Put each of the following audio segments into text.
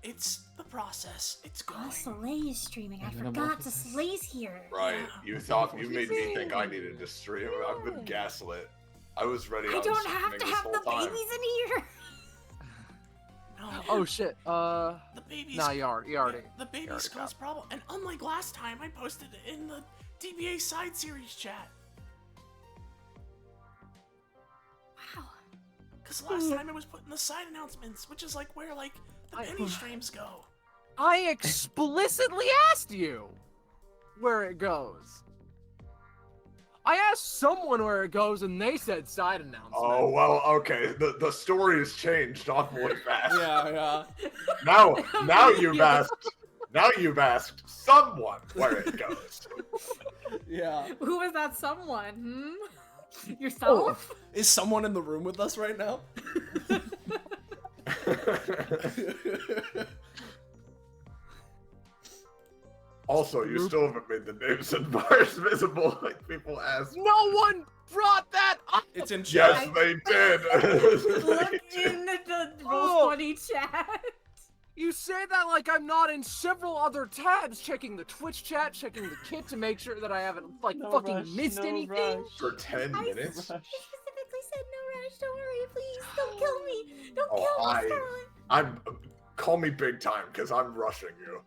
It's the process. It's going. Oh, Soleil is streaming. I forgot to Soleil's here. Right. You thought you made me think I needed to stream. I've been gaslit. I was ready. I don't have to have the babies in here. No. Oh shit. The babies. Nah, you already. The babies cause problem. And unlike last time, I posted it in the DBA side series chat. Wow. Cause last time it was put in the side announcements, which is like where like the penny streams go. I explicitly asked you where it goes. I asked someone where it goes, and they said side announcement. Oh well, okay. The story has changed awfully fast. Yeah. Now you've asked someone where it goes. Yeah. Who was that someone? Yourself? Oh, is someone in the room with us right now? Also, you still haven't made the names and bars visible like people asked. No one brought that up! It's in chat. Yes, they did. Look in the Roll20 chat. You say that like I'm not in several other tabs, checking the Twitch chat, checking the kit to make sure that I haven't missed anything. For 10 minutes? I specifically said no rush. Don't worry, please. Don't kill me. Don't kill me, Scarlet. Call me big time, because I'm rushing you.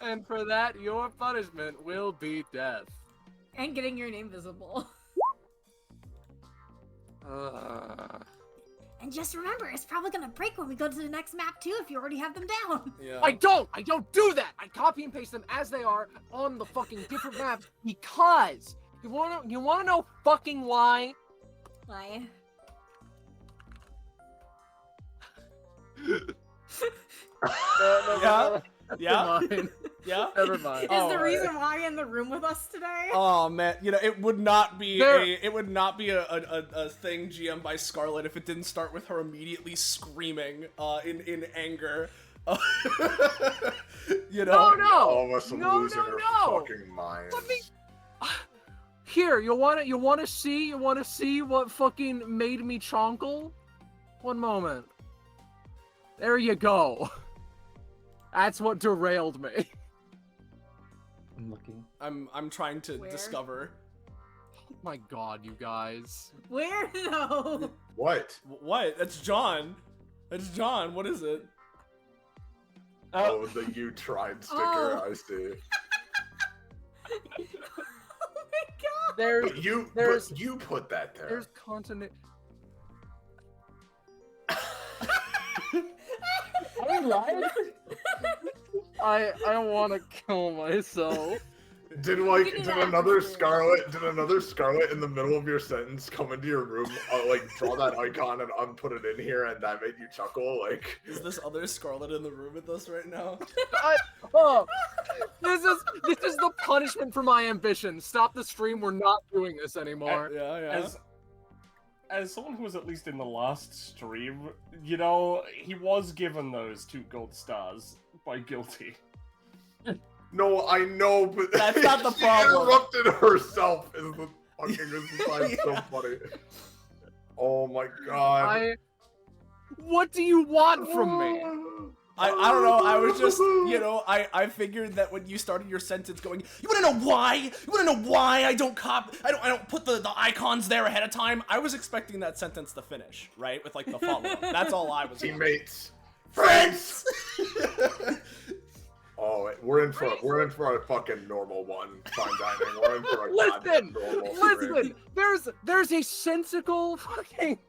And for that, your punishment will be death. And getting your name visible. And just remember, it's probably gonna break when we go to the next map too, if you already have them down. Yeah. I don't do that! I copy and paste them as they are on the fucking different maps, because you wanna know fucking why? Why? Yeah. Never mind. Is the reason why you're in the room with us today? Oh man, it would not be a thing GM by Scarlet if it didn't start with her immediately screaming in anger. All of us losing our fucking minds. Here, you wanna see what fucking made me chonkle? One moment. There you go. That's what derailed me. I'm looking. I'm trying to discover. Oh my god, you guys. Where though? What? What? That's John. That's John. What is it? Oh, the you tried sticker. I see. Oh my god. But you put that there. There's continuity. Are you lying? I want to kill myself. Did another Scarlet in the middle of your sentence come into your room, draw that icon and put it in here, and that made you chuckle? Like, is this other Scarlet in the room with us right now? This is the punishment for my ambition. Stop the stream. We're not doing this anymore. Yeah. As someone who was at least in the last stream, he was given those 2 gold stars by Guilty. no, I know, but that's not the she problem. Interrupted herself. Is the fucking so funny. Oh my god. What do you want from me? I don't know, I was just, I figured that when you started your sentence going, you wanna know why? You wanna know why I don't put the icons there ahead of time? I was expecting that sentence to finish, right? With the follow-up. That's all I was Teammates. Friends! Oh, we're in for a fucking normal one. Fine dining. We're in for a goddamn normal stream. There's a sensical fucking...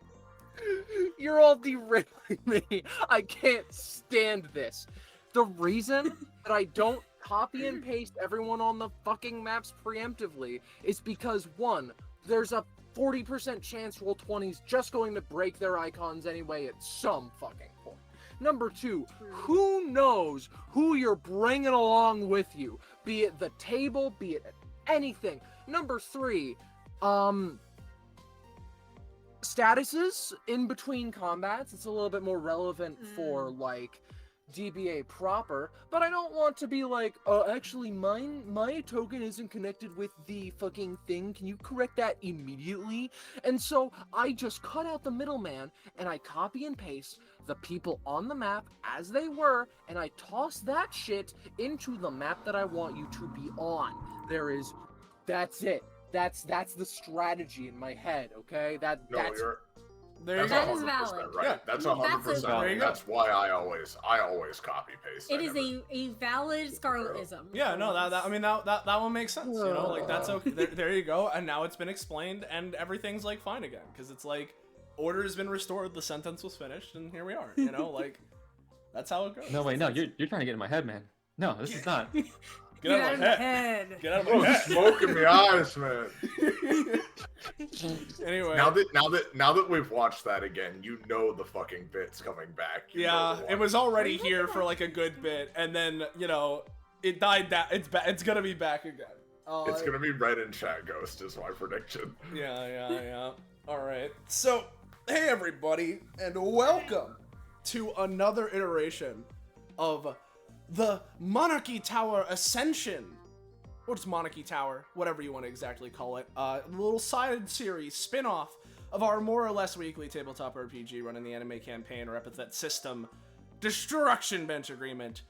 You're all derailing me. I can't stand this. The reason that I don't copy and paste everyone on the fucking maps preemptively is because, one, there's a 40% chance Roll20's just going to break their icons anyway at some fucking point. Number 2, who knows who you're bringing along with you? Be it the table, be it anything. Number 3, statuses in between combats. It's a little bit more relevant for DBA proper, but I don't want to be like, actually my token isn't connected with the fucking thing. Can you correct that immediately? And so I just cut out the middleman and I copy and paste the people on the map as they were, and I toss that shit into the map that I want you to be on. That's it. That's the strategy in my head, okay? No, That's There you that's go. 100% right. Yeah. That's That's 100%. There you And go. that's why I always copy paste. It is a valid Scarletism. Yeah, no, that one makes sense. You know, like that's okay. There you go. And now it's been explained, and everything's like fine again, because it's like order has been restored, the sentence was finished, and here we are. You know, like that's how it goes. No, wait, no, you're trying to get in my head, man. No, this is not. Get out of my head. Get out of my Oh, head. smoke in the eyes, man. Anyway. Now that we've watched that again, you know the fucking bit's coming back. You know Yeah, the it one. was already here for like a good bit, and then you know it died. It's gonna be back again. It's gonna be red in chat ghost, is my prediction. Yeah. All right. So, hey everybody, and welcome to another iteration of the Monarchy Tower Ascension. Or just Monarchy Tower, whatever you want to exactly call it. A little side series, spin-off of our more or less weekly tabletop RPG running the anime campaign or Epithet System Destruction Bench Agreement,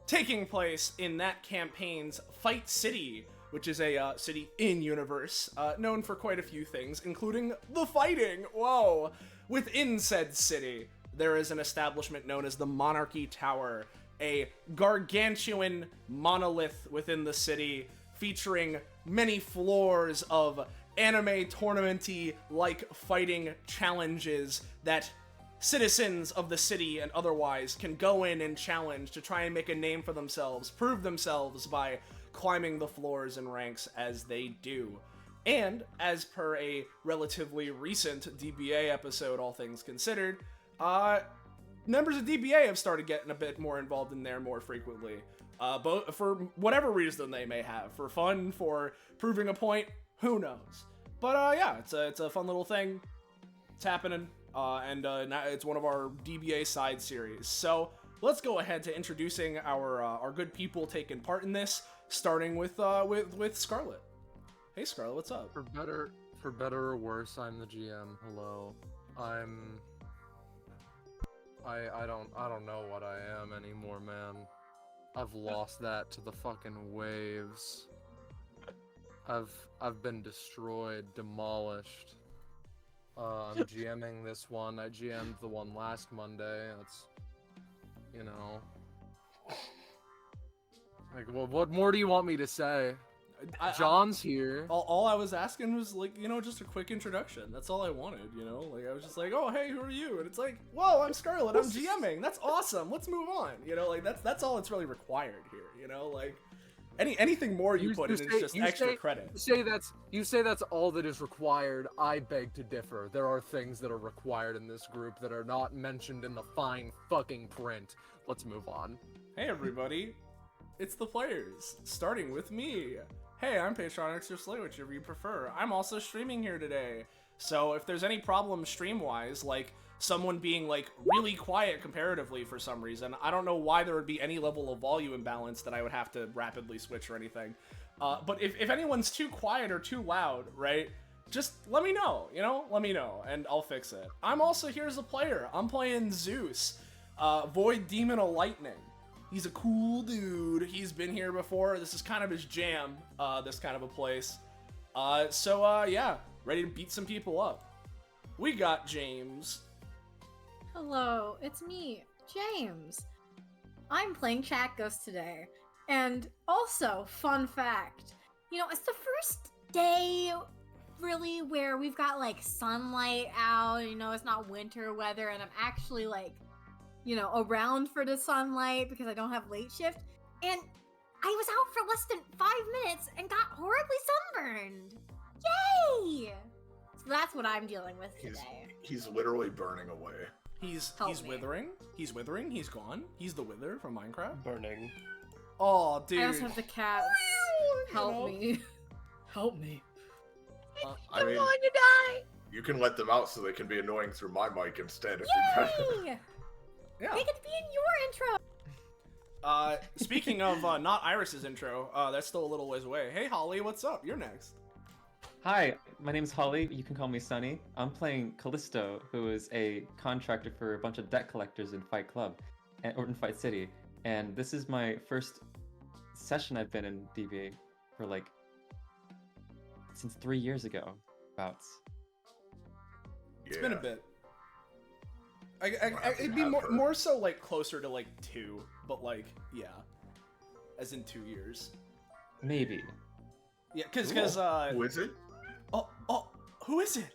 taking place in that campaign's Fight City, which is a city in-universe, known for quite a few things, including the fighting. Whoa! Within said city, there is an establishment known as the Monarchy Tower, a gargantuan monolith within the city, featuring many floors of anime tournament-y like fighting challenges that citizens of the city and otherwise can go in and challenge to try and make a name for themselves, prove themselves by climbing the floors and ranks as they do. And, as per a relatively recent DBA episode, all things considered, members of DBA have started getting a bit more involved in there more frequently. Both for whatever reason they may have. For fun, for proving a point, who knows. But yeah, it's a fun little thing. It's happening. And now it's one of our DBA side series. So let's go ahead to introducing our good people taking part in this, starting with Scarlet. Hey Scarlet, what's up? For better or worse, I'm the GM. Hello. I don't know what I am anymore, man. I've lost that to the fucking waves. I've been destroyed, demolished. I'm GMing this one. I GM'd the one last Monday. That's, you know. Like, what more do you want me to say? John's here. All I was asking was, like, you know, just a quick introduction. That's all I wanted, you know? Like, I was just like, oh, hey, who are you? And it's like, whoa, I'm Scarlet, I'm GMing. That's awesome. Let's move on. You know, like, that's all that's really required here, you know? Like, anything more you put in is just extra credit. You say that's all that is required. I beg to differ. There are things that are required in this group that are not mentioned in the fine fucking print. Let's move on. Hey, everybody. It's the players, starting with me. Hey, I'm Patronix or Slay, whichever you prefer. I'm also streaming here today. So if there's any problems stream-wise, like someone being like really quiet comparatively for some reason, I don't know why there would be any level of volume imbalance that I would have to rapidly switch or anything. But if anyone's too quiet or too loud, right, just let me know, you know? Let me know, and I'll fix it. I'm also here as a player. I'm playing Zeus, Void Demon of Lightning. He's a cool dude. He's been here before. This is kind of his jam, this kind of a place. So yeah, ready to beat some people up. We got James. Hello, it's me, James. I'm playing Chat Ghost today. And also, fun fact, you know, it's the first day, really, where we've got, like, sunlight out, you know, it's not winter weather, and I'm actually, like, you know, around for the sunlight because I don't have late shift. And I was out for less than 5 minutes and got horribly sunburned. Yay! So that's what I'm dealing with today. He's literally burning away. He's Help me. withering. He's withering. He's gone. He's the Wither from Minecraft. Burning. Oh, dude. I also have the cats. Help me. Help me. I mean, going to die! you can let them out so they can be annoying through my mic instead. If Yay! Yeah. They get to be in your intro! Speaking of not Iris's intro, that's still a little ways away. Hey, Holly, what's up? You're next. Hi, my name's Holi. You can call me Sunny. I'm playing Callisto, who is a contractor for a bunch of debt collectors in Fight Club, or in Fight City. And this is my first session I've been in DBA for like since 3 years ago. About. It's been a bit. It'd be more so like closer to like 2, but like yeah, as in 2 years. Maybe. Yeah, cause Who is it? oh, who is it?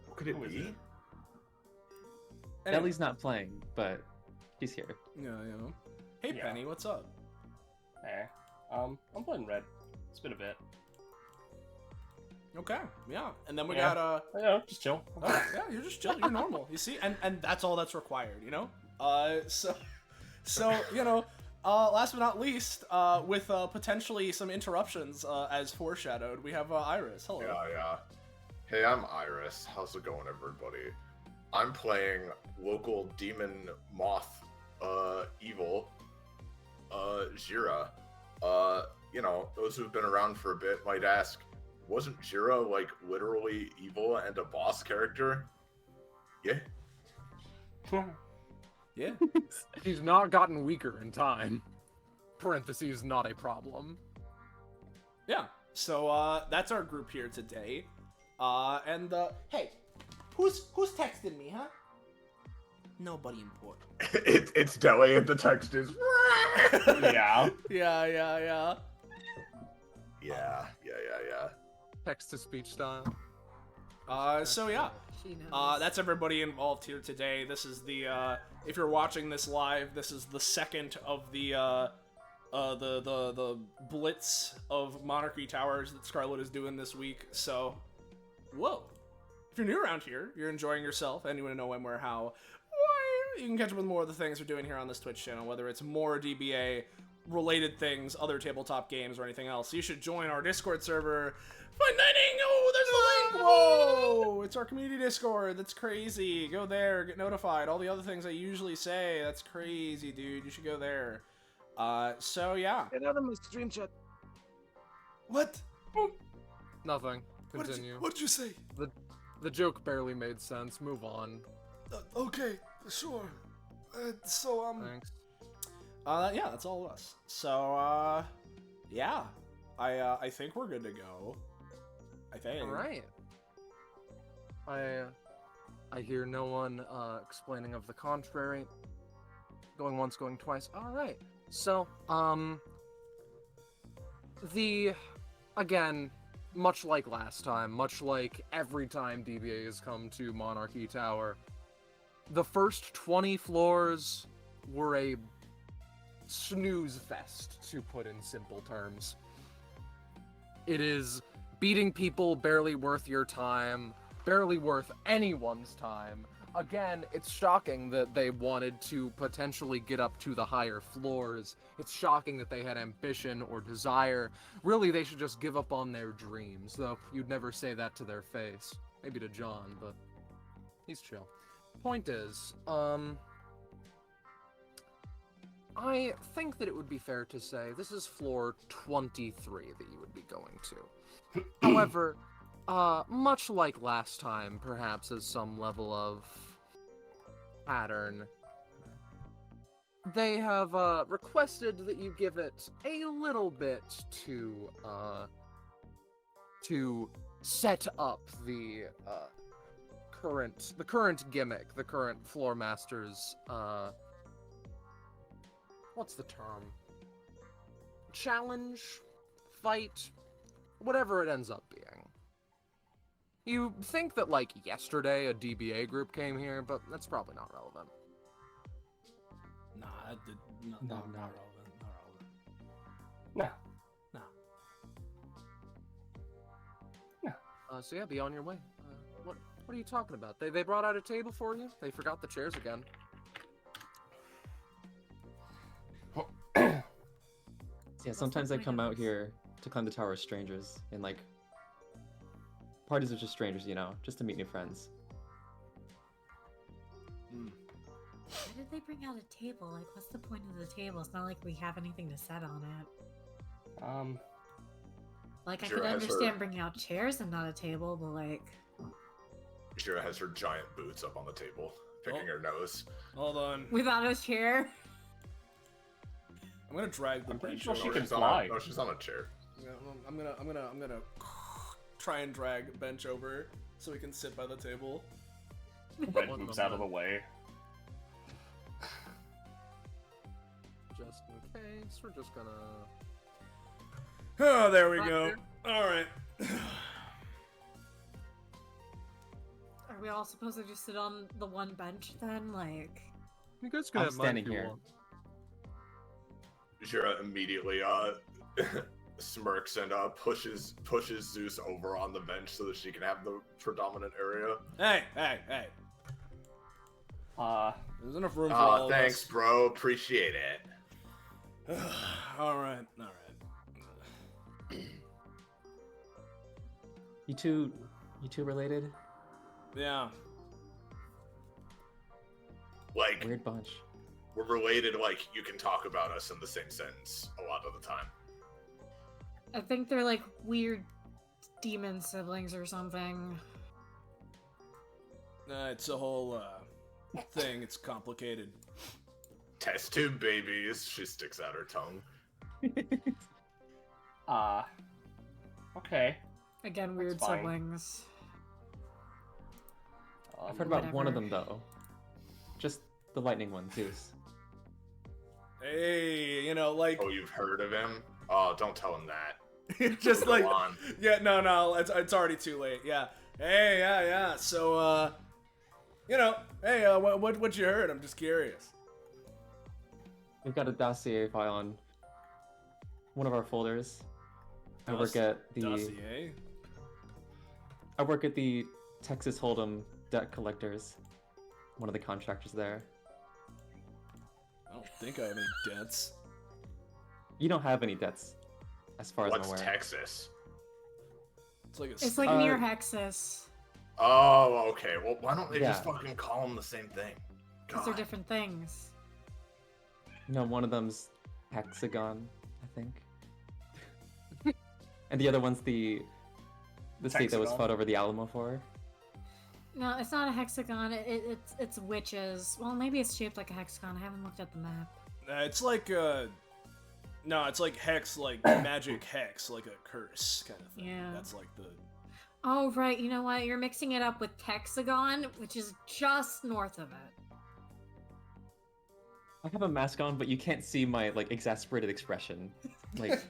What could it Who is be? it? Ellie's not playing, but she's here. Yeah. Hey, Yeah. Penny, what's up? I'm playing red. It's been a bit. Okay, yeah, and then we Yeah. got Yeah, just chill. oh, yeah, you're just chill, you're normal. You see, and that's all that's required, you know. So you know, last but not least, with potentially some interruptions, as foreshadowed, we have Iris. Hello. Yeah. Hey, I'm Iris. How's it going, everybody? I'm playing local demon moth, evil, Xhira. You know, those who've been around for a bit might ask, wasn't Xhira like literally evil and a boss character? Yeah. Yeah. He's not gotten weaker in time. Parentheses, not a problem. Yeah. So that's our group here today. And hey, who's texting me, huh? Nobody important. It's Deli and the text is. Yeah. Yeah. Yeah. Text-to-speech style. So yeah. She knows. That's everybody involved here today. This is the if you're watching this live, this is the second of the blitz of Monarchy Towers that Scarlet is doing this week. So, whoa! If you're new around here, you're enjoying yourself, and you want to know when, where, how, why, you can catch up with more of the things we're doing here on this Twitch channel, whether it's more DBA related things, other tabletop games, or anything else. You should join our Discord server. Find dining! Oh, there's the link! Whoa! It's our community Discord. That's crazy. Go there, get notified. All the other things I usually say. That's crazy, dude. You should go there. So yeah. Get out of my stream chat. What? Nothing. Continue. What'd you say? The joke barely made sense. Move on. Okay, sure. Thanks. Yeah, that's all of us. So, yeah. I think we're good to go. I think. All right. I hear no one explaining of the contrary. Going once, going twice. All right. So, again, much like last time, much like every time DBA has come to Monarchy Tower, the first 20 floors were a snooze fest, to put in simple terms. It is beating people barely worth your time, barely worth anyone's time. Again, it's shocking that they wanted to potentially get up to the higher floors. It's shocking that they had ambition or desire. Really, they should just give up on their dreams, though you'd never say that to their face. Maybe to John, but he's chill. Point is, I think that it would be fair to say this is floor 23 that you would be going to. However, much like last time, perhaps as some level of pattern, they have requested that you give it a little bit to set up the current gimmick, the current floor master's what's the term? Challenge, fight, whatever it ends up being. You think that, like, yesterday a DBA group came here, but that's probably not relevant. Nah, that did not relevant. Not relevant. No. So yeah, be on your way. What are you talking about? They brought out a table for you? They forgot the chairs again. Yeah, sometimes I come out here to climb the tower as strangers, and like parties of just strangers, you know, just to meet new friends. I did they bring out a table? Like, what's the point of the table? It's not like we have anything to set on it. Like, I Xhira could has understand her- bringing out chairs and not a table, but like... Xhira has her giant boots up on the table, picking her nose. Hold on. Without a chair? I'm gonna drag the I'm pretty bench sure over. she can she's on fly. no, she's on a chair. Yeah, I'm gonna try and drag a bench over so we can sit by the table. Red moves out of the way. Just in case, we're just gonna. Oh, there we Right go. All right. Are we all supposed to just sit on the one bench then? Like... You guys can I'm have mine standing if you here. want. Xhira immediately smirks and pushes Zeus over on the bench so that she can have the predominant area. Hey. There's enough room for all Thanks, of bro. Appreciate it. us. All right. You two related? Yeah. Like, Weird bunch. we're related, like, you can talk about us in the same sentence a lot of the time. I think they're like weird demon siblings or something. It's a whole thing. It's complicated. Test tube babies. She sticks out her tongue. Okay. Again, weird fine. siblings. I've heard about one of Whatever. them though. Just the lightning one, Zeus. Hey, like Oh, you've heard of him? Oh, don't tell him that. just Go like on. yeah, no, it's already too late. Yeah. Hey, yeah. So hey, what you heard? I'm just curious. We've got a dossier file on one of our folders. I work at the Dossier. I work at the Texas Hold'em debt collectors. One of the contractors there. I don't think I have any debts. You don't have any debts, as far as What's I'm aware. Texas? It's like a It's like near Hexus. Oh, okay. Well, why don't they just Yeah. fucking call them the same thing? Because they're God. different things. No, one of them's Hexagon, I think. And the other one's the state that was Hexagon. fought over the Alamo for. No, it's not a hexagon. It's witches. Well, maybe it's shaped like a hexagon. I haven't looked at the map. It's like no, it's like hex, like magic hex, like a curse kind of thing. Yeah. That's like the. Oh, right. You know what? You're mixing it up with Hexagon, which is just north of it. I have a mask on, but you can't see my like exasperated expression. Like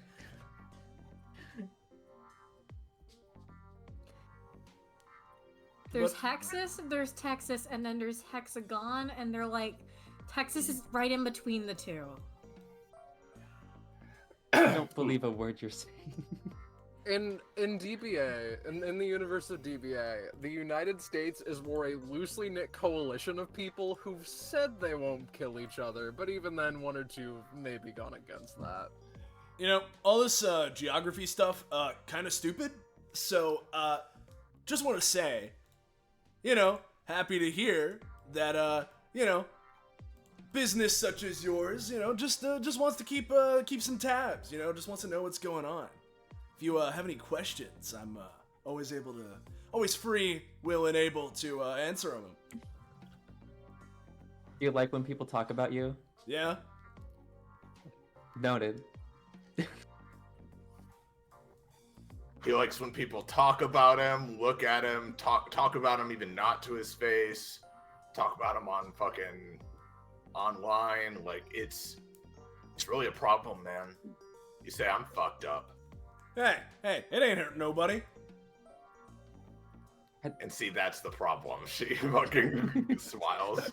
There's What- Hexus, there's Texas, and then there's Hexagon, and they're like... Texas is right in between the two. I don't believe a word you're saying. In DBA, in the universe of DBA, the United States is more a loosely knit coalition of people who've said they won't kill each other, but even then, one or two have maybe gone against that. All this geography stuff, kind of stupid. So, just want to say, happy to hear that, business such as yours, just wants to keep some tabs, just wants to know what's going on. If you have any questions, I'm always free, will, and able to answer them. Do you like when people talk about you? Yeah. Noted. He likes when people talk about him, look at him, talk about him even not to his face, talk about him on fucking online. Like, it's really a problem, man. You say I'm fucked up. Hey, it ain't hurt nobody. And see, that's the problem. She fucking smiles,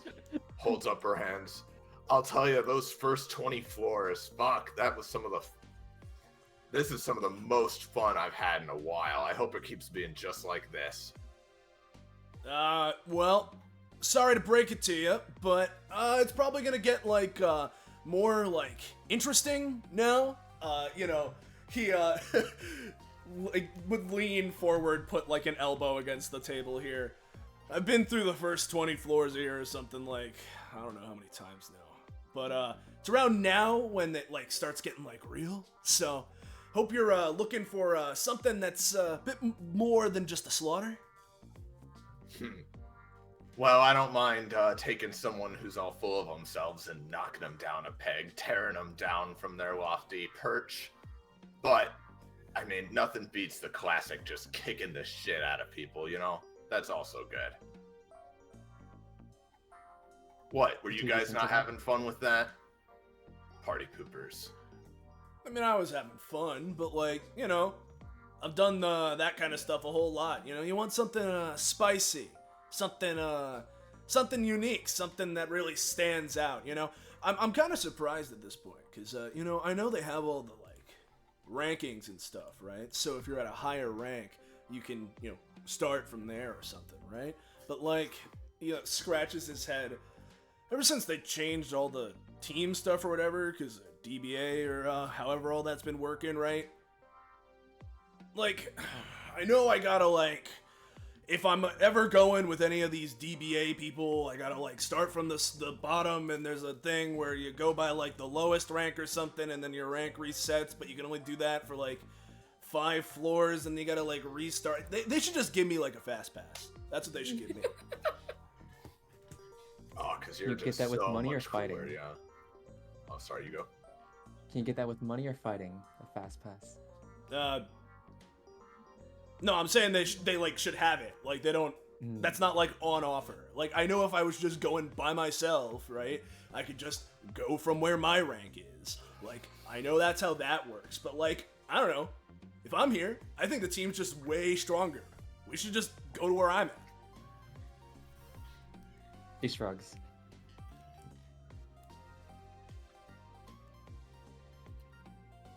holds up her hands. I'll tell you, those first 20 floors, fuck, this is some of the most fun I've had in a while. I hope it keeps being just like this. Well, sorry to break it to you, but it's probably gonna get more interesting now. He would lean forward, put an elbow against the table here. I've been through the first 20 floors here or something I don't know how many times now. But it's around now when it like starts getting like real. So hope you're looking for something that's a bit more than just a slaughter. Well, I don't mind taking someone who's all full of themselves and knocking them down a peg, tearing them down from their lofty perch. But, I mean, nothing beats the classic just kicking the shit out of people, you know? That's also good. What, were you guys not having fun with that? Party poopers. I mean, I was having fun, but like, you know, I've done that kind of stuff a whole lot. You know, you want something spicy, something unique, something that really stands out. You know, I'm kind of surprised at this point because you know, I know they have all the like rankings and stuff, right? So if you're at a higher rank, you can, you know, start from there or something, right? But like, you know, scratches his head. Ever since they changed all the team stuff or whatever, because DBA or however all that's been working, right? Like, I know I gotta, like, if I'm ever going with any of these DBA people, I gotta, like, start from the bottom, and there's a thing where you go by, like, the lowest rank or something, and then your rank resets, but you can only do that for, like, 5 floors, and you gotta, like, restart. They should just give me, like, a fast pass. That's what they should give me. Oh, because you're You just get that with so money or much fighting? cooler, yeah. Oh, sorry, you go. Can you get that with money or fighting? A fast pass. No, I'm saying they like should have it. Like they don't. That's not like on offer. Like I know if I was just going by myself, right, I could just go from where my rank is. Like I know that's how that works. But like I don't know. If I'm here, I think the team's just way stronger. We should just go to where I'm at. He shrugs.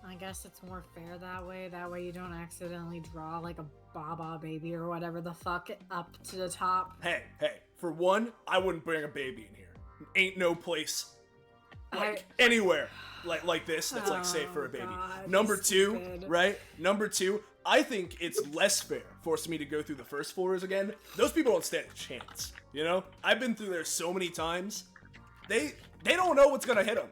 I guess it's more fair that way. That way you don't accidentally draw like a Baba baby or whatever the fuck up to the top. Hey, for one, I wouldn't bring a baby in here. Ain't no place like anywhere like this that's like safe for a baby. God, Number two, stupid. right? Number two, I think it's less fair forcing me to go through the first floors again. Those people don't stand a chance. You know, I've been through there so many times. They don't know what's gonna hit them.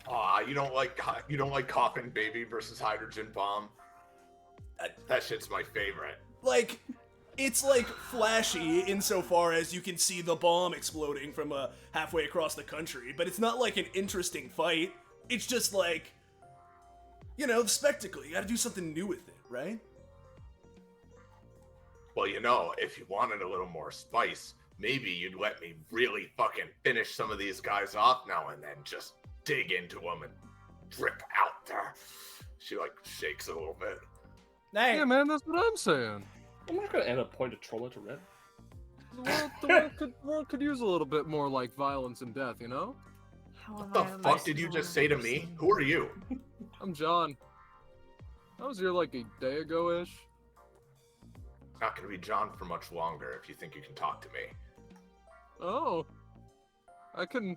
Aw, you don't like Coffin Baby versus Hydrogen Bomb? That shit's my favorite. Like, it's like flashy insofar as you can see the bomb exploding from halfway across the country, but it's not like an interesting fight. It's just like, you know, the spectacle. You gotta do something new with it, right? Well, you know, if you wanted a little more spice, maybe you'd let me really fucking finish some of these guys off now and then. Just dig into them and drip out there. She, like, shakes a little bit. Hey, Yeah, man, that's what I'm saying. I'm not gonna add a point of trauma to red. The world could use a little bit more, like, violence and death, you know? What the fuck did you just say to me? Who are you? I'm John. I was here, like, a day ago-ish. Not gonna be John for much longer if you think you can talk to me. Oh. I can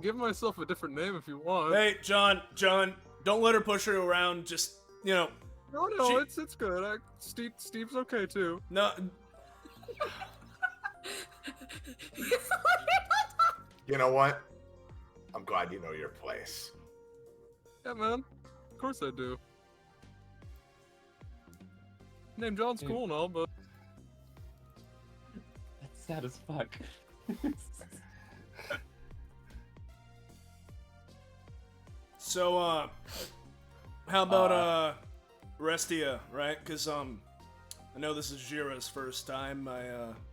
give myself a different name if you want. hey, John, don't let her push her around. Just, you know, No, it's good. Steve's okay too. no. You know what? I'm glad you know your place. Yeah, man. Of course I do. Name John's cool and all, but That's sad as fuck. So, how about Restia, right? Because I know this is Xhira's first time.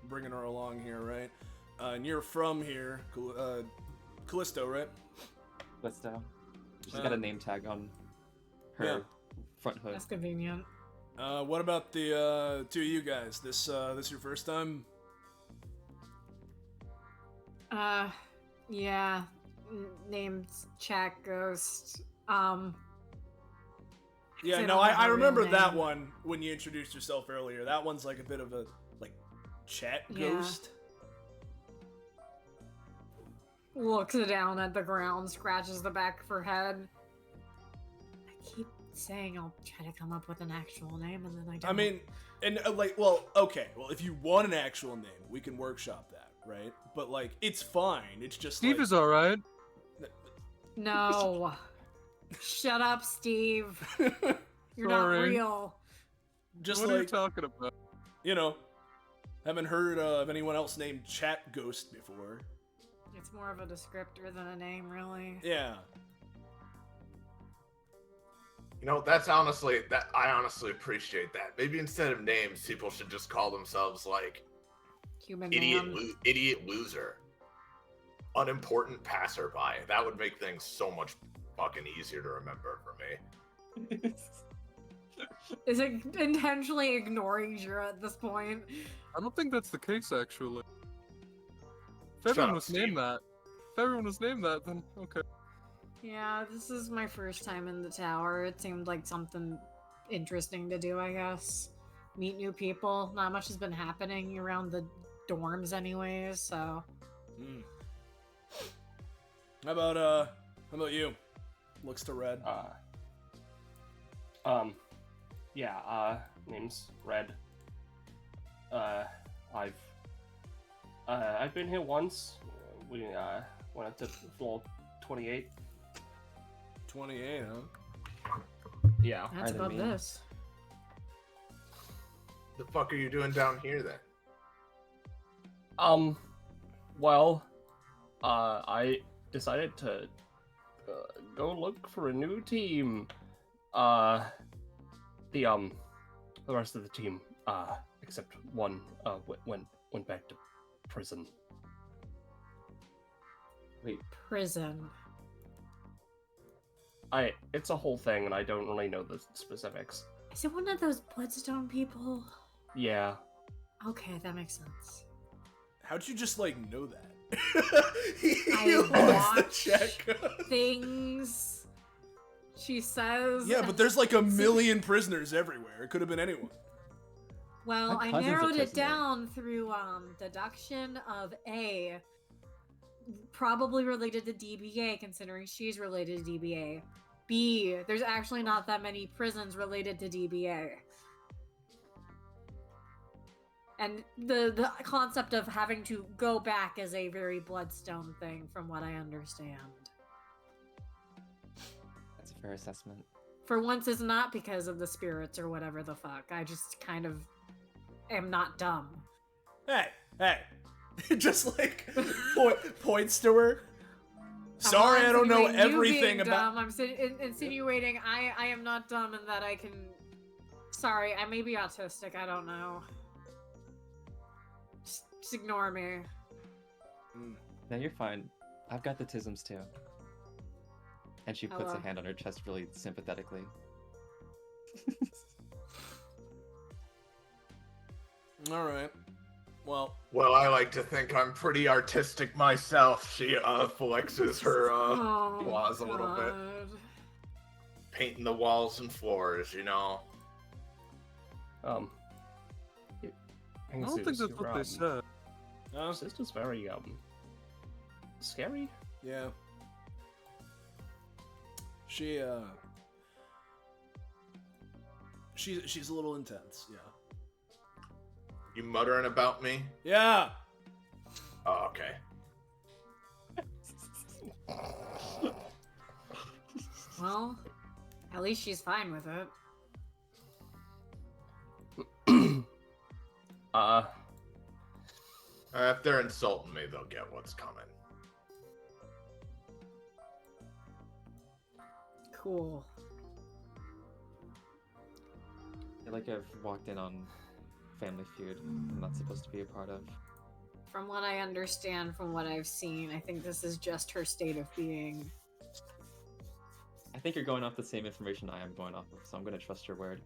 Bringing her along here, right? And you're from here, Callisto, right? Callisto. She's got a name tag on her front hood. That's convenient. What about the two of you guys? This your first time? Yeah. Named Chat Ghost. Yeah, They no, don't have I a real remember that name. one when you introduced yourself earlier. That one's like a bit of a like chat Yeah. ghost. Looks down at the ground, scratches the back of her head. I keep saying I'll try to come up with an actual name, and then I don't. I mean, and like, well, okay, well, if you want an actual name, we can workshop that, right? But like, it's fine. It's just Steve like, is alright. No. Shut up, Steve. You're not Sorry. real. just What are you like, talking about? you know, haven't heard of anyone else named Chat Ghost before. It's more of a descriptor than a name, really. Yeah. You know, that's honestly, I honestly appreciate that. Maybe instead of names, people should just call themselves like Human idiot, man. idiot loser, unimportant passerby. That would make things so much fucking easier to remember for me. Is it intentionally ignoring Xhira at this point? I don't think that's the case, actually. If Shut everyone up, was Steve. named that, then okay. Yeah, this is my first time in the tower. It seemed like something interesting to do, I guess. Meet new people. Not much has been happening around the dorms anyways, so... How about you? Looks to Red. Name's Red. I've been here once. We went up to floor 28. 28, huh? Yeah. That's than about me. this. The fuck are you doing down here then? Well, I decided to go look for a new team. The rest of the team, except one, went back to prison. Wait, Prison. It's a whole thing, and I don't really know the specifics. Is it one of those Bloodstone people? Yeah. Okay, that makes sense. How'd you just like know that? I He wants to watch check. things she says. Yeah, but there's like a million prisoners everywhere. It could have been anyone. Well, My I cousin's a narrowed it prisoner. down through deduction of A, probably related to DBA, considering she's related to DBA. B, there's actually not that many prisons related to DBA. And the concept of having to go back is a very Bloodstone thing, from what I understand. that's a fair assessment. For once, it's not because of the spirits or whatever the fuck. I just kind of am not dumb. Hey. Just like points to her. Sorry, I don't know I'm not insinuating you everything being about. dumb. I'm insinuating I am not dumb and that I can. Sorry, I may be autistic. I don't know. Just ignore me. No, you're fine. I've got the tisms too. And she puts Hello. a hand on her chest really sympathetically. All right. Well, Well, I like to think I'm pretty artistic myself. She flexes her Oh, flaws a little bit. God. Painting the walls and floors, you know. I don't think that's what they said. huh? Sister's very scary. Yeah. She's a little intense. Yeah. You muttering about me? Yeah. Oh, okay. Well, at least she's fine with it. If they're insulting me, they'll get what's coming. Cool. I feel like I've walked in on Family Feud I'm not supposed to be a part of. From what I understand, from what I've seen, I think this is just her state of being. I think you're going off the same information I am going off of, so I'm gonna trust your word.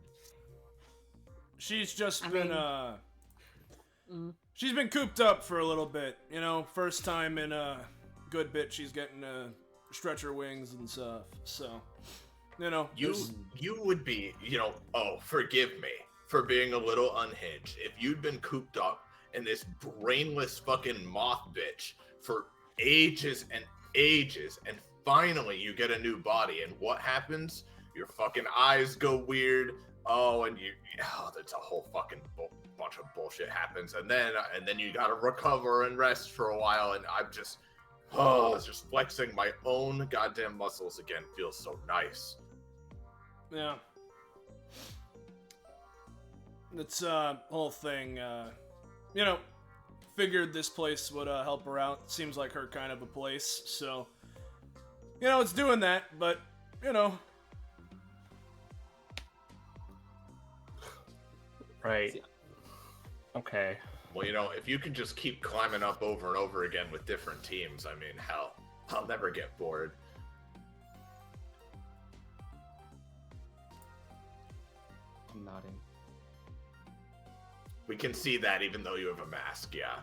She's just I been mean- she's been cooped up for a little bit. You know, first time in a good bit she's getting stretcher wings and stuff. So, you know, You would be, oh, forgive me for being a little unhinged. If you'd been cooped up in this brainless fucking moth bitch for ages and ages, and finally you get a new body, and what happens? Your fucking eyes go weird. Oh, and that's a whole fucking bunch of bullshit happens, and then you gotta recover and rest for a while, and I'm just flexing my own goddamn muscles again feels so nice. Yeah. It's whole thing, figured this place would help her out. Seems like her kind of a place, so it's doing that, but Right. Okay. Well, if you can just keep climbing up over and over again with different teams, I mean, hell, I'll never get bored. I'm nodding. We can see that even though you have a mask, yeah.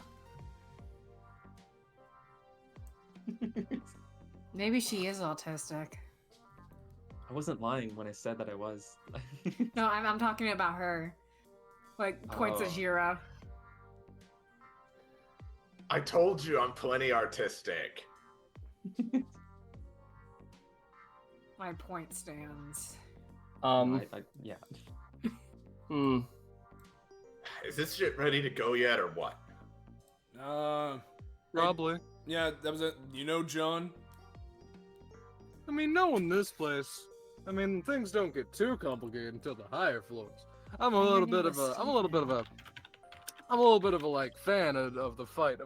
Maybe she is autistic. I wasn't lying when I said that I was. No, I'm talking about her. Like, points at Oh. Xhira. I told you I'm plenty artistic. My point stands. Yeah. Hmm. Is this shit ready to go yet, or what? Probably. Yeah, that was it. John? I mean, knowing this place, I mean, things don't get too complicated until the higher floors. I'm a little bit of a like fan of the fight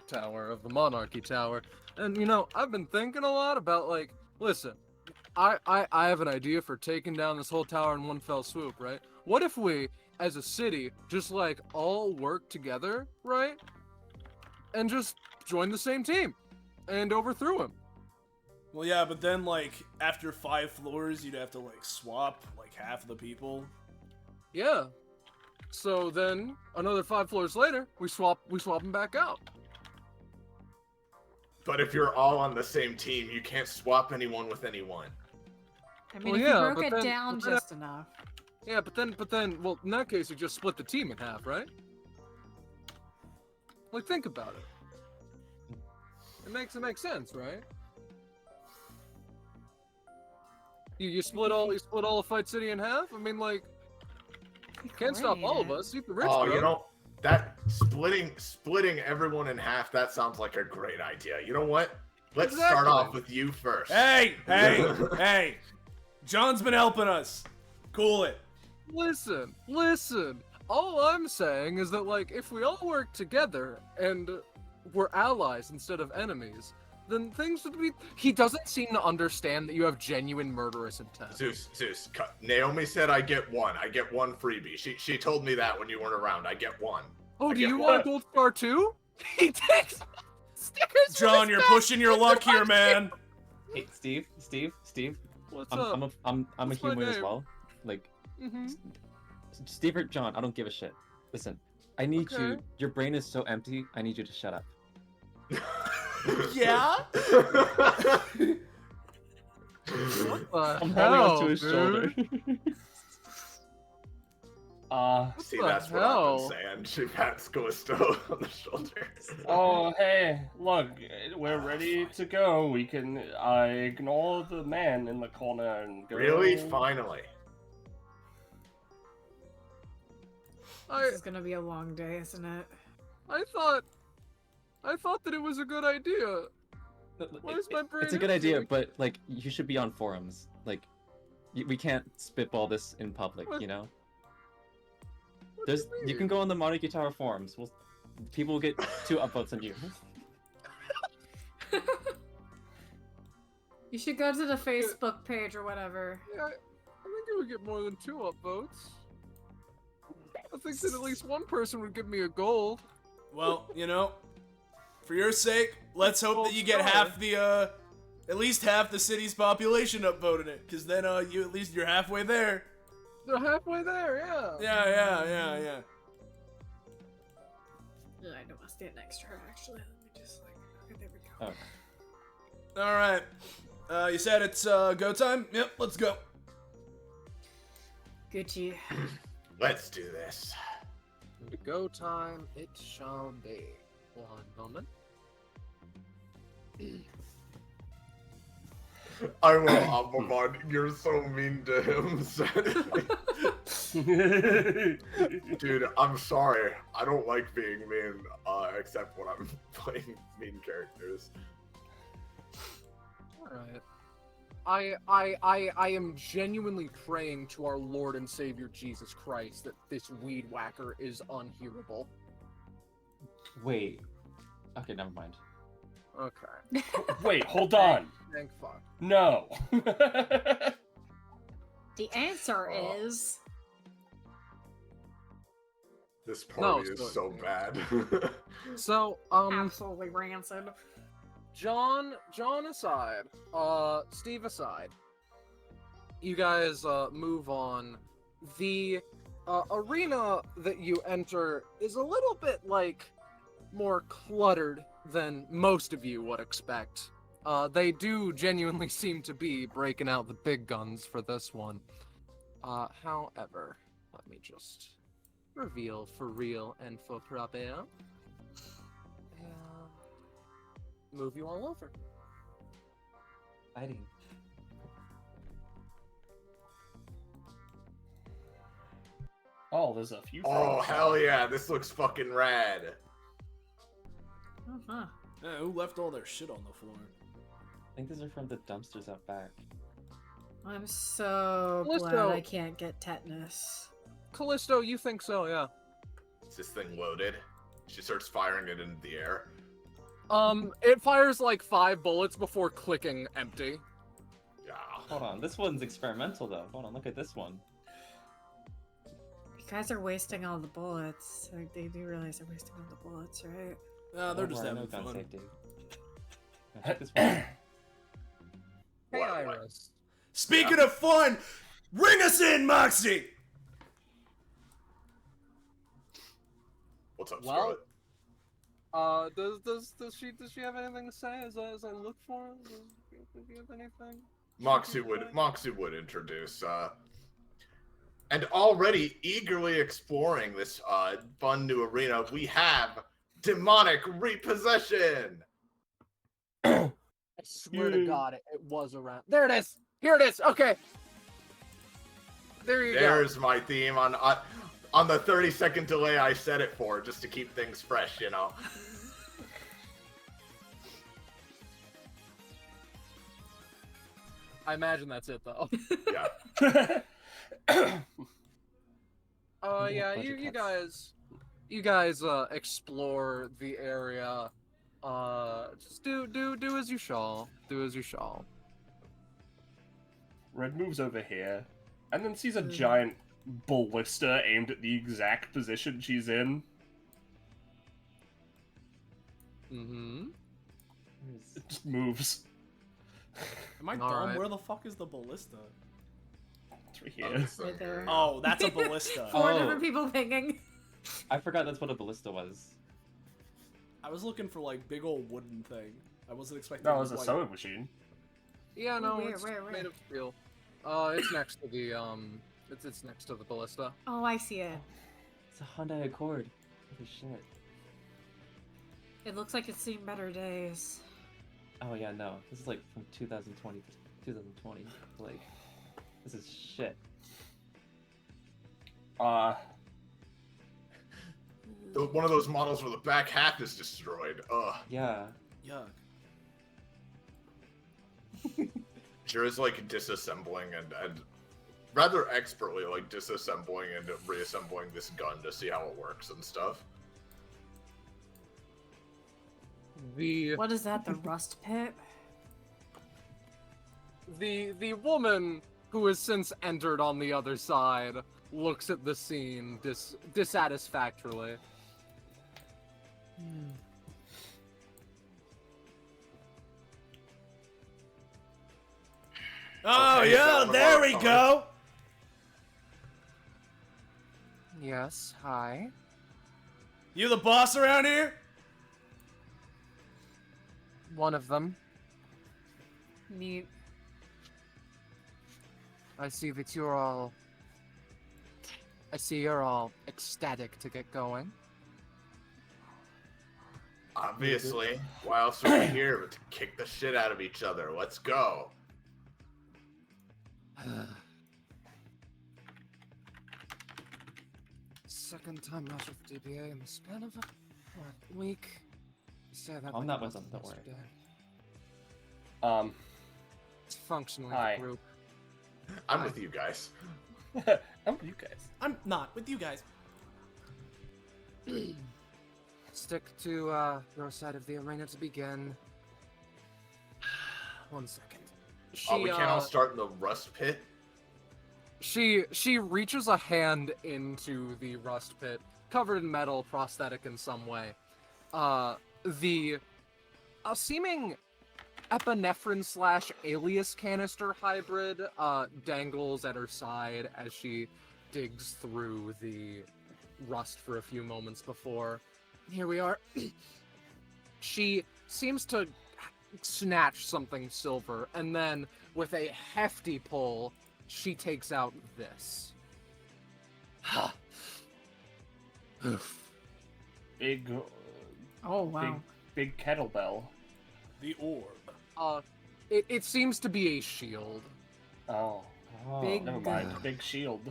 tower, of the Monarchy tower. And I've been thinking a lot about like, listen, I have an idea for taking down this whole tower in one fell swoop, right? What if we, as a city, just like all work together, right? And just join the same team and overthrew him. Well, yeah, but then, like, after 5 floors, you'd have to, like, swap, like, half of the people. Yeah. So then, another 5 floors later, we swap them back out. But if you're all on the same team, you can't swap anyone with anyone. I mean, Well, if yeah, you but broke it then- down but then- just enough. Yeah, but then, well, in that case, you just split the team in half, right? Like, think about it. It makes sense, right? You split all of Fight City in half. I mean, like, you can't stop all of us. Keep the rich. Oh, bro. that splitting everyone in half, that sounds like a great idea. You know what? Let's start Exactly. off with you first. Hey! Hey! John's been helping us. Cool it. Listen. All I'm saying is that, like, if we all work together and we're allies instead of enemies, then things would be. He doesn't seem to understand that you have genuine murderous intent. Zeus, Naomi said I get one. I get one freebie. She told me that when you weren't around. I get one. Oh, I do get you one. want a gold star too? He takes stickers. from John, his you're back. pushing your luck here, man. Hey, Steve. What's up? I'm a What's my human as name? well. Like, Mm-hmm. Steve or John, I don't give a shit. Listen, I need you. Okay. Your brain is so empty. I need you to shut up. Yeah? What the I'm holding hell, onto his dude? shoulder. See, the that's what hell? I've been saying. She pats Callisto on the shoulder. Oh, hey, look, we're ready to go. We can ignore the man in the corner and go. Really? Finally. This is gonna be a long day, isn't it? I thought that it was a good idea. Why is my brain It's a good idea, empty? but like you should be on forums. Like, we can't spitball this in public, What? you know. What do You can go on the Monarchy Tower forums. People will get 2 upvotes on you. You should go to the Facebook page or whatever. Yeah, I think it would get more than 2 upvotes. I think that at least one person would give me a gold. Well, for your sake, let's hope that you get half the, at least half the city's population upvoting it, because then, you're halfway there. They're halfway there, yeah. Yeah. Yeah, I don't want to stand next to her, actually. Let me just, okay, there we go. Oh. Alright. You said it's, go time? Yep, let's go. Gucci. Let's do this. Go time, it shall be. One moment. I will, Abelard. You're so mean to him. Dude, I'm sorry. I don't like being mean, except when I'm playing mean characters. Alright. I am genuinely praying to our Lord and Savior Jesus Christ that this weed whacker is unhearable. Wait. Okay, never mind. Okay. Wait, hold on. Thank fuck. No. The answer is This party No, is so bad. So, absolutely rancid. John aside, Steve aside, you guys move on. The arena that you enter is a little bit like more cluttered than most of you would expect. They do genuinely seem to be breaking out the big guns for this one. However, let me just reveal for real and for proper. Move you all over. Fighting. Oh, there's a few. Oh, things. hell yeah, this looks fucking rad. Uh-huh. Who left all their shit on the floor? I think these are from the dumpsters out back. I'm so Callisto. glad I can't get tetanus. Callisto, you think so, yeah. Is this thing loaded? She starts firing it into the air. It fires like 5 bullets before clicking empty. Yeah. Hold on, this one's experimental though. Hold on, look at this one. You guys are wasting all the bullets. Like, they do realize they're wasting all the bullets, right? They're just Don't worry, having no gun fun. safety. Now check this one. Hey, What? Iris. Speaking of fun, ring us in, Moxie! What's up, Well, Scarlet? Does she have anything to say as I look for her? Does she have anything? Moxie would introduce, and already eagerly exploring this, fun new arena, we have demonic repossession! I swear to God, it was around. There it is! Here it is! Okay! There you go. There's my theme on the 30-second delay I set it for, just to keep things fresh, you know. I imagine that's it, though. Yeah. Yeah, Budget you cuts. guys explore the area. Just do as you shall. Do as you shall. Red moves over here, and then sees a giant ballista aimed at the exact position she's in. Mm-hmm. It just moves. Am I All dumb? right. Where the fuck is the ballista? It's right here. Right there. Oh, that's a ballista. Four Oh. different people thinking. I forgot that's what a ballista was. I was looking for like big old wooden thing. I wasn't expecting. That was a like... sewing machine. Yeah, no, Where, it's where? made of steel. It's next to the it's next to the ballista. Oh, I see it. It's a Hyundai Accord. Holy shit. It looks like it's seen better days. Oh yeah, no. This is like from 2020 to 2020. Like, this is shit. One of those models where the back half is destroyed. Ugh. Yeah. Yuck. Xhira's like disassembling and rather expertly like disassembling and reassembling this gun to see how it works and stuff. What is that? The rust pit? The woman who has since entered on the other side looks at the scene dissatisfactorily. Oh Okay, yeah, so there we go. Yes, hi. You the boss around here? One of them. Neat. I see that you're all... I see you're all ecstatic to get going. Obviously. Why else are we here but to kick the shit out of each other? Let's go. second time match with DBA in the span of a week. Say that I'm like not it with them, wasn't don't worry. yesterday. It's functionally Hi. the group. I'm with you guys. I'm with you guys. I'm not with you guys. Stick to your side of the arena to begin. 1 second. We can't all start in the rust pit. She reaches a hand into the rust pit, covered in metal, prosthetic in some way. The seeming epinephrine / alias canister hybrid dangles at her side as she digs through the rust for a few moments before. Here we are. She seems to snatch something silver, and then with a hefty pull, she takes out this. Big, Oh wow. big kettlebell. The orb. It seems to be a shield. Oh, Big, never mind. Big shield.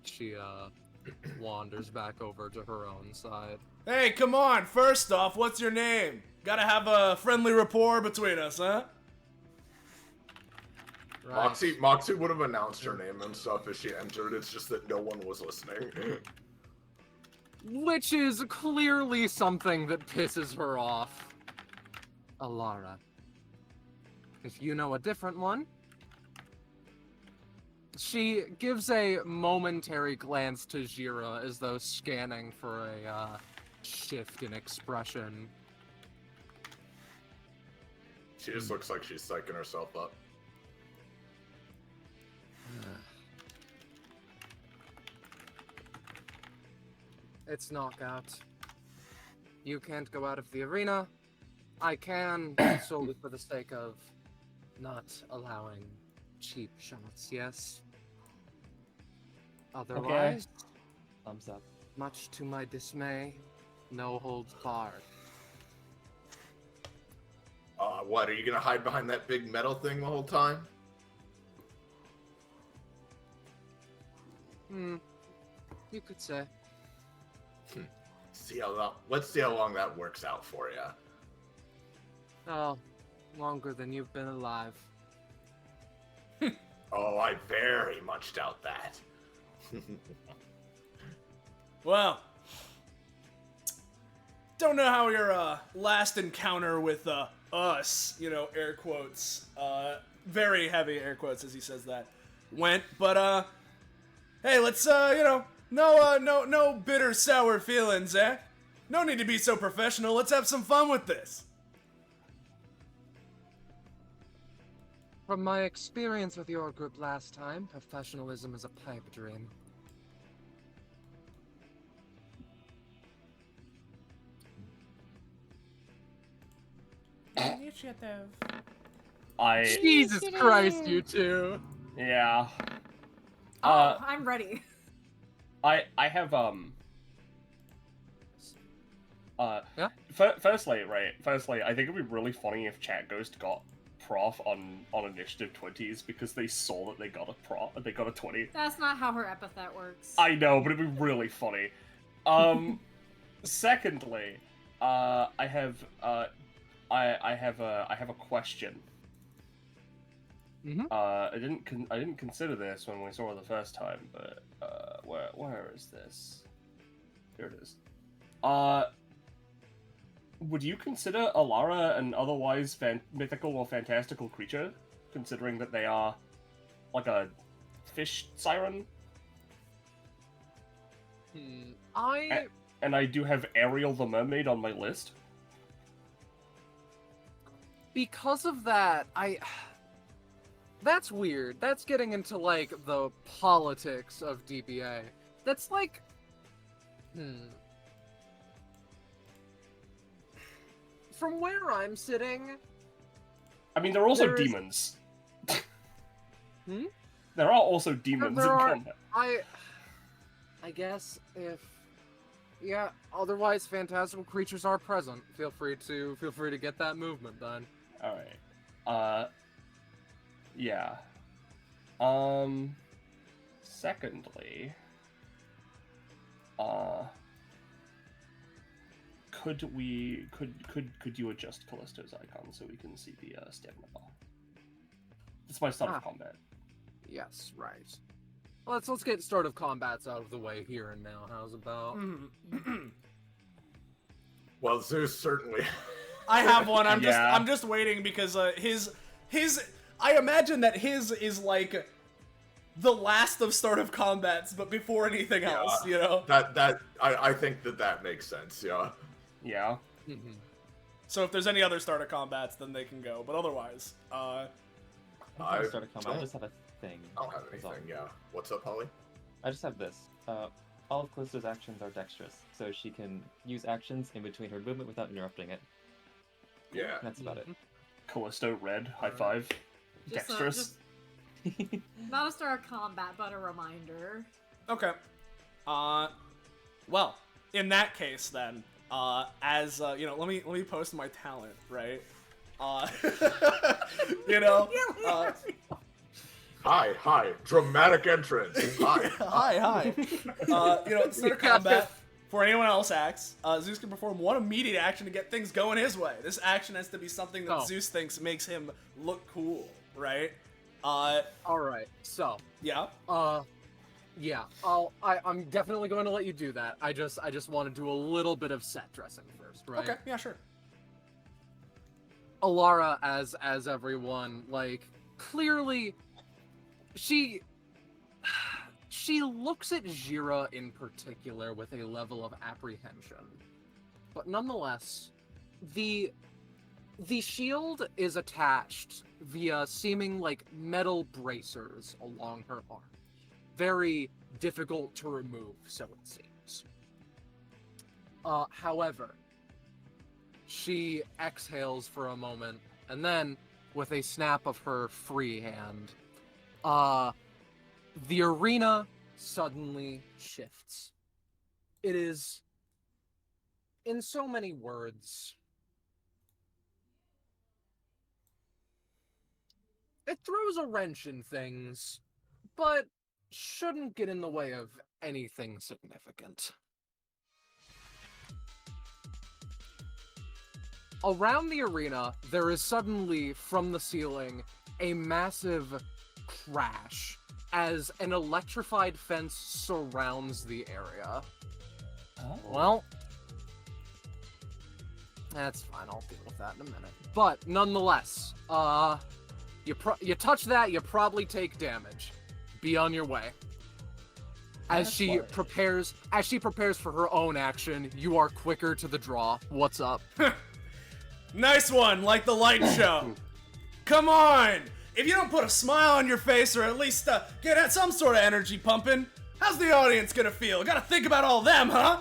She wanders back over to her own side. Hey, come on. First off, what's your name? Gotta have a friendly rapport between us, huh? Right. Moxie would have announced her name and stuff as she entered. It's just that no one was listening. Which is clearly something that pisses her off. Alara. If you know a different one. She gives a momentary glance to Xhira as though scanning for a shift in expression. She just looks like she's psyching herself up. It's knockout. You can't go out of the arena. I can, solely for the sake of not allowing cheap shots, yes? Otherwise, Thumbs up. much to my dismay, no holds barred. What, are you gonna hide behind that big metal thing the whole time? You could say. Let's see how long that works out for you. Oh, longer than you've been alive. Oh, I very much doubt that. Well, don't know how your last encounter with us, air quotes, very heavy air quotes as he says that, went, but hey, let's no bitter sour feelings, eh? No need to be so professional. Let's have some fun with this. From my experience with your group last time, professionalism is a pipe dream. Initiative. Jesus Christ, you two! Yeah. Oh, I'm ready. I have Yeah? Firstly, I think it'd be really funny if Chat Ghost got prof on initiative 20s because they saw that they got a 20. That's not how her epithet works. I know, but it'd be really funny. Secondly, I have a question. Mhm. I didn't consider this when we saw it the first time, but where is this? Here it is. Would you consider Alara an otherwise mythical or fantastical creature, considering that they are like a fish siren? And I do have Ariel the Mermaid on my list. Because of that, that's weird. That's getting into, like, the politics of DBA. That's like... From where I'm sitting... I mean, there are also There is- demons. Hmm? There are also demons in There are- combat. I guess if... Yeah, otherwise fantastical creatures are present. Feel free to get that movement done. Alright. Yeah. Secondly, could you adjust Callisto's icon so we can see the stamina bar? That's my start of combat. Yes, right. Let's get start of combats out of the way here and now. How's about? Well, Zeus certainly. I have one. I'm Yeah. just waiting because his I imagine that his is like the last of start of combats, but before anything else, you know. I think that makes sense. Yeah. Yeah. So if there's any other start of combats, then they can go. But otherwise, I Start a combat. I just have a thing. I don't have That's all. anything. Yeah. What's up, Holly? I just have this. All of Callisto's actions are dexterous, so she can use actions in between her movement without interrupting it. Yeah. That's about it. Callisto, red, high five. Just, Dexterous. Not a start of combat, but a reminder. okay. Well, in that case, then, as you know, let me post my talent, right? You know. Hi, dramatic entrance. Hi. Hi. You know, start of combat. Before anyone else acts, Zeus can perform one immediate action to get things going his way. This action has to be something that Zeus thinks makes him look cool, right? All right. So. Yeah. Yeah. I'm definitely going to let you do that. I just want to do a little bit of set dressing first, right? Okay. Yeah. Sure. Alara, as everyone, like, clearly, she looks at Xhira in particular with a level of apprehension. But nonetheless, the shield is attached via seeming like metal bracers along her arm. Very difficult to remove, so it seems. However, she exhales for a moment, and then, with a snap of her free hand, the arena suddenly shifts. It is, in so many words, it throws a wrench in things, but shouldn't get in the way of anything significant. Around the arena, there is suddenly, from the ceiling, a massive crash as an electrified fence surrounds the area. Oh. Well, that's fine. I'll deal with that in a minute. But nonetheless, you touch that, you probably take damage. Be on your way. As she prepares for her own action, you are quicker to the draw. What's up? Nice one, like the light show. Come on! If you don't put a smile on your face, or at least get some sort of energy pumping, how's the audience gonna feel? Gotta think about all them, huh?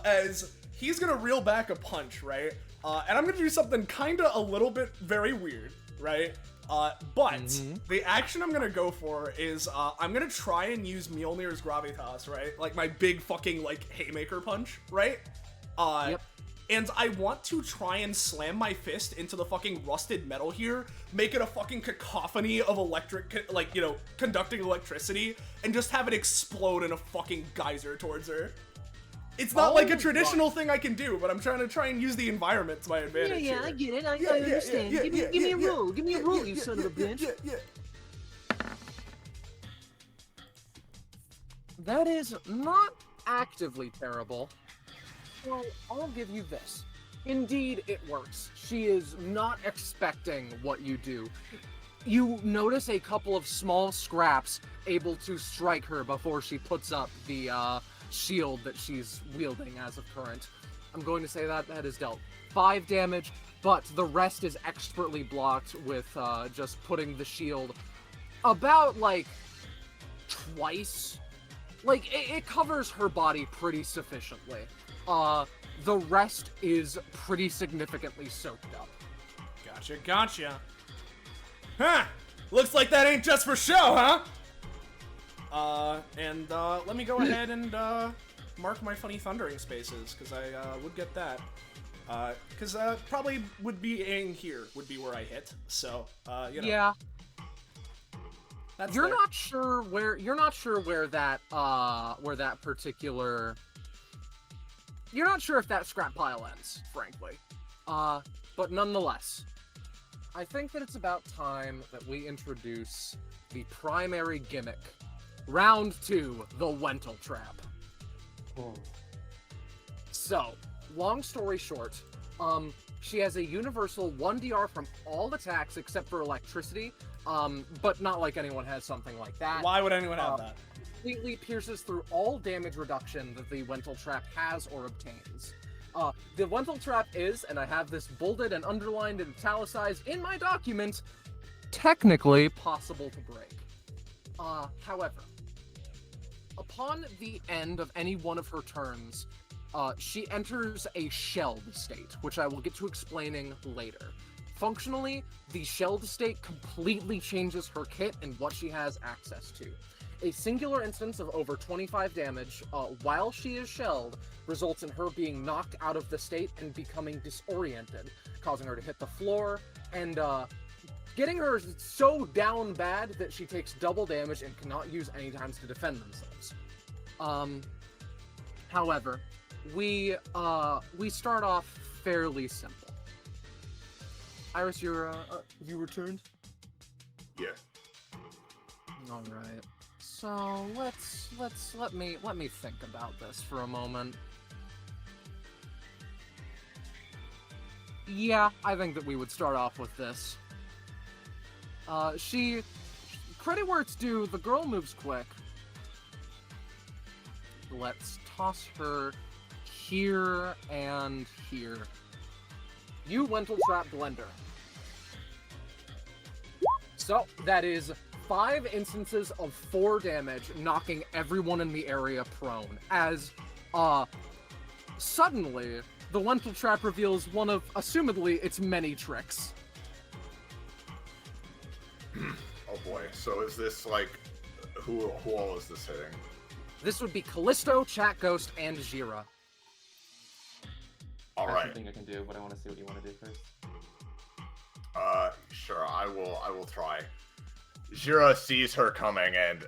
As he's gonna reel back a punch, right? And I'm gonna do something kinda a little bit very weird, right? But the action I'm gonna go for is I'm gonna try and use Mjolnir's Gravitas, right? Like my big fucking like haymaker punch, right? Yep. And I want to try and slam my fist into the fucking rusted metal here, make it a fucking cacophony of electric, like, you know, conducting electricity, and just have it explode in a fucking geyser towards her. It's not like a traditional thing I can do, but I'm trying to use the environment to my advantage here. I get it. I understand. Give me a roll. Give me a roll, you son of a bitch. That is not actively terrible. Well, I'll give you this. Indeed, it works. She is not expecting what you do. You notice a couple of small scraps able to strike her before she puts up the shield that she's wielding as of current. I'm going to say that is dealt 5 damage, but the rest is expertly blocked with just putting the shield about, like, twice. Like, it covers her body pretty sufficiently. The rest is pretty significantly soaked up. Gotcha. Huh! Looks like that ain't just for show, huh? Let me go ahead and, mark my funny thundering spaces, because I, would get that. Because, probably would be in here, would be where I hit, so, you know. Yeah. That's you're fair. not sure where that particular. You're not sure if that scrap pile ends, frankly. But nonetheless, I think that it's about time that we introduce the primary gimmick. Round 2, the Wental Trap. Whoa. So, long story short, she has a universal 1dr from all attacks except for electricity, but not like anyone has something like that. Why would anyone have that? Completely pierces through all damage reduction that the Wental Trap has or obtains. The Wental Trap is, and I have this bolded and underlined and italicized in my document, technically possible to break. However, upon the end of any one of her turns, she enters a shelled state, which I will get to explaining later. Functionally, the shelled state completely changes her kit and what she has access to. A singular instance of over 25 damage while she is shelled results in her being knocked out of the state and becoming disoriented, causing her to hit the floor and getting her so down bad that she takes double damage and cannot use any times to defend themselves. However, we start off fairly simple. Iris, you returned? Yeah. All right. So let me think about this for a moment. Yeah, I think that we would start off with this. Credit where it's due, the girl moves quick. Let's toss her here and here. You Wental Trap Blender. So, that is 5 instances of 4 damage, knocking everyone in the area prone, as, suddenly, the Wental Trap reveals one of, assumedly, its many tricks. Oh boy. So is this like, who all is this hitting? This would be Callisto, Chat Ghost, and Xhira. All That's right. something I can do, but I want to see what you want to do first. Sure. I will try. Xhira sees her coming and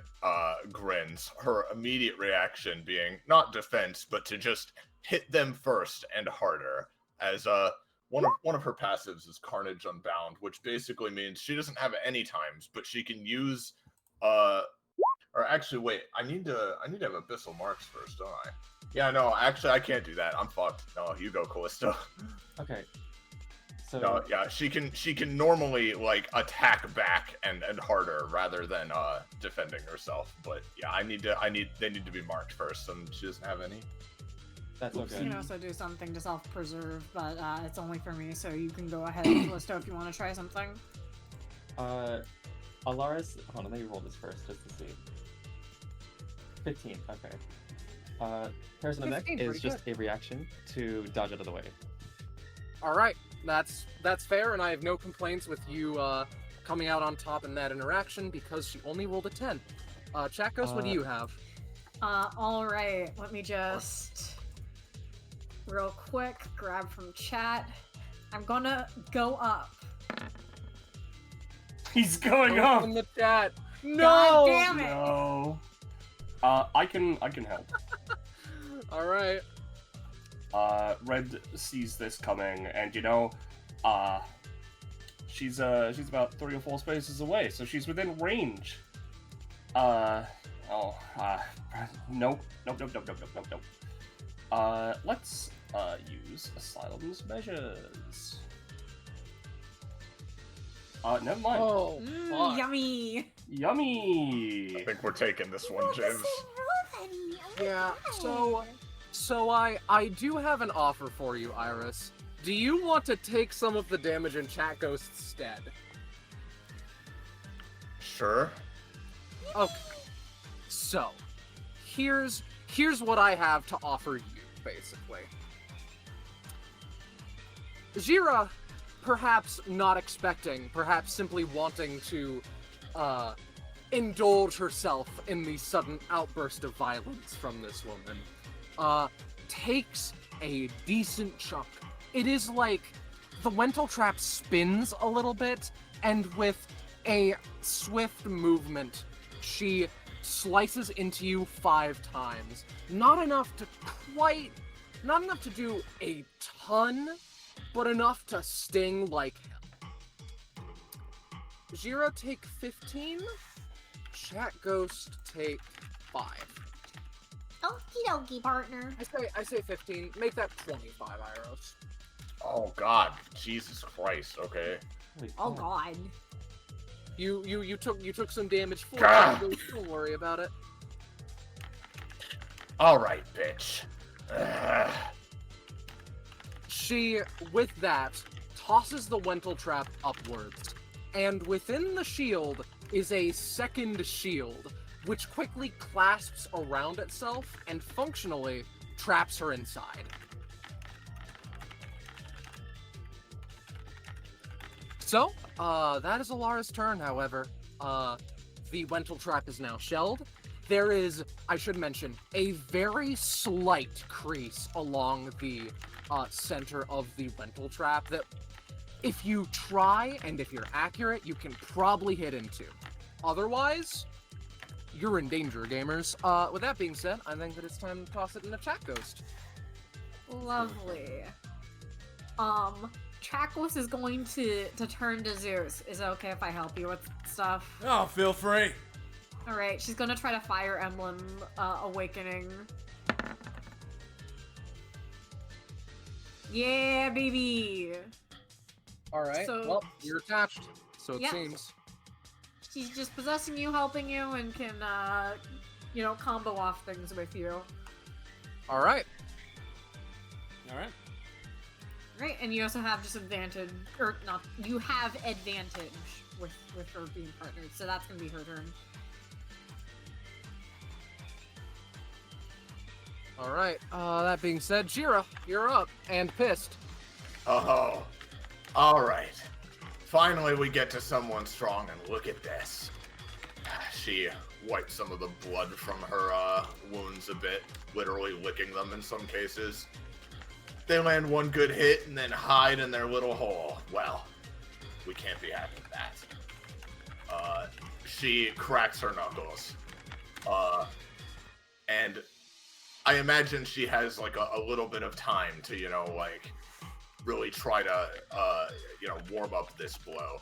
grins. Her immediate reaction being not defense, but to just hit them first and harder. As one of her passives is Carnage Unbound, which basically means she doesn't have any times, but she can use or actually wait, I need to have Abyssal Marks first, don't I? Yeah, no, actually I can't do that. I'm fucked. No, you go, Callisto. Okay. So No, yeah, she can normally like attack back and harder rather than defending herself. But yeah, they need to be marked first, and she doesn't have any. that's You okay. can also do something to self-preserve, but it's only for me, so you can go ahead, Callisto, if you want to try something. Alaris, hold on, let me roll this first just to see. 15, okay. Person in the neck 15, is pretty just a reaction to dodge out of the way. Alright, that's fair, and I have no complaints with you coming out on top in that interaction because she only rolled a 10. Chat Ghost, what do you have? Alright, let me just real quick grab from chat. I'm gonna go up. He's going Go up. in the chat. God No! damn it! No. I can help. Alright. Red sees this coming, and she's about 3 or 4 spaces away, so she's within range. Nope. Let's use Asylum's measures. Never mind. Oh, fuck. Yummy! Yummy. I think we're taking this one, James. Yeah, so I do have an offer for you, Iris. Do you want to take some of the damage in Chat Ghost's stead? Sure. Okay. So, here's what I have to offer you, basically. Xhira, perhaps not expecting, perhaps simply wanting to indulge herself in the sudden outburst of violence from this woman, takes a decent chunk. It is like the Wental Trap spins a little bit, and with a swift movement, she slices into you 5 times. Not enough to do a ton, but enough to sting like hell. Xhira take 15, Chat Ghost take 5. Okie dokie, partner. I say 15. Make that 25 Iros. Oh God, Jesus Christ. Okay. Holy Oh crap. god. You took some damage for God. it. Don't worry about it. All right, bitch. Ugh. She, with that, tosses the Wental trap upwards, and within the shield is a second shield, which quickly clasps around itself and functionally traps her inside. So, that is Alara's turn, however. The Wental trap is now shelled. There is, I should mention, a very slight crease along the center of the Wental trap that, if you try and if you're accurate, you can probably hit into. Otherwise, you're in danger, gamers. With that being said, I think that it's time to toss it in a Chat Ghost. Lovely. Chakos is going to turn to Zeus. Is it okay if I help you with stuff? Oh, feel free. Alright, she's gonna try to Fire Emblem Awakening. Yeah, baby! Alright, So- well, you're attached, so it Yeah. seems. She's just possessing you, helping you, and can, combo off things with you. Alright. All right. Right, and you also have disadvantage, or not, you have advantage with her being partnered, so that's gonna be her turn. Alright, that being said, Xhira, you're up, and pissed. Oh, all right. Finally, we get to someone strong, and look at this. She wiped some of the blood from her wounds a bit, literally licking them in some cases. They land one good hit and then hide in their little hole. Well, we can't be having that. She cracks her knuckles. And I imagine she has like a little bit of time to, really try to, warm up this blow.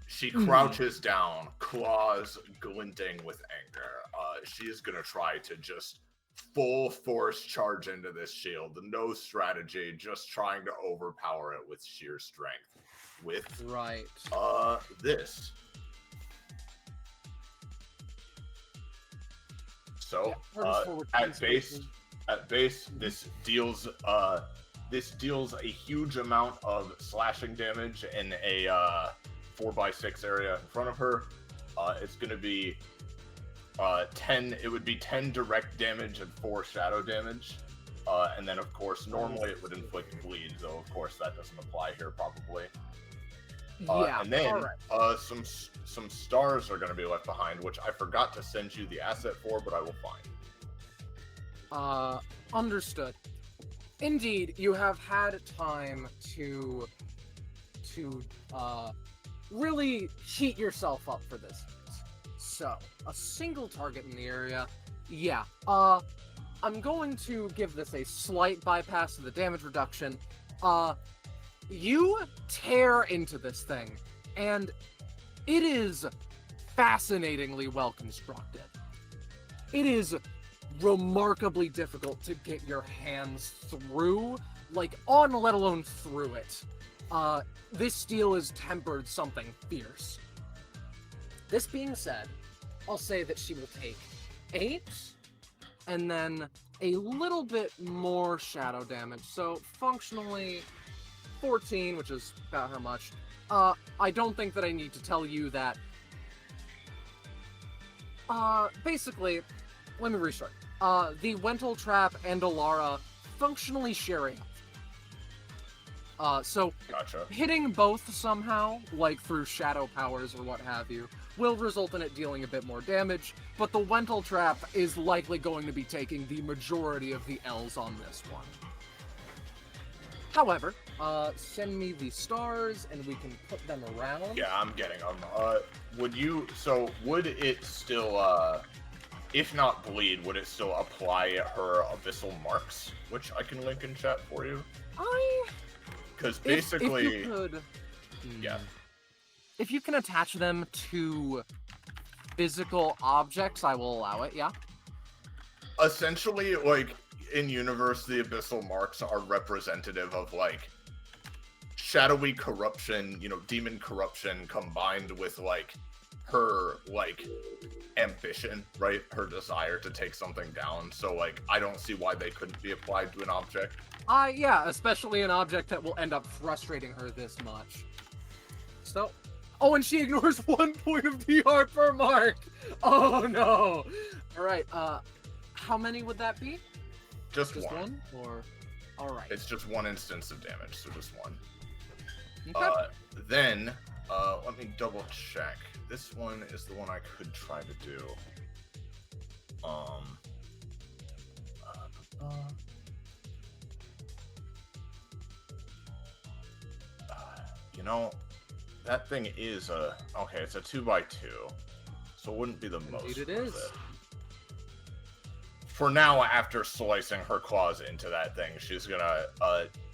She crouches down, claws glinting with anger. She is gonna try to just full force charge into this shield. No strategy, just trying to overpower it with sheer strength. With Right. this. So at base, this deals a huge amount of slashing damage in a 4x6 area in front of her. It's gonna be 10. It would be 10 direct damage and 4 shadow damage. And then, of course, normally it would inflict bleed, though, of course, that doesn't apply here, probably. Yeah, And then, alright. some stars are going to be left behind, which I forgot to send you the asset for, but I will find. Understood. Indeed, you have had time to really heat yourself up for this. So, a single target in the area. Yeah, I'm going to give this a slight bypass of the damage reduction. You tear into this thing, and it is fascinatingly well constructed. It is remarkably difficult to get your hands through, let alone through it. This steel is tempered something fierce. This being said, I'll say that she will take 8, and then a little bit more shadow damage, so functionally 14, which is about how much. I don't think that I need to tell you that. Basically, let me restart. The Wental Trap and Alara functionally share a health. So Gotcha. hitting both somehow, like through shadow powers or what have you, will result in it dealing a bit more damage, but the Wental Trap is likely going to be taking the majority of the L's on this one. However, send me the stars and we can put them around. Yeah, I'm getting them. Would it still, if not bleed, would it still apply her abyssal marks, which I can link in chat for you? Because basically, if you could, yeah. If you can attach them to physical objects, I will allow it. Yeah. Essentially, like in universe, the abyssal marks are representative of like shadowy corruption, demon corruption combined with like her like ambition, right? Her desire to take something down. So like, I don't see why they couldn't be applied to an object. Yeah, especially an object that will end up frustrating her this much. So, oh, and she ignores 1 point of DR per mark. Oh no! All right. How many would that be? Just Just one. one? Or, all right. It's just one instance of damage, so just one. Okay. Then, let me double check. This one is the one I could try to do. That thing is okay, it's a 2x2, so it wouldn't be the most. Indeed it is. For now, after slicing her claws into that thing, she's gonna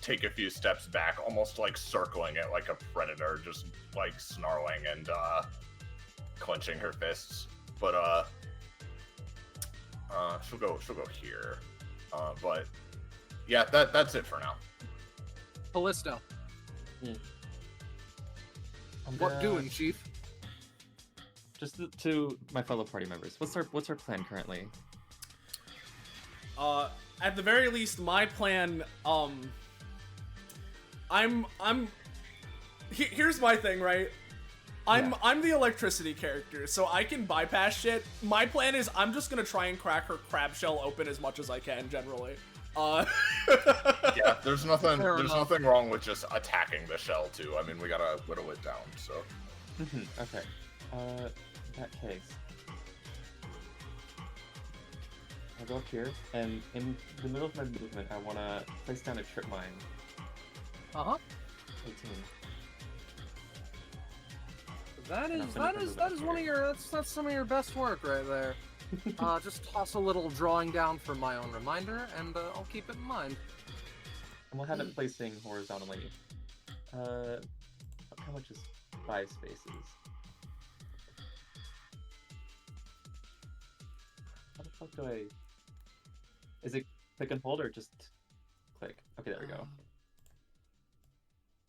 take a few steps back, almost like circling it like a predator, just like snarling and clenching her fists. But she'll go here. But yeah, that's it for now. Callisto. What doing, Chief? Just to my fellow party members, what's our plan currently? At the very least, my plan, here's my thing, right? I'm the electricity character, so I can bypass shit. My plan is I'm just gonna try and crack her crab shell open as much as I can, generally. Yeah, there's nothing wrong with just attacking the shell too. I mean, we gotta whittle it down, so. Okay. In that case, I'll go up here, and in the middle of my movement, I want to place down a trip mine. 18. That is one of your that's some of your best work right there. Just toss a little drawing down for my own reminder, and I'll keep it in mind. And we'll have it placing horizontally. How much is 5 spaces? How the fuck do I... Is it click and hold or just click? Okay, there we go.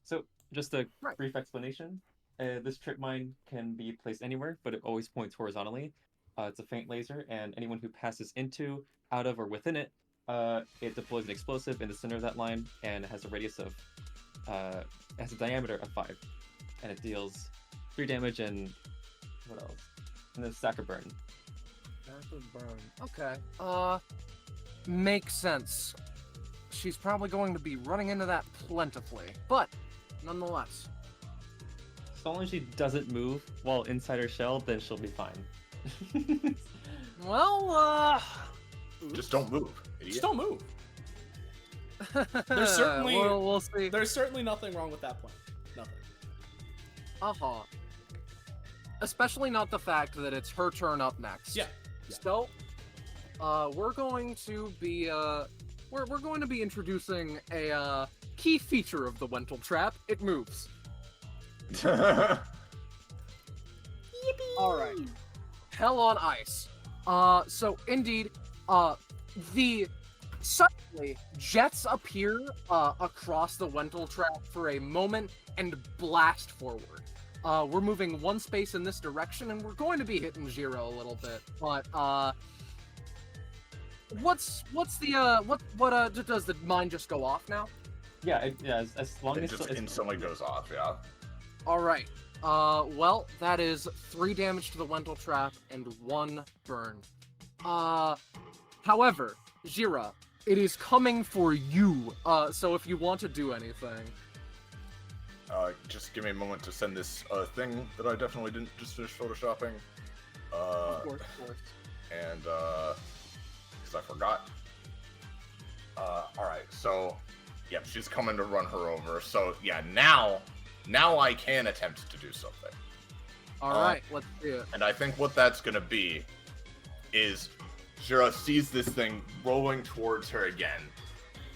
So, just a brief explanation. This trip mine can be placed anywhere, but it always points horizontally. It's a faint laser, and anyone who passes into, out of, or within it, it deploys an explosive in the center of that line, and it has a radius of, has a diameter of 5, and it deals 3 damage and what else? And then stack of burn. Stack of burn. Okay. Makes sense. She's probably going to be running into that plentifully, but nonetheless. As long as she doesn't move while inside her shell, then she'll be fine. Well, just don't move. Idiot. Just don't move. There's certainly we'll see. There's certainly nothing wrong with that plan. Nothing. Especially not the fact that it's her turn up next. Yeah. So, we're going to be we're going to be introducing a key feature of the Wental Trap. It moves. Yippee! All right. Hell on ice. So indeed, suddenly jets appear across the Wental Trap for a moment and blast forward. We're moving 1 space in this direction, and we're going to be hitting Xhira a little bit. But what's the does the mine just go off now? Yeah, as long it as just instantly goes off. Yeah. All right. Well, that is 3 damage to the Wental Trap and 1 burn. However, Xhira, it is coming for you. So if you want to do anything. Just give me a moment to send this thing that I definitely didn't just finish photoshopping. Of course. And because I forgot. All right. So Yep, she's coming to run her over. So yeah, now I can attempt to do something. All right, let's do it. And I think what that's gonna be is Xhira sees this thing rolling towards her again,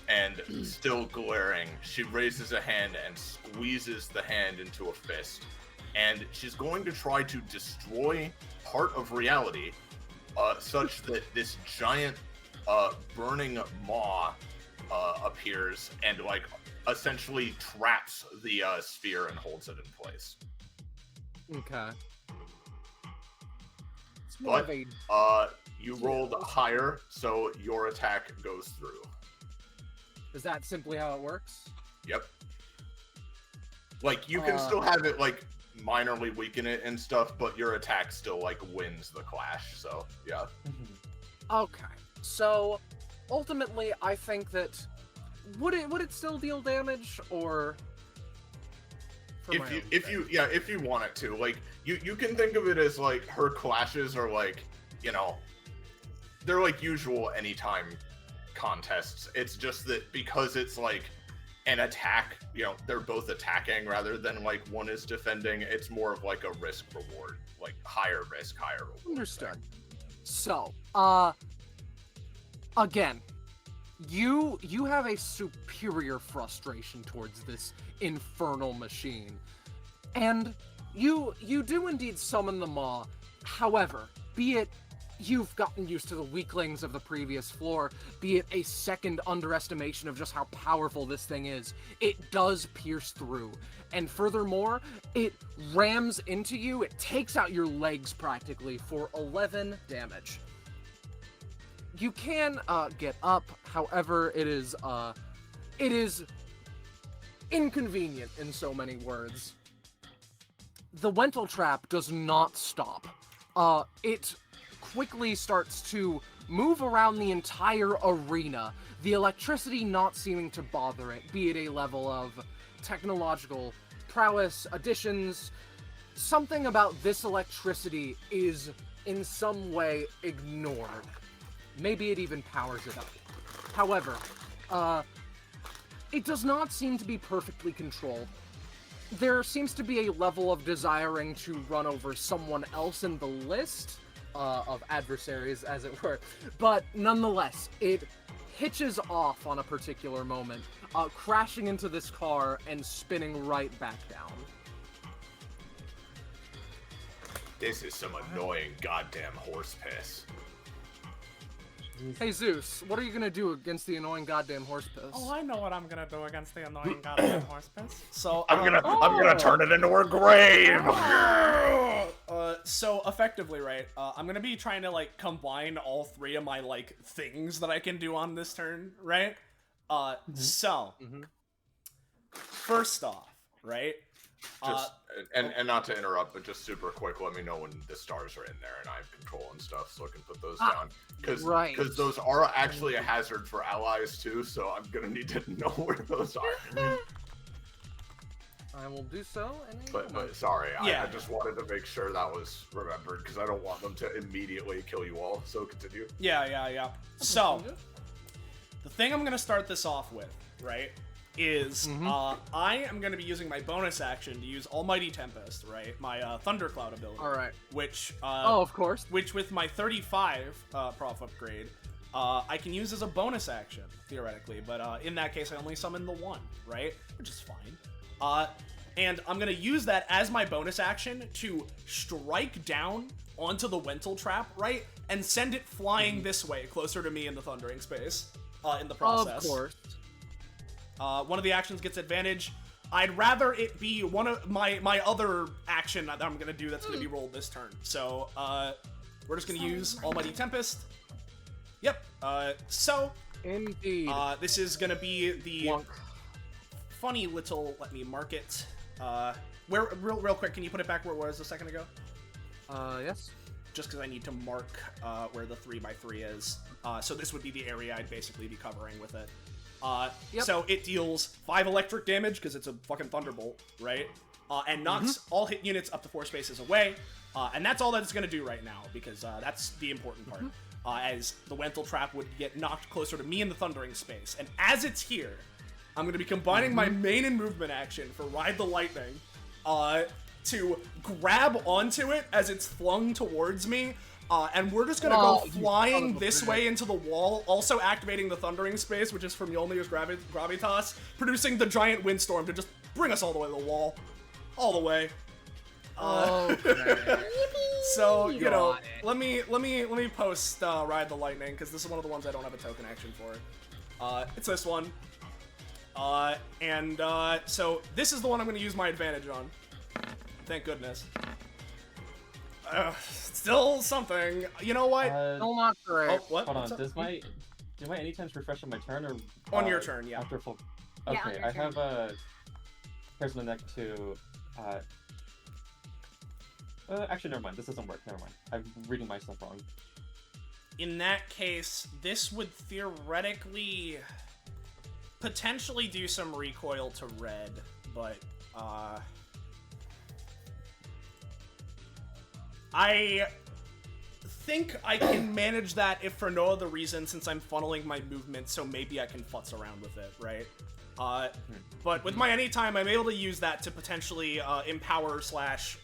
and still glaring, she raises a hand and squeezes the hand into a fist. And she's going to try to destroy part of reality, such that this giant burning maw appears and like essentially traps the sphere and holds it in place. Okay. It's more But of a... you rolled higher, so your attack goes through. Is that simply how it works? Yep. Like you can still have it like minorly weaken it and stuff, but your attack still like wins the clash. So yeah. Okay. So ultimately, I think that would it still deal damage or? If you want it to, like you can think of it as like her clashes are like, you know, they're like usual anytime contests. It's just that because it's like an attack, you know, they're both attacking rather than like one is defending. It's more of like a risk reward, like higher risk, higher reward. Understood. So, again, you have a superior frustration towards this infernal machine, and you do indeed summon the maw. However, be it you've gotten used to the weaklings of the previous floor, be it a second underestimation of just how powerful this thing is, it does pierce through. And furthermore, it rams into you, it takes out your legs practically for 11 damage. You can get up, however, it is inconvenient in so many words. The Wental trap does not stop. It quickly starts to move around the entire arena, the electricity not seeming to bother it, be it a level of technological prowess, additions. Something about this electricity is in some way ignored. Maybe it even powers it up. However, it does not seem to be perfectly controlled. There seems to be a level of desiring to run over someone else in the list of adversaries, as it were. But nonetheless, it hitches off on a particular moment, crashing into this car and spinning right back down. This is some annoying goddamn horse piss. Hey Zeus, what are you gonna do against the annoying goddamn horse piss? Oh, I know what I'm gonna do against the annoying goddamn horse piss. So I'm gonna turn it into her grave. So effectively, right? I'm gonna be trying to like combine all three of my like things that I can do on this turn, right? So first off, right? Just and not to interrupt, but just super quick, let me know when the stars are in there and I have control and stuff, so I can put those down. Because those are actually a hazard for allies too, so I'm gonna need to know where those are. I will do so. But sorry, I just wanted to make sure that was remembered because I don't want them to immediately kill you all. So continue. Yeah. So the thing I'm gonna start this off with, right? Is I am going to be using my bonus action to use Almighty Tempest, right? My Thundercloud ability. All right. Which of course. Which with my 35 prof upgrade, I can use as a bonus action theoretically, but in that case I only summon the one, right? Which is fine. And I'm going to use that as my bonus action to strike down onto the Wental trap, right? And send it flying this way, closer to me in the thundering space in the process. Of course. One of the actions gets advantage. I'd rather it be one of my other action that I'm gonna do that's gonna be rolled this turn. So we're just gonna use Almighty Tempest. Yep. So indeed. This is gonna be the funny little. Let me mark it. Where real quick? Can you put it back where it was a second ago? Yes. Just because I need to mark where the 3x3 is. So this would be the area I'd basically be covering with it. So it deals 5 electric damage because it's a fucking thunderbolt, right? And knocks all hit units up to 4 spaces away. And that's all that it's going to do right now because that's the important part. As the Wental trap would get knocked closer to me in the thundering space. And as it's here, I'm gonna be combining my main and movement action for Ride the Lightning, to grab onto it as it's flung towards me, and we're just gonna go flying this way into the wall, also activating the Thundering Space, which is from Mjolnir's Gravitas, producing the giant windstorm to just bring us all the way to the wall. All the way. Okay. So, you know, let me post Ride the Lightning, because this is one of the ones I don't have a token action for. It's this one. So this is the one I'm going to use my advantage on. Thank goodness. Still something. You know what? Still not great. Oh, what? Hold What's on. up? Do my anytimes refresh on my turn or On your turn, yeah. After full. Yeah, Okay, on your I turn. have a pairs in the neck to. Actually, never mind. This doesn't work. Never mind. I'm reading my stuff wrong. In that case, this would theoretically potentially do some recoil to red, but I think I can manage that if for no other reason, since I'm funneling my movement, so maybe I can futz around with it, right? But with my anytime, I'm able to use that to potentially empower slash,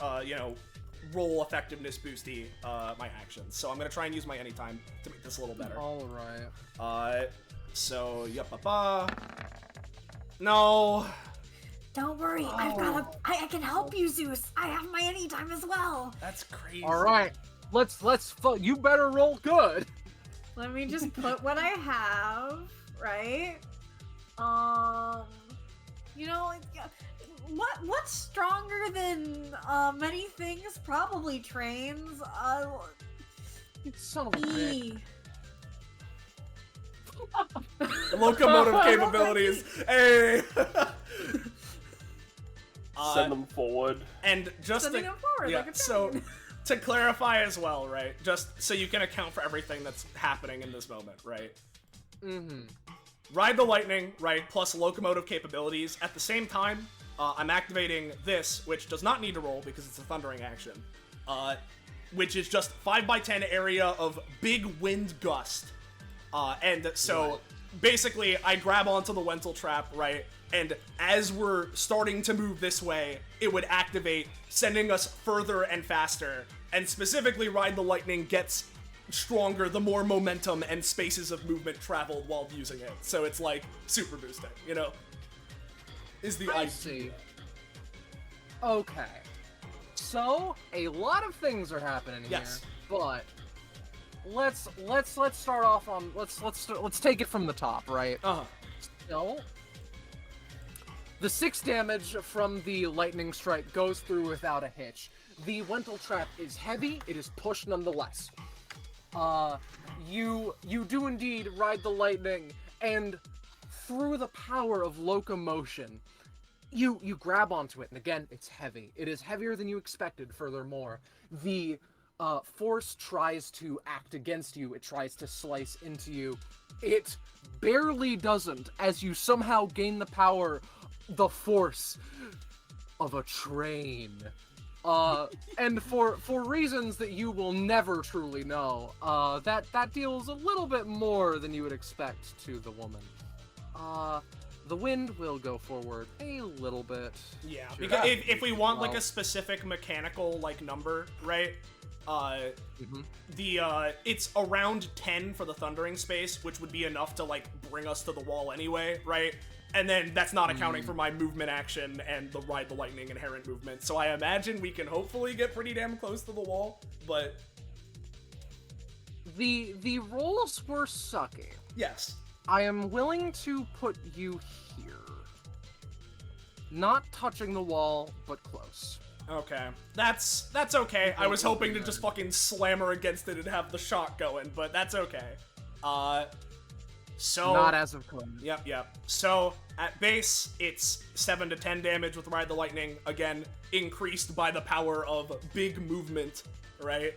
roll effectiveness boosty my actions. So I'm gonna try and use my anytime to make this a little better. All right. So no. Don't worry, I can help you, Zeus. I have my anytime as well. That's crazy. All right. You better roll good. Let me just put what I have, right? What's stronger than many things? Probably trains. Son of a bitch. E. Locomotive capabilities. Hey. Send them forward. And just Sending them forward yeah, like a so train. to clarify as well, right? Just so you can account for everything that's happening in this moment, right? Mm-hmm. Ride the Lightning, right, plus locomotive capabilities. At the same time, I'm activating this, which does not need to roll because it's a thundering action, which is just 5x10 area of big wind gust. And so, basically, I grab onto the Wental Trap, right, and as we're starting to move this way, it would activate, sending us further and faster, and specifically Ride the Lightning gets stronger the more momentum and spaces of movement traveled while using it. So it's like super boosting, you know? Is the I idea. see. Okay. So a lot of things are happening Yes. here, but let's start off on let's take it from the top, right? Uh-huh. So the 6 damage from the lightning strike goes through without a hitch. The Wental Trap is heavy, it is pushed nonetheless. You do indeed ride the lightning, and through the power of locomotion, you grab onto it, and again, it's heavy. It is heavier than you expected, furthermore. The force tries to act against you, it tries to slice into you. It barely doesn't, as you somehow gain the force of a train. And for reasons that you will never truly know, that deals a little bit more than you would expect to the woman. The wind will go forward a little bit. Yeah, Sure. because if we want like Well. a specific mechanical like number, right? It's around 10 for the thundering space, which would be enough to like bring us to the wall anyway, right? And then that's not accounting for my movement action and the Ride the Lightning inherent movement. So I imagine we can hopefully get pretty damn close to the wall, but The rolls were sucky. yes. I am willing to put you here. Not touching the wall, but close. Okay. That's okay. I was hoping to just fucking slam her against it and have the shot going, but that's okay. So Not as of current. Yep. So, at base, it's 7 to 10 damage with Ride the Lightning. Again, increased by the power of big movement, right?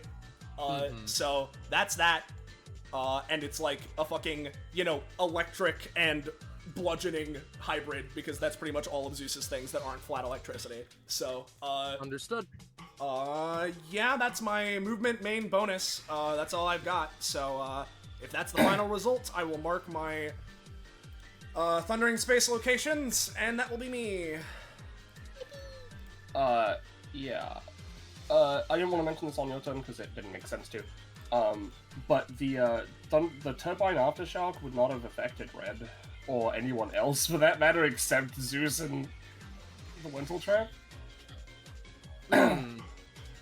So, that's that. And it's like a fucking, electric and bludgeoning hybrid, because that's pretty much all of Zeus's things that aren't flat electricity. So, Understood. yeah, that's my movement main bonus. That's all I've got. So, if that's the final result, I will mark my Thundering Space locations, and that will be me. Yeah. I didn't want to mention this on your turn because it didn't make sense to. But the turbine aftershock would not have affected Red, or anyone else for that matter, except Zeus and the Winter Trap.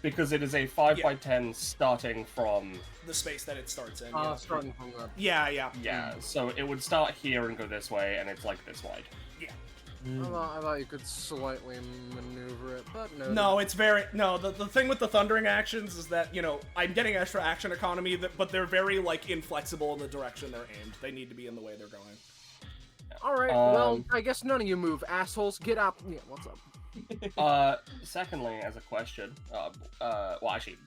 Because it is a 5x10 starting from... The space that it starts in. Starting from the... Yeah. Yeah, so it would start here and go this way, and it's like this wide. Yeah. I thought you could slightly maneuver it, but no. No, it's very... No, the thing with the thundering actions is that, you know, I'm getting extra action economy, but they're very, like, inflexible in the direction they're aimed. They need to be in the way they're going. Alright, well, I guess none of you move, assholes. Get up. Yeah, what's up? Secondly, as a question, well, actually,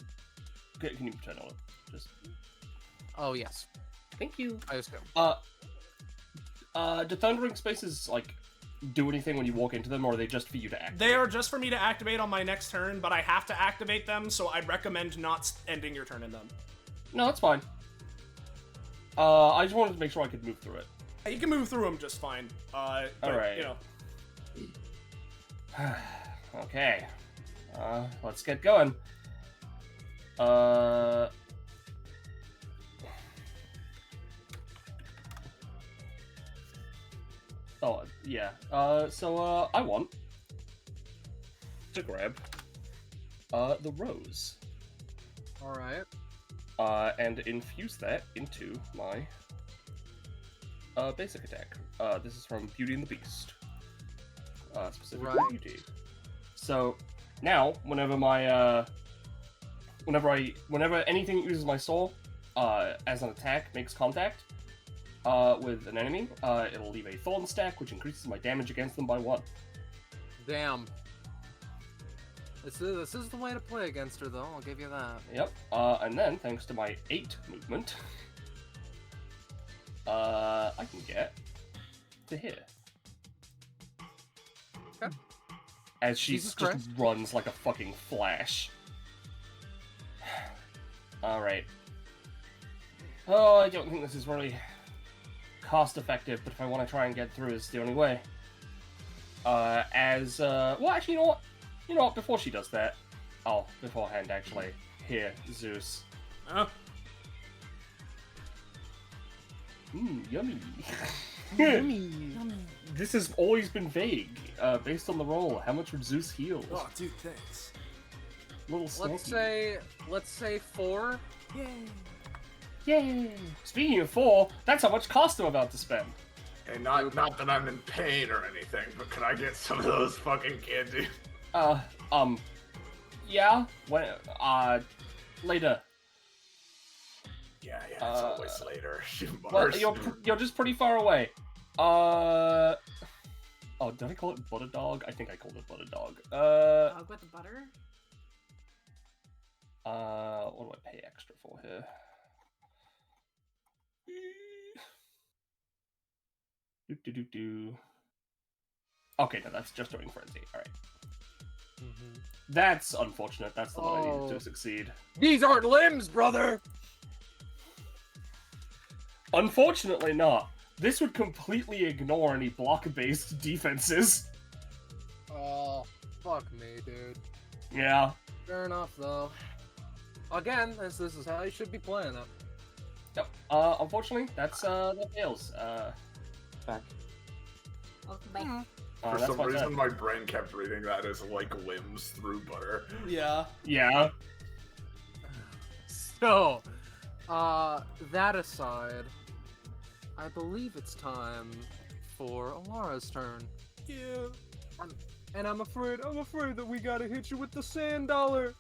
can you turn on it? Just... Oh, yes. Thank you. I assume. Do Thundering Spaces, like, do anything when you walk into them, or are they just for you to activate? They are just for me to activate on my next turn, but I have to activate them, so I'd recommend not ending your turn in them. No, that's fine. I just wanted to make sure I could move through it. You can move through them just fine. But, Alright. You know. Okay. Let's get going. Oh, yeah. So, I want to grab, the rose. Alright. And infuse that into my, basic attack. This is from Beauty and the Beast. Specifically Right. Beauty. So, now, whenever my, whenever anything that uses my soul, as an attack makes contact, with an enemy, it'll leave a thorn stack, which increases my damage against them by 1. Damn. This is the way to play against her, though. I'll give you that. Yep. And then, thanks to my 8 movement, I can get to here. Okay. As she Jesus just Christ. runs like a fucking flash. Alright. Oh, I don't think this is really cost effective, but if I want to try and get through, it's the only way. Well, actually, you know what, before she does that, I'll, beforehand, actually, here, Zeus. Oh. Yummy. Yummy. This has always been vague, based on the roll. How much would Zeus heal? Oh, dude, thanks. Little Let's say 4. Yay. Yay! Speaking of 4, that's how much cost I'm about to spend. Hey, not that I'm in pain or anything, but can I get some of those fucking candy? Yeah? When, later. Yeah, it's always later. Well, you're just pretty far away. Oh, did I call it Butter Dog? I think I called it Butter Dog. Dog with the butter? What do I pay extra for here? Okay, no, that's just doing Frenzy. Alright. That's unfortunate. That's the one I needed to succeed. These aren't limbs, brother! Unfortunately not. This would completely ignore any block-based defenses. Oh, fuck me, dude. Yeah. Fair enough, though. Again, this is how you should be playing it. Yep. Unfortunately, that fails. Back. Welcome back. For That's some my reason, turn. my brain kept reading that as like limbs through butter. Yeah. Yeah. So, that aside, I believe it's time for Alara's turn. Yeah. And I'm afraid that we gotta hit you with the sand dollar.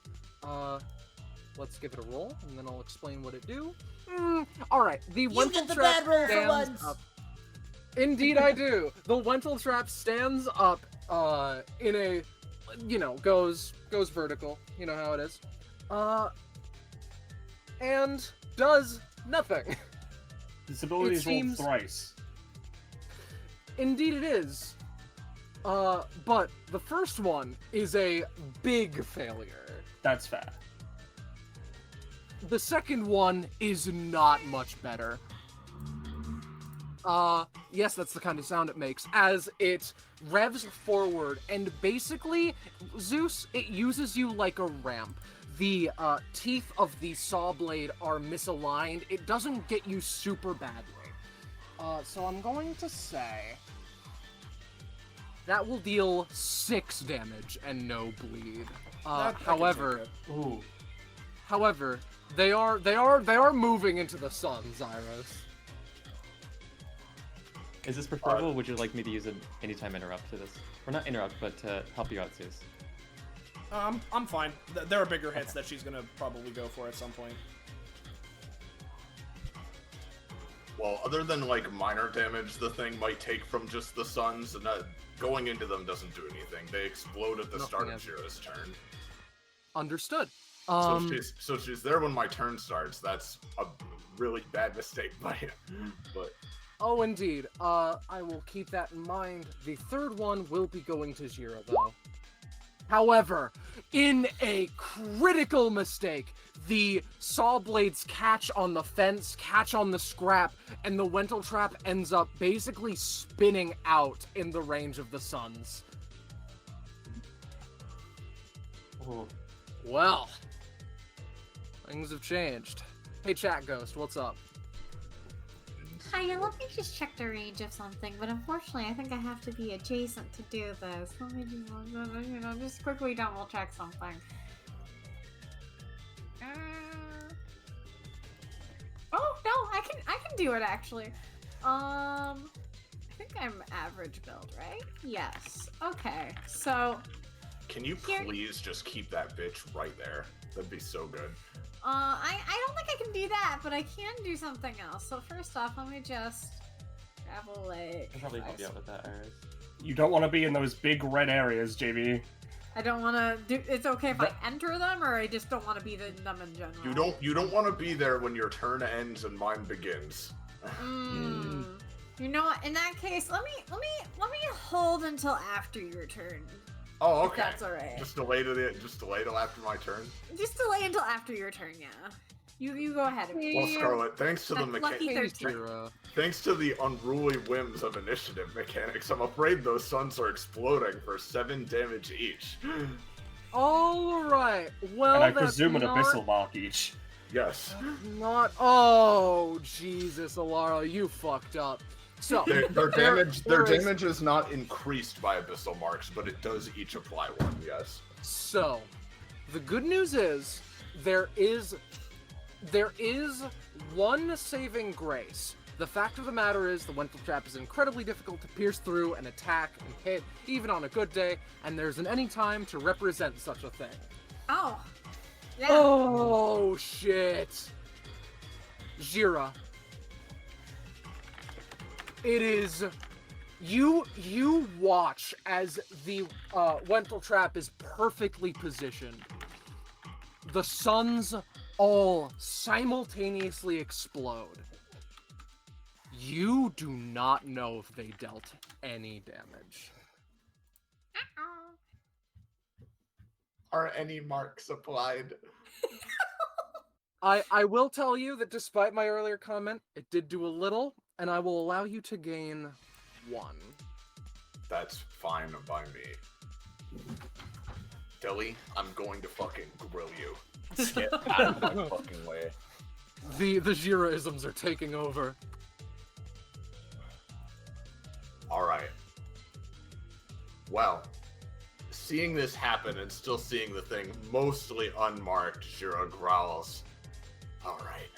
Let's give it a roll, and then I'll explain what it do. Alright, the Wental Trap stands up. Indeed I do! The Wental Trap stands up, in a, goes vertical, you know how it is. And does nothing. This ability is rolled seems- thrice. Indeed it is. But the first one is a big failure. That's fair. The second one is not much better. Yes, that's the kind of sound it makes as it revs forward, and basically, Zeus, it uses you like a ramp. The teeth of the saw blade are misaligned. It doesn't get you super badly. So I'm going to say that will deal 6 damage and no bleed. However, however, they are moving into the sun, Xyros. Is this preferable, or would you like me to use an anytime interrupt to this? Or not interrupt, but to help you out, Zeus. I'm fine. There are bigger hits that she's gonna probably go for at some point. Well, other than like minor damage the thing might take from just the suns, and going into them doesn't do anything. They explode at the start of Xhira's turn. Understood. So she's there when my turn starts. That's a really bad mistake by him. But Oh, indeed. I will keep that in mind. The third one will be going to Xhira, though. However, in a critical mistake, the saw blades catch on the fence, catch on the scrap, and the Wental trap ends up basically spinning out in the range of the suns. Ooh. Well, things have changed. Hey, Chat Ghost, what's up? Hi, let me just check the range of something, but unfortunately I think I have to be adjacent to do this. Let me just quickly double check something. Oh, no, I can do it actually. I think I'm average build, right? Yes. Okay, so... can you please just keep that bitch right there? That'd be so good. I don't think I can do that, but I can do something else. So first off, let me just grab a leg. I'll probably help you out with that, Iris. You don't want to be in those big red areas, JB. I don't want to do. It's okay if I enter them, or I just don't want to be in them in general. You don't want to be there when your turn ends and mine begins. You know what? In that case, let me hold until after your turn. Oh, If okay. that's alright. Just delay till after my turn. Just delay until after your turn, yeah. You go ahead. Well, Scarlet, thanks to the Lucky mechanics. 13. Thanks to the unruly whims of initiative mechanics, I'm afraid those suns are exploding for 7 damage each. Alright, well, And I that's presume an not... abyssal mark each. Yes. Not... Oh, Jesus, Alara, you fucked up. So, Their damage there is- damage is not increased by abyssal marks, but it does each apply one, yes. So, the good news is, there is one saving grace. The fact of the matter is, the Wental trap is incredibly difficult to pierce through and attack and hit, even on a good day, and there's an any time to represent such a thing. Oh. Yeah. Oh, shit. Xhira. It is... You watch as the Wental trap is perfectly positioned. The suns all simultaneously explode. You do not know if they dealt any damage. Are any marks applied? I will tell you that despite my earlier comment, it did do a little, and I will allow you to gain 1. That's fine by me. Dilly, I'm going to fucking grill you. Get out of my fucking way. The Xhira-isms are taking over. Alright. Well, seeing this happen and still seeing the thing mostly unmarked, Xhira growls. Alright.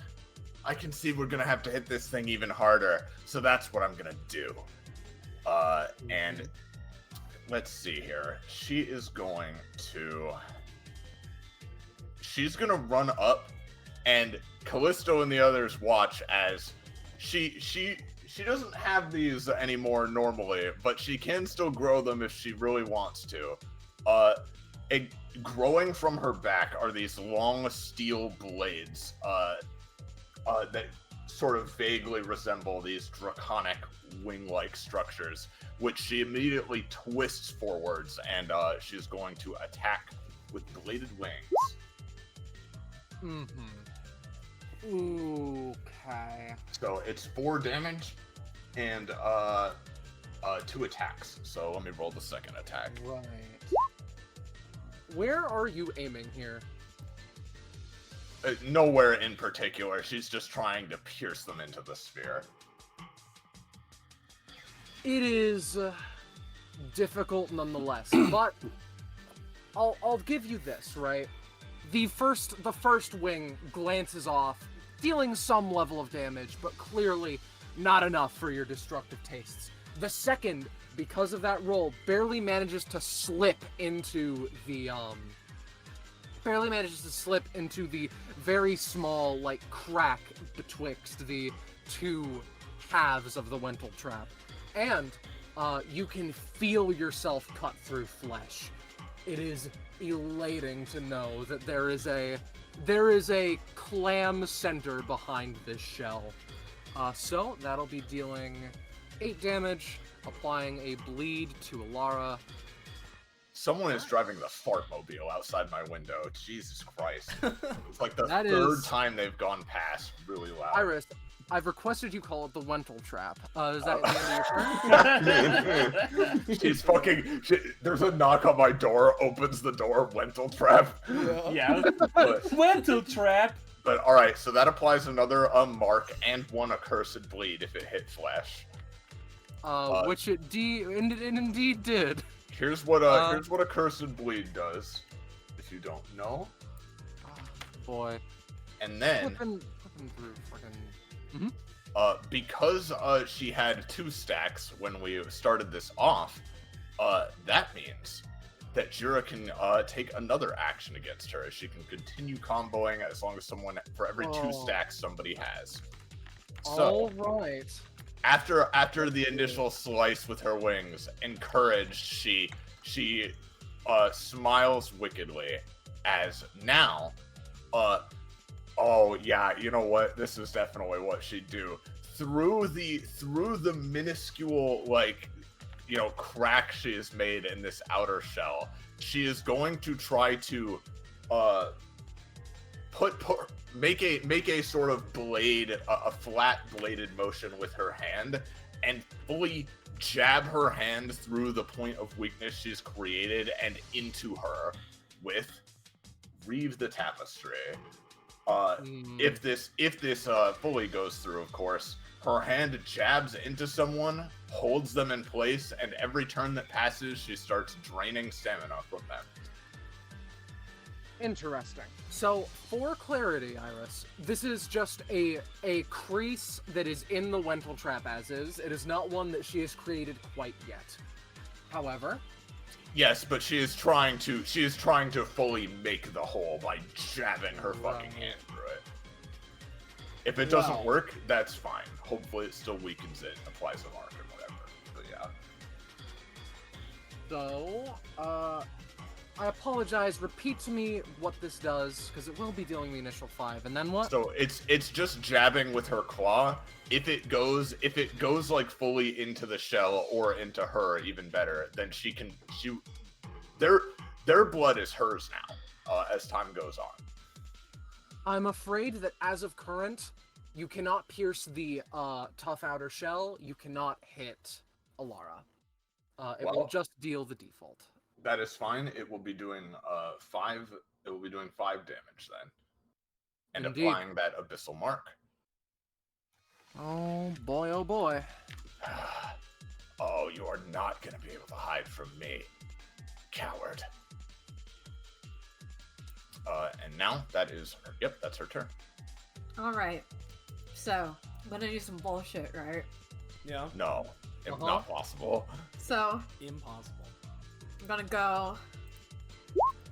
I can see we're gonna have to hit this thing even harder, so that's what I'm gonna do. And let's see here. She's gonna run up, and Callisto and the others watch as she doesn't have these anymore normally, but she can still grow them if she really wants to. Growing from her back are these long steel blades that sort of vaguely resemble these draconic wing-like structures, which she immediately twists forwards, and she's going to attack with bladed wings. Mm-hmm. Okay. So it's 4 damage. and 2 attacks. So let me roll the second attack. Right. Where are you aiming here? Nowhere in particular. She's just trying to pierce them into the sphere. It is difficult nonetheless, but I'll give you this, right? The first wing glances off, dealing some level of damage, but clearly not enough for your destructive tastes. The second, because of that roll, barely manages to slip into the very small, like, crack betwixt the 2 halves of the Wental trap. And you can feel yourself cut through flesh. It is elating to know that there is a clam center behind this shell. So that'll be dealing 8 damage, applying a bleed to Alara. Someone is driving the fart mobile outside my window. Jesus Christ. It's like the That third is- time they've gone past really loud. Iris, I've requested you call it the Wental trap. Is that the end of your turn? She's fucking. There's a knock on my door, opens the door, Wental trap. Yeah. But, Wental trap. but alright, so that applies another mark and 1 accursed bleed if it hit flesh. Which it indeed did. Here's what accursed bleed does, if you don't know. Boy. And then, Flipping through fucking... because she had 2 stacks when we started this off, that means that Xhira can take another action against her. She can continue comboing as long as for every 2 stacks somebody has. So, Alright. after the initial slice with her wings, encouraged, she smiles wickedly as now, oh yeah, you know what? This is definitely what she'd do. Through the minuscule, like, you know, crack she has made in this outer shell, she is going to try to make a sort of blade, a flat bladed motion with her hand, and fully jab her hand through the point of weakness she's created and into her with Reeve the Tapestry. If this fully goes through, of course, her hand jabs into someone, holds them in place, and every turn that passes, she starts draining stamina from them. Interesting. So, for clarity, Iris, this is just a crease that is in the Wental trap as is. It is not one that she has created quite yet. However... Yes, but she is trying to fully make the hole by jabbing her fucking hand through it. If it doesn't work, that's fine. Hopefully it still weakens it, applies a mark or whatever. But yeah. So, I apologize. Repeat to me what this does, because it will be dealing the initial 5, and then what? So it's just jabbing with her claw. If it goes like fully into the shell or into her, even better, then their blood is hers now, as time goes on. I'm afraid that as of current, you cannot pierce the tough outer shell. You cannot hit Alara. It will just deal the default. That is fine. It will be doing 5. It will be doing 5 damage then, and Indeed. applying that abyssal mark. Oh boy! Oh boy! Oh, you are not gonna be able to hide from me, coward. And now that is her. Yep, that's her turn. Alright. So, I'm gonna do some bullshit, right? Yeah. No, not possible. So, Impossible. I'm gonna go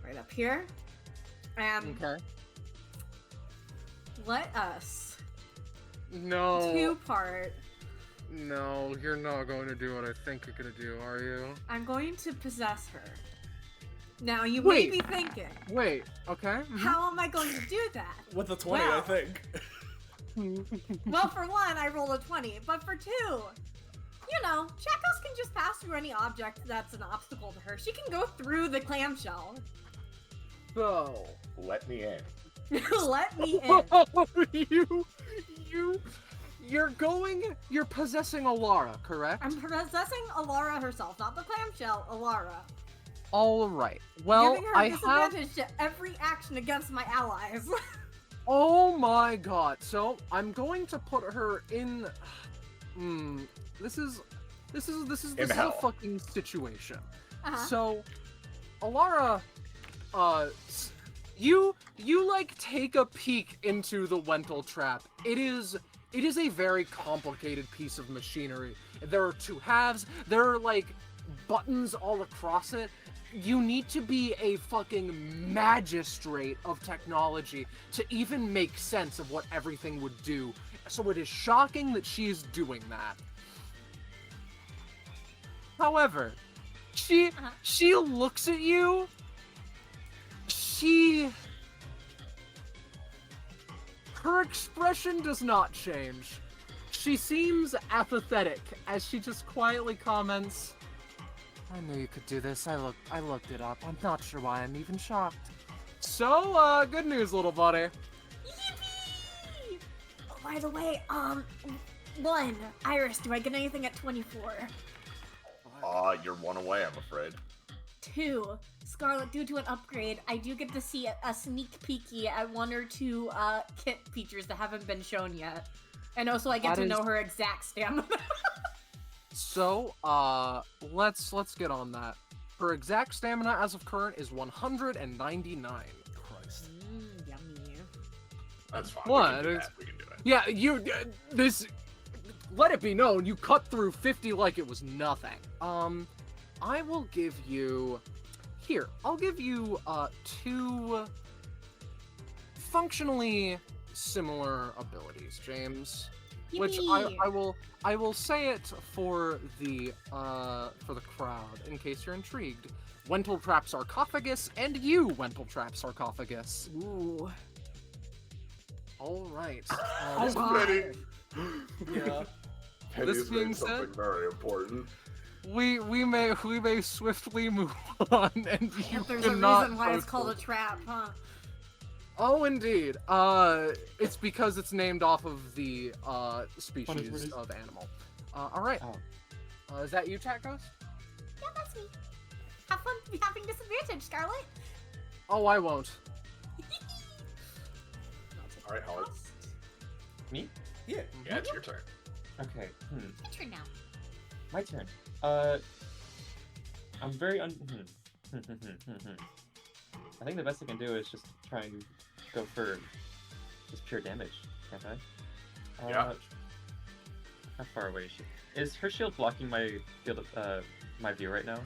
right up here. And Okay. let us No. two-part. No, you're not going to do what I think you're gonna do, are you? I'm going to possess her. Now, you Wait. may be thinking, Wait. Okay. how am I going to do that? With a 20, I Wow. think. Well, for one, I rolled a 20, but for 2, you know, Chakos can just pass through any object that's an obstacle to her. She can go through the clamshell. So. Let me in. Let me in. you You're possessing Alara, correct? I'm possessing Alara herself, not the clamshell, Alara. All right. Well, Giving her I have. disadvantage to every action against my allies. Oh my god. So I'm going to put her in. This is a hell. fucking situation. Uh-huh. So, Alara, you like take a peek into the Wental trap. It is a very complicated piece of machinery. There are two halves. There are like buttons all across it. You need to be a fucking magistrate of technology to even make sense of what everything would do. So it is shocking that she is doing that. However, she looks at you. Her expression does not change. She seems apathetic as she just quietly comments, I knew you could do this. I looked it up. I'm not sure why I'm even shocked. So, good news, little buddy. Yippee! Oh, by the way, 1, Iris, do I get anything at 24? You're one away, I'm afraid. 2, Scarlet, due to an upgrade, I do get to see a sneak peeky at 1 or 2 kit features that haven't been shown yet. And also I get to know her exact stamina. So, let's get on that. Her exact stamina as of current is 199. Christ. Yummy. That's fine. What? We can do it. Yeah, let it be known, you cut through 50 like it was nothing. I will give you, I'll give you, 2 functionally similar abilities, James. Which I will say it for the crowd in case you're intrigued. Wental Trap Sarcophagus and you Wental Trap Sarcophagus. Ooh. All right. Oh, Penny. Yeah. Penny's This being made something said- very important. we may swiftly move on, and you There's a cannot reason why it's post called a it. trap, huh? Oh, indeed. It's because it's named off of the species Rude. of animal. All right. Oh. Is that you, Chat Ghost? Yeah, that's me. Have fun having disadvantage, Scarlet. Oh, I won't. All right, Holly. Me? Yeah. Yeah, it's your turn. Okay. Your turn now. My turn. I'm very I think the best I can do is just try and go for just pure damage, can't I? Yeah. How far away is she? Is her shield blocking my field of, my view right now?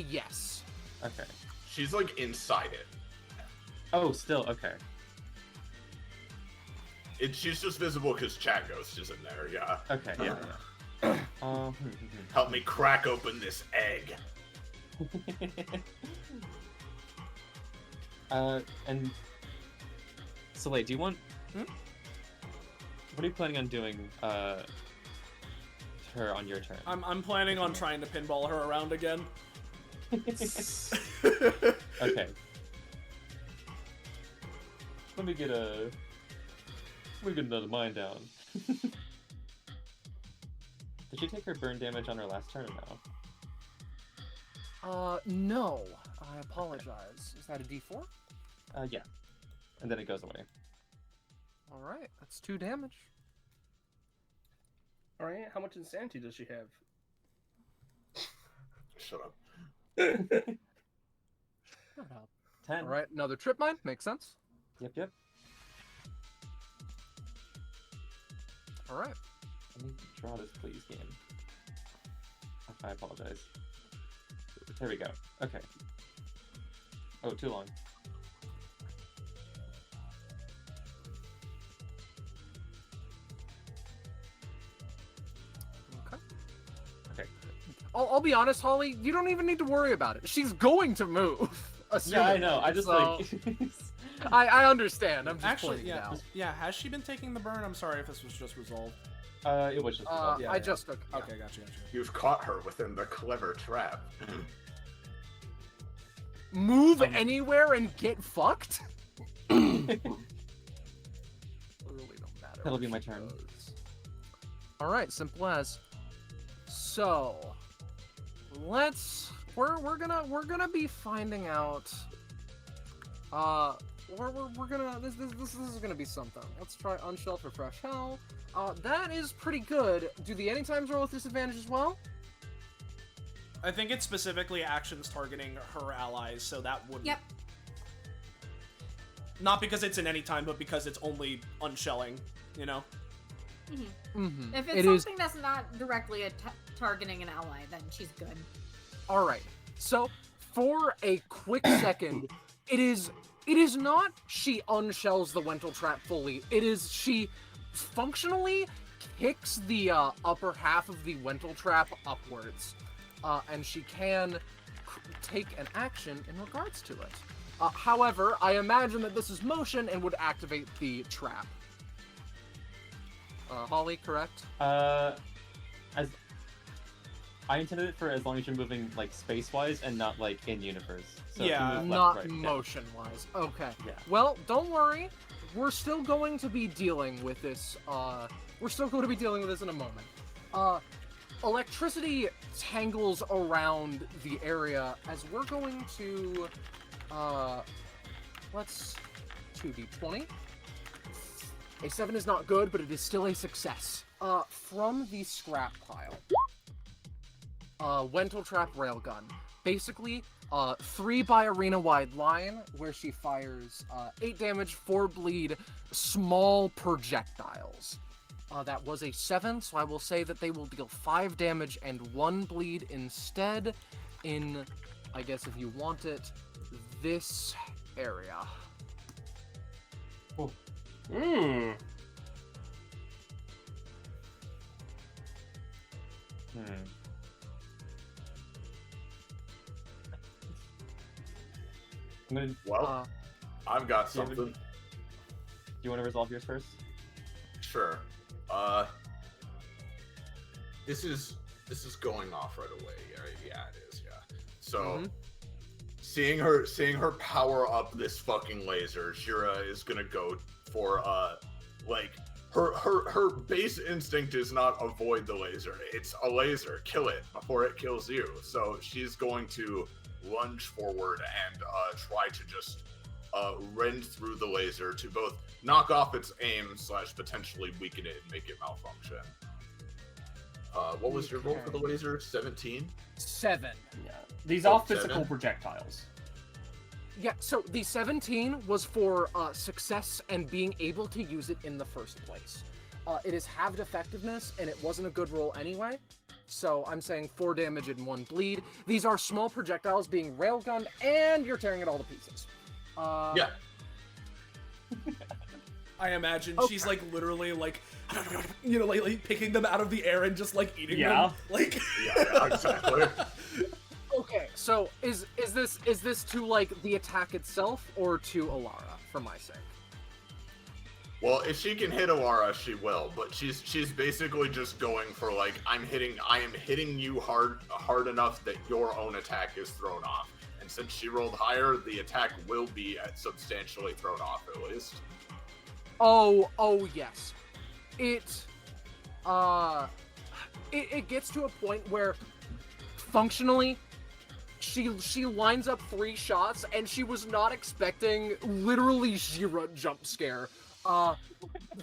Yes. Okay. She's like inside it. Oh, still okay. She's just visible because Chat Ghost is in there. Yeah. Okay. Yeah. Help me crack open this egg. And Soleil, do you want? What are you planning on doing? Her on your turn. I'm planning on trying to pinball her around again. Okay. Let me get another mine down. Did she take her burn damage on her last turn or no? No. I apologize. Is that a D4? Yeah. And then it goes away. All right, that's 2 damage. All right, how much insanity does she have? Shut up. Shut up. 10. All right, another trip mine. Makes sense. Yep. All right. Let me draw this, please, game. I apologize. There we go. Okay. Oh, too long. Okay. I'll be honest, Holly. You don't even need to worry about it. She's going to move. Yeah, I know. I just so- like. I understand. I'm just Actually, pointing it yeah. out. Yeah, has she been taking the burn? I'm sorry if this was just resolved. It was just. Yeah, I yeah. just took. Yeah. Okay, gotcha. You've caught her within the clever trap. Move anywhere and get fucked? Really don't matter. That'll be my turn. All right, simple as. So, we're gonna be finding out. We're gonna this is gonna be something. Let's try unshelf for fresh hell. That is pretty good. Do the anytimes roll with disadvantage as well? I think it's specifically actions targeting her allies, so that wouldn't. Yep. Not because it's in any time, but because it's only unshelling, you know? Mm-hmm. If it's something that's not directly targeting an ally, then she's good. All right. So, for a quick second, it is not she unshells the Wental trap fully. It is she functionally kicks the upper half of the Wental trap upwards. And she can take an action in regards to it. However, I imagine that this is motion and would activate the trap. Holi, correct? As I intended it for as long as you're moving like space-wise and not like in universe. So if you Yeah, move Not left, right, motion-wise. Okay. Yeah. Well, don't worry. We're still going to be dealing with this. We're still going to be dealing with this in a moment. Electricity tangles around the area as we're going to, let's 2d20. A 7 is not good, but it is still a success. From the scrap pile. Wental Trap Railgun. Basically, 3 by arena wide line, where she fires 8 damage, 4 bleed, small projectiles. That was a 7, so I will say that they will deal 5 damage and 1 bleed instead in, I guess if you want it, this area. Oh. Hmm. I'm gonna. Well, I've got Yeah, something. Do you want to resolve yours first? Sure. This is going off right away. Yeah, it is. Yeah. So, seeing her power up this fucking laser, Xhira is gonna go for like her base instinct is not avoid the laser. It's a laser. Kill it before it kills you. So she's going to lunge forward and try to just rend through the laser to both knock off its aim / potentially weaken it and make it malfunction. What was your roll for the laser? 17? 7. Yeah. These Oh, are physical 7? projectiles. Yeah, so the 17 was for success and being able to use it in the first place. It is halved effectiveness, and it wasn't a good roll anyway. So I'm saying 4 damage and 1 bleed. These are small projectiles being railgunned, and you're tearing it all to pieces. Yeah. I imagine she's Okay. like literally like, you know, like picking them out of the air and just like eating Yeah. them. Like, Yeah, exactly. Okay, so is this to like the attack itself or to Alara for my sake? Well, if she can hit Alara, she will. But she's basically just going for like I am hitting you hard enough that your own attack is thrown off. And since she rolled higher, the attack will be substantially thrown off at least. Oh yes. It gets to a point where functionally she lines up 3 shots and she was not expecting literally Xhira jump scare.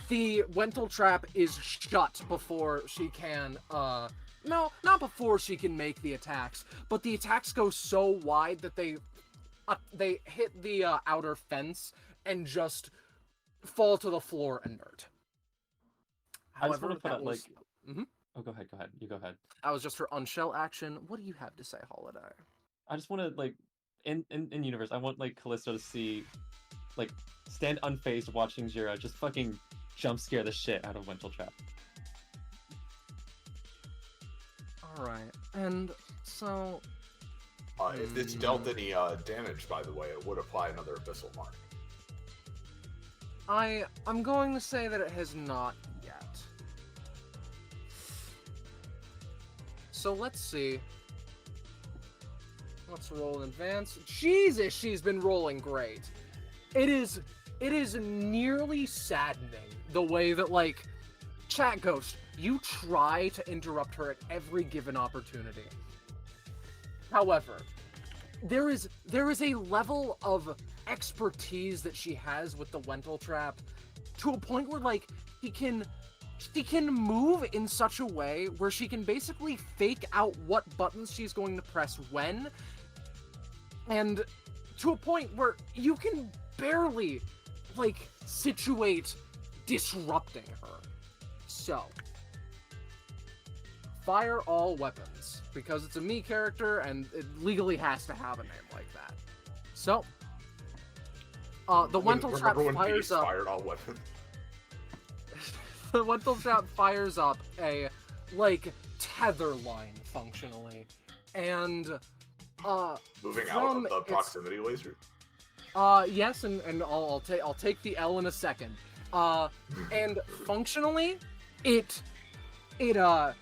The Wental trap is shut before she can no, not before she can make the attacks, but the attacks go so wide that they hit the outer fence and just fall to the floor inert. I just However, want to put that out was... like. Oh, go ahead. You go ahead. That was just her unshell action. What do you have to say, Holiday? I just want to like in universe. I want like Callisto to see, like, stand unfazed watching Xhira just fucking jump scare the shit out of Wental Trap. All right, and so If it's dealt any damage, by the way, it would apply another abyssal mark. I'm going to say that it has not yet. So let's see. Let's roll in advance. Jesus, she's been rolling great. it is nearly saddening the way that, like, Chat Ghost, you try to interrupt her at every given opportunity. However, there is a level of expertise that she has with the Wental trap to a point where, like, she can move in such a way where she can basically fake out what buttons she's going to press when, and to a point where you can barely, like, situate disrupting her. So, fire all weapons, because it's a me character and it legally has to have a name like that. So, the Wental trap fires up. Fired all weapons. The Wental trap fires up a, like, tether line functionally, and moving out of the proximity laser. Yes, and I'll take the L in a second. And functionally, it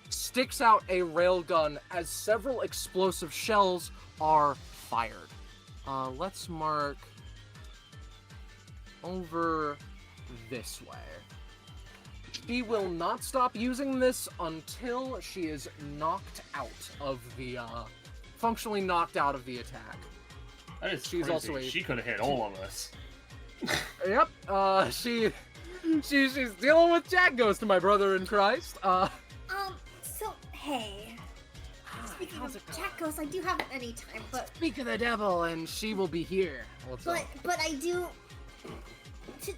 sticks out a railgun as several explosive shells are fired. Let's mark over this way. She will not stop using this until she is knocked out of the, functionally knocked out of the attack. That is She's crazy. also She could have hit all of us. Yep, she's dealing with Jack Ghost, my brother in Christ. So, hey. Speaking how's of it Chat Ghost, I do have it anytime, but Speak of the devil, and she will be here. What's up? but I do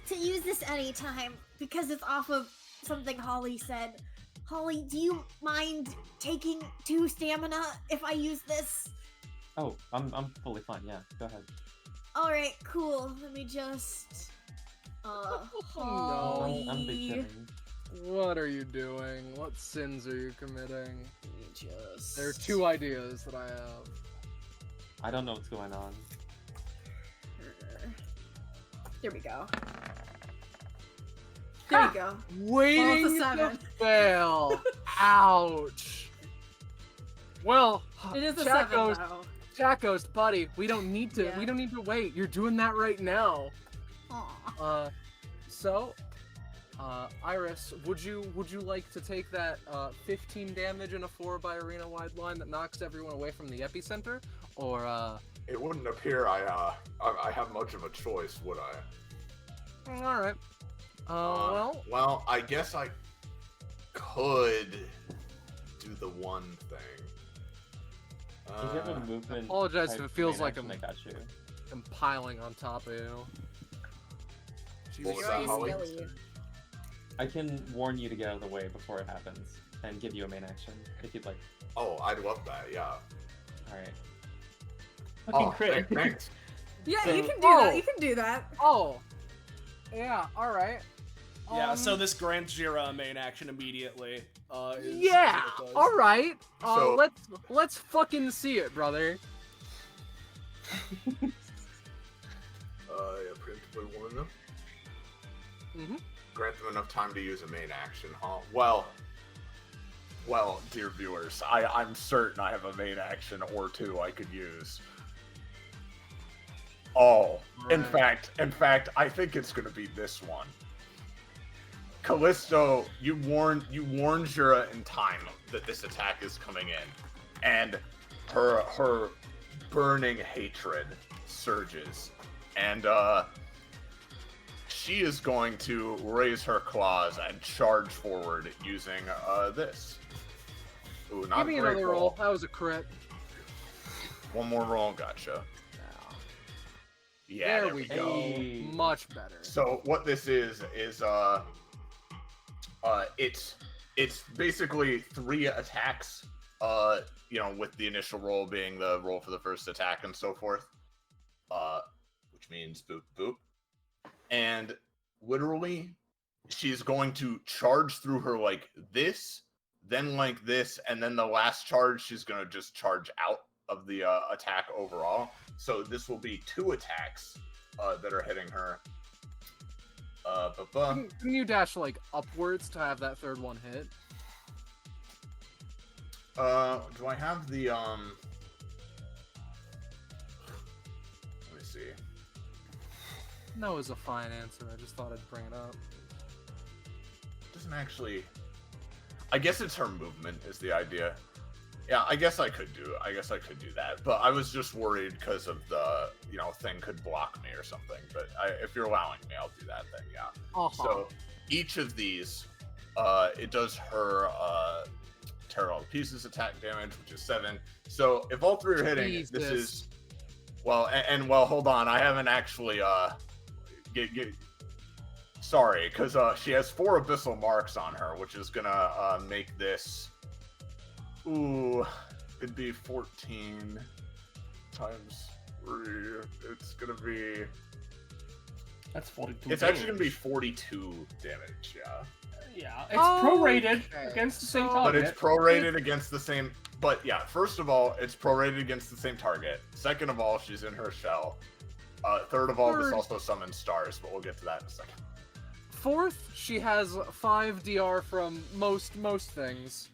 to use this anytime because it's off of something Holly said. Holly, do you mind taking 2 stamina if I use this? Oh, I'm fully fine. Yeah, go ahead. All right, cool. Let me just. no. Holly. I'm beginning. What are you doing? What sins are you committing? Let me just. There are 2 ideas that I have. I don't know what's going on. There we go. There you go. Waiting Well, it's a to 7. fail. Ouch. Well, It is a Chat 7 Ghost, though. Chat Ghost, buddy, we don't need to. Yeah. We don't need to wait. You're doing that right now. Aw. So, Iris, would you like to take that 15 damage in a 4 by arena wide line that knocks everyone away from the epicenter, or It wouldn't appear I have much of a choice, would I? All right. Well, I guess I could do the one thing. Do you have a movement? apologize if type it feels main like action? I got you. I'm piling on top of you. What was You're that, Holly? silly. I can warn you to get out of the way before it happens, and give you a main action if you'd like. Oh, I'd love that. Yeah. All right. Oh, Fucking crit. thanks. Yeah, So- you can do oh. that. You can do that. Oh, yeah. All right. Yeah, so this grants Xhira a main action immediately. Is Yeah. what it does. All right. So- Let's fucking see it, brother. Yeah, preemptively warn them. Mhm. Grant them enough time to use a main action, huh? Well, dear viewers, I'm certain I have a main action or 2 I could use. Oh, in fact, I think it's gonna be this one. Callisto, you warned Xhira in time that this attack is coming in, and her burning hatred surges, and she is going to raise her claws and charge forward using this. Ooh, not Give me a great another roll. That was a crit. One more roll, gotcha. Yeah, there we go. Hey. Much better. So what this is it's basically 3 attacks, with the initial roll being the roll for the first attack and so forth, which means boop boop, and literally she's going to charge through her like this, then like this, and then the last charge she's going to just charge out of the attack overall. So this will be 2 attacks that are hitting her. Can you dash like upwards to have that 3rd one hit? Do I have the let me see. No is a fine answer. I just thought I'd bring it up. Doesn't actually. I guess it's her movement is the idea. Yeah, I guess I could do that. But I was just worried because of the thing could block me or something. But if you're allowing me, I'll do that then. Yeah. So each of these, it does her tear all to pieces attack damage, which is 7. So if all 3 are hitting, Jesus. this is well. And well, hold on, I haven't actually sorry, because she has 4 abyssal marks on her, which is gonna make this. Ooh, it'd be 14 times 3. It's gonna be. That's 42. It's actually gonna be 42 damage. Yeah. Yeah, it's prorated against the same target. But it's prorated against the same. But yeah, first of all, it's prorated against the same target. Second of all, she's in her shell. Third of all, this also summons stars, but we'll get to that in a second. Fourth, she has 5 DR from most things.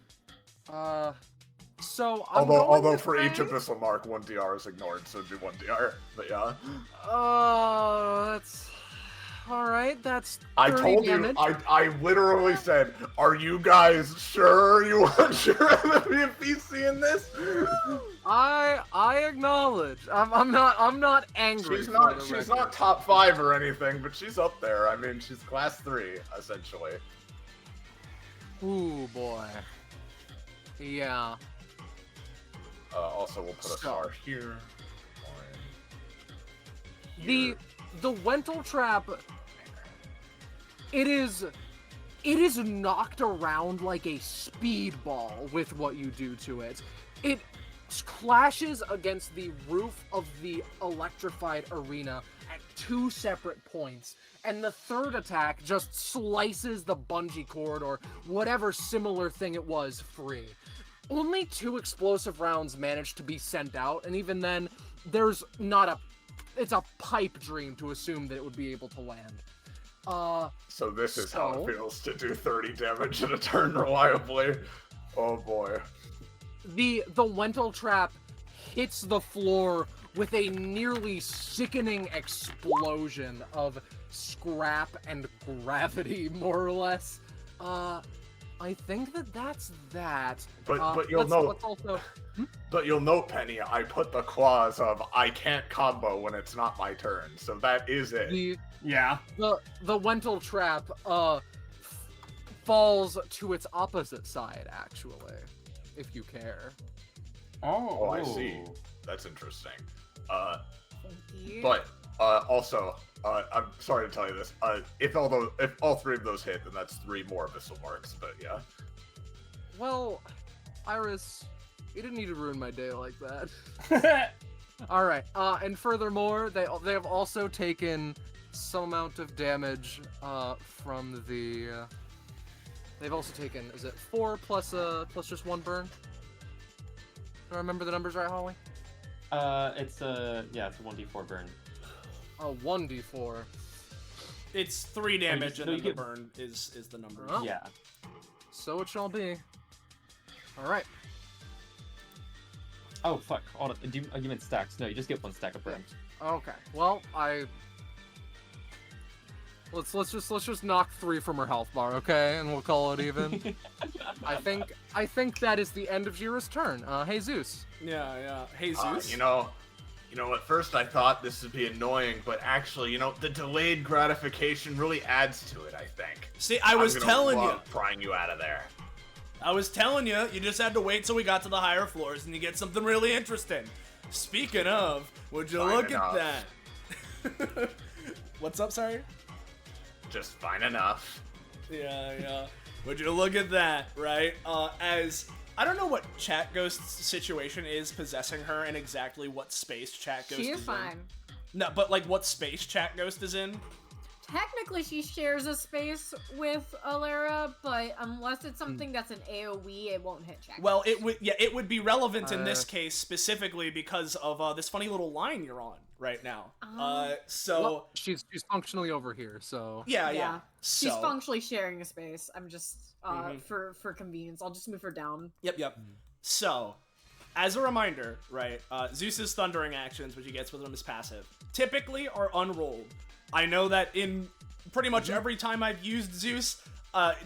So I'm although for each abyssal mark, 1 DR is ignored, so it'd be 1 DR. But yeah. That's all right. That's 30 I told damage. you. I literally said, "Are you guys sure you want Xhira to be a PC in this?" I acknowledge. I'm not angry. She's not top 5 or anything, but she's up there. I mean, she's class 3 essentially. Ooh boy. Yeah. Also, we'll put a star here. The Wental trap. It is knocked around like a speedball with what you do to it. It clashes against the roof of the electrified arena at 2 separate points, and the third attack just slices the bungee cord or whatever similar thing it was free. Only 2 explosive rounds managed to be sent out, and even then, it's a pipe dream to assume that it would be able to land. So this is how it feels to do 30 damage in a turn reliably. Oh boy. The Wental trap hits the floor with a nearly sickening explosion of scrap and gravity, more or less. I think that's that. But you'll note. But you'll note, Penny, I put the clause of I can't combo when it's not my turn, so that is it. The Wental trap falls to its opposite side, actually, if you care. Oh, I see. That's interesting. Thank you. But also, I'm sorry to tell you this. If all 3 of those hit, then that's 3 more abyssal marks. But yeah. Well, Iris, you didn't need to ruin my day like that. All right. And furthermore, they have also taken some amount of damage from the. They've also taken. Is it 4 plus just 1 burn? Do I remember the numbers right, Holly? It's a 1d4 burn. Oh, 1d4. It's 3 damage, and then the burn is the number. Oh. Yeah. So it shall be. All right. Oh fuck! Hold on. You meant stacks? No, you just get 1 stack of burn. Okay. Well, let's just knock 3 from her health bar, okay, and we'll call it even. I think that is the end of Xhira's turn. Hey Zeus. Yeah. Hey Zeus. You know, at first I thought this would be annoying, but actually, the delayed gratification really adds to it, I think. See, I was telling you. Prying you out of there. I was telling you, you just had to wait till we got to the higher floors and you get something really interesting. Speaking of, would you look at that? What's up, sorry? Just fine enough. Yeah. Would you look at that, right? As I don't know what Chat Ghost's situation is possessing her and exactly what space Chat Ghost is in. She is fine. No, but like what space Chat Ghost is in? Technically, she shares a space with Alara, but unless it's something that's an AoE, it won't hit Chat. Well, it would be relevant in this case specifically because of this funny little line you're on right now. Well, she's functionally over here, so Yeah. So, She's functionally sharing a space. I'm just for convenience, I'll just move her down. Yep. So, as a reminder, right, Zeus's thundering actions, which he gets with him as passive, typically are unrolled. I know that in pretty much every time I've used Zeus,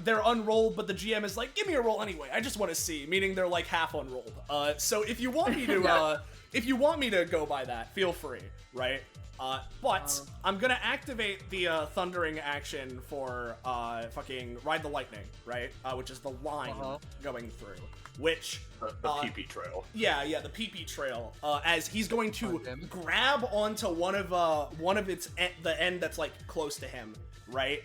they're unrolled, but the GM is like, give me a roll anyway. I just want to see, meaning they're like half unrolled. So if you want me to, if you want me to go by that, feel free, right? But I'm gonna activate the thundering action for fucking Ride the Lightning, right? Which is the line going through, which the PP trail. Yeah, the PP trail. As he's going to grab onto one of the end that's like close to him, right?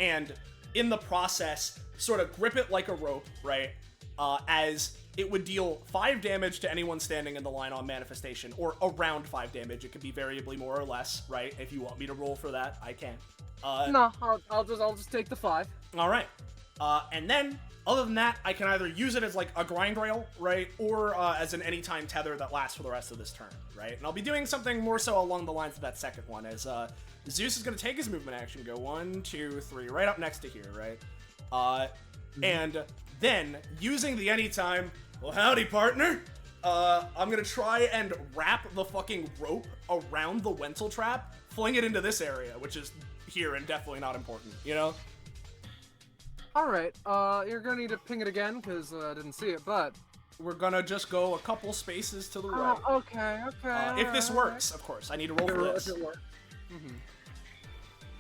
And in the process, sort of grip it like a rope, right? As it would deal 5 damage to anyone standing in the line on manifestation, or around 5 damage. It could be variably more or less, right? If you want me to roll for that, I can. No, I'll just take the 5. All right. And then, other than that, I can either use it as like a grind rail, right, or as an anytime tether that lasts for the rest of this turn, right? And I'll be doing something more so along the lines of that second one, as Zeus is going to take his movement action, go 1, 2, 3, right up next to here, right? And then, using the anytime, well, howdy, partner. I'm gonna try and wrap the fucking rope around the Wenzel trap, fling it into this area, which is here and definitely not important, you know? Alright, you're gonna need to ping it again, because I didn't see it, but... We're gonna just go a couple spaces to the right. Okay. If this works, of course. I need to roll for this. If it works.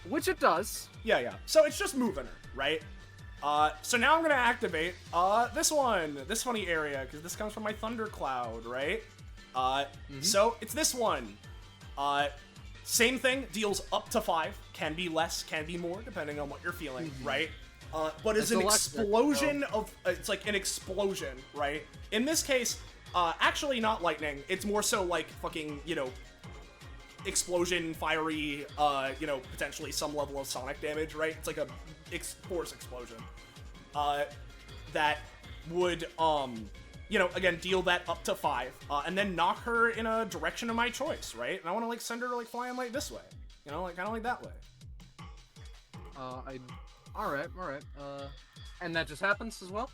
Which it does. Yeah. So it's just moving her, right? So now I'm gonna activate this funny area, because this comes from my thundercloud, right? So it's this one. Same thing, deals up to 5, can be less, can be more, depending on what you're feeling, right? But it's an explosion of, it's like an explosion, right? In this case, actually not lightning, it's more so like fucking, you know, explosion, fiery, you know, potentially some level of sonic damage, right? It's like a force explosion. That would, you know, again, deal that up to 5, and then knock her in a direction of my choice, right? And I want to, like, send her, like, flying, like, this way. You know, like, kind of like that way. Alright. And that just happens as well?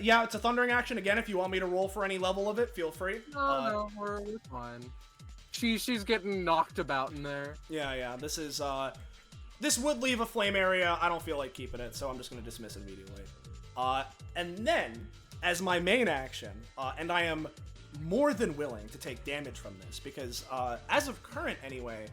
Yeah, it's a thundering action. Again, if you want me to roll for any level of it, feel free. No, we're fine. She's getting knocked about in there. Yeah, this is, this would leave a flame area. I don't feel like keeping it, so I'm just gonna dismiss it immediately. And then, as my main action, and I am more than willing to take damage from this, because, as of current anyway,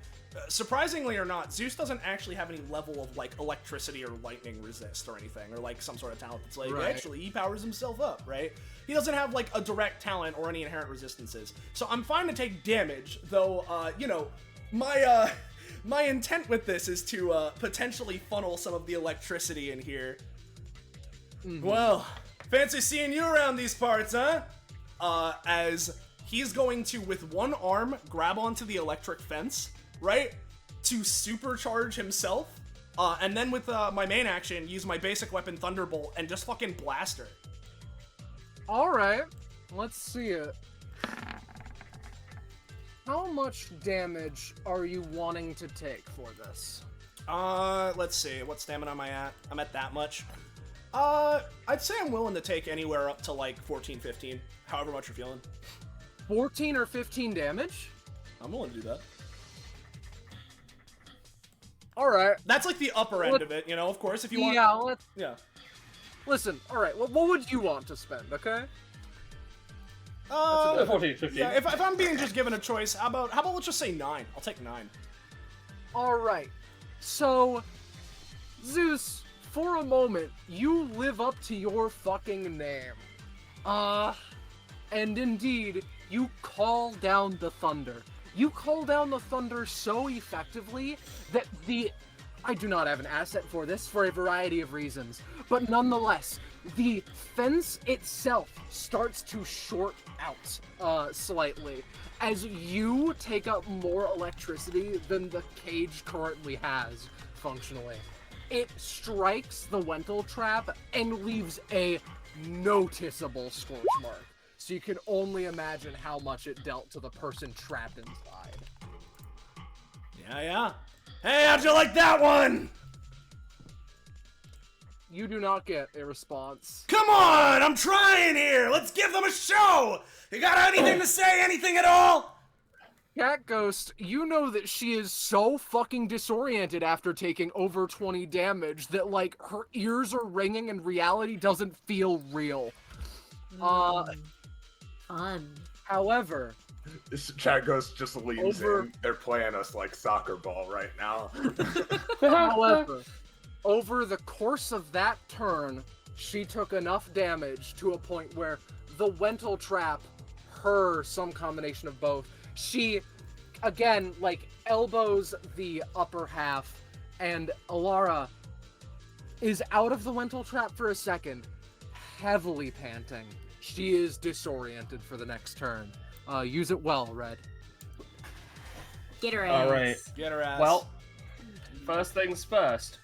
surprisingly or not, Zeus doesn't actually have any level of, like, electricity or lightning resist or anything, or, like, some sort of talent that's, like, actually, he powers himself up, right? He doesn't have, like, a direct talent or any inherent resistances. So I'm fine to take damage, though, you know, my intent with this is to, potentially funnel some of the electricity in here. Well, fancy seeing you around these parts, huh? As he's going to, with one arm, grab onto the electric fence, right? To supercharge himself, and then with, my main action, use my basic weapon, Thunderbolt, and just fucking blast her. Alright, let's see it. How much damage are you wanting to take for this? Let's see, what stamina am I at? I'm at that much. I'd say I'm willing to take anywhere up to like 14, 15, however much you're feeling. 14 or 15 damage? I'm willing to do that. Alright. That's like the upper end of it, you know, of course, if you want. Yeah. Listen, alright, what would you want to spend, okay? 14, 15. Yeah, if I'm being just given a choice, how about let's just say 9? I'll take 9. Alright. So, Zeus, for a moment, you live up to your fucking name. And indeed, you call down the thunder. You call down the thunder so effectively that I do not have an asset for this for a variety of reasons, but nonetheless, the fence itself starts to short out slightly as you take up more electricity than the cage currently has, functionally. It strikes the Wenzel trap and leaves a noticeable scorch mark. So you can only imagine how much it dealt to the person trapped inside. Yeah. Hey, how'd you like that one? you do not get a response. Come on, I'm trying here. Let's give them a show. You got anything to say? Anything at all? Cat Ghost, you know that she is so fucking disoriented after taking over 20 damage that, like, her ears are ringing and reality doesn't feel real. Fun. However, This chat ghost just leans Over- in. They're playing us like soccer ball right now. however, over the course of that turn, she took enough damage to a point where the Wental Trap, her, some combination of both, she, again, like, elbows the upper half, and Alara is out of the Wental Trap for a second, heavily panting. She is disoriented for the next turn. Use it well, Red. Get her ass. All right. Get her ass. Well, first things first.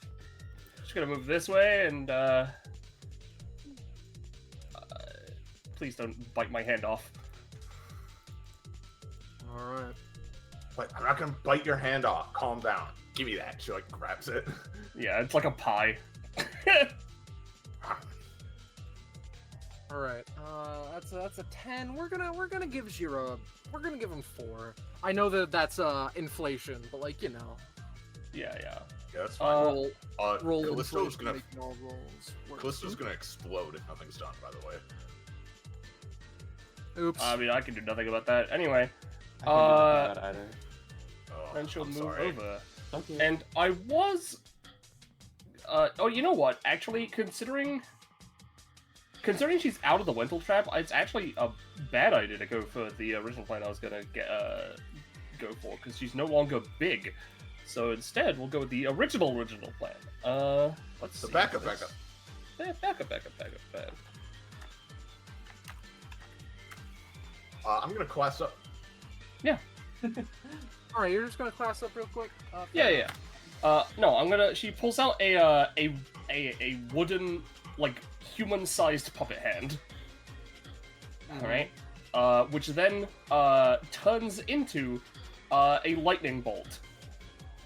Just gonna move this way and please don't bite my hand off. Alright. Like, I'm not gonna bite your hand off. Calm down. Give me that. She like grabs it. Yeah, it's like a pie. Alright. That's a 10. We're gonna give Xhira, we're gonna give him 4. I know that that's inflation, but, like, you know. Yeah. Yeah, that's fine. Roll Callisto's inflation, gonna making all rolls work. Callisto's gonna explode if nothing's done. By the way. Oops. I mean, I can do nothing about that. Anyway, I can't do that either. Oh, then she'll I'm move sorry. over. Okay. And I was... oh, you know what? Actually, considering she's out of the Wental Trap, it's actually a bad idea to go for the original plan I was gonna go for, because she's no longer big. So instead, we'll go with the original plan. Let's So see. backup. Yeah, backup. I'm gonna class up. Alright, you're just gonna class up real quick? Yeah. No, she pulls out a wooden, like, human-sized puppet hand. Alright. Which then turns into a lightning bolt.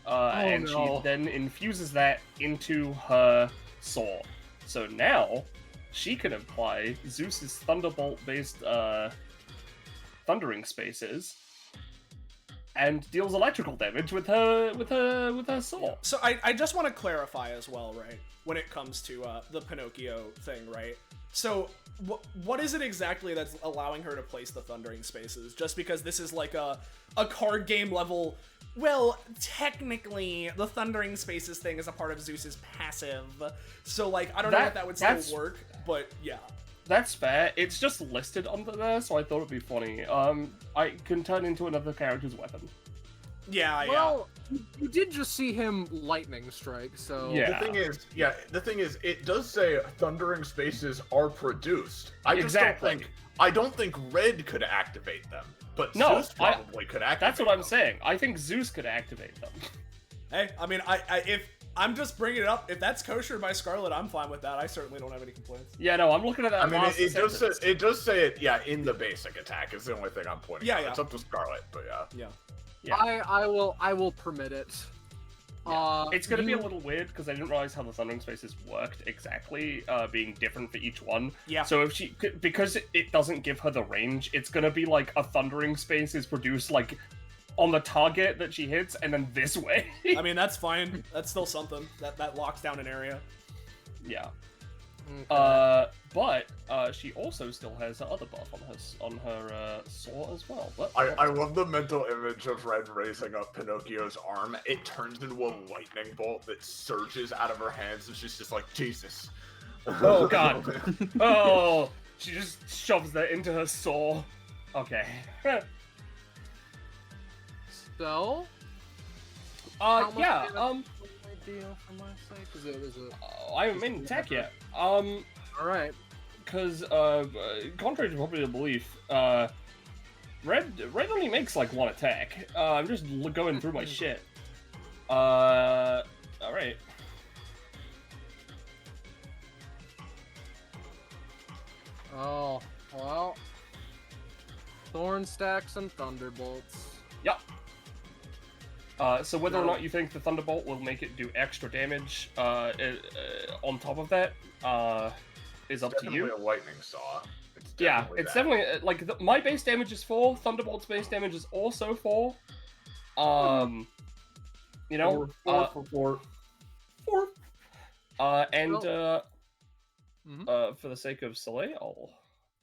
And no. she then infuses that into her saw. So now she can apply Zeus's Thunderbolt-based thundering spaces and deals electrical damage with her saw. So I just want to clarify as well, right? When it comes to the Pinocchio thing, right? So what is it exactly that's allowing her to place the thundering spaces? Just because this is like a card game level. Well, technically, the thundering spaces thing is a part of Zeus's passive. So like, I don't know if that would still work, but yeah. That's fair. It's just listed under there, so I thought it'd be funny. I can turn into another character's weapon. Yeah, Well, you did just see him lightning strike, so... Yeah. The thing is, it does say thundering spaces are produced. Exactly. I don't think Red could activate them, but No, Zeus probably could activate That's what I'm them. saying. I think Zeus could activate them. Hey, I mean, if I'm just bringing it up, if that's kosher by Scarlet, I'm fine with that. I certainly don't have any complaints. Yeah, no, I'm looking at that. I mean, last it sentence. does say it. Yeah, in the basic attack is the only thing I'm pointing out. Yeah. It's up to Scarlet, but yeah. Yeah. Yeah. I will permit it. It's gonna be a little weird because I didn't realize how the thundering spaces worked exactly, being different for each one. Yeah. So if because it doesn't give her the range, it's gonna be like a thundering space is produced like on the target that she hits, and then this way. I mean, that's fine. That's still something. That locks down an area. Yeah. Okay. But she also still has her other buff on her saw as well. But I love the mental image of Red raising up Pinocchio's arm. It turns into a lightning bolt that surges out of her hands, and she's just like, Jesus. Oh, God. Oh, she just shoves that into her saw. Okay. So? How much Yeah. damage deal for my sake? Because it was a... I haven't made an attack yet. Alright. Because contrary to popular belief, Red only makes like one attack. I'm just going through my shit. All right. Oh, well. Thorn stacks and thunderbolts. Yep. So whether or not you think the Thunderbolt will make it do extra damage on top of that is up to you. Definitely a lightning saw. Yeah, it's that. definitely like my base damage is 4. Thunderbolt's base damage is also 4. You know, Four. and Mhm. for the sake of Soleil,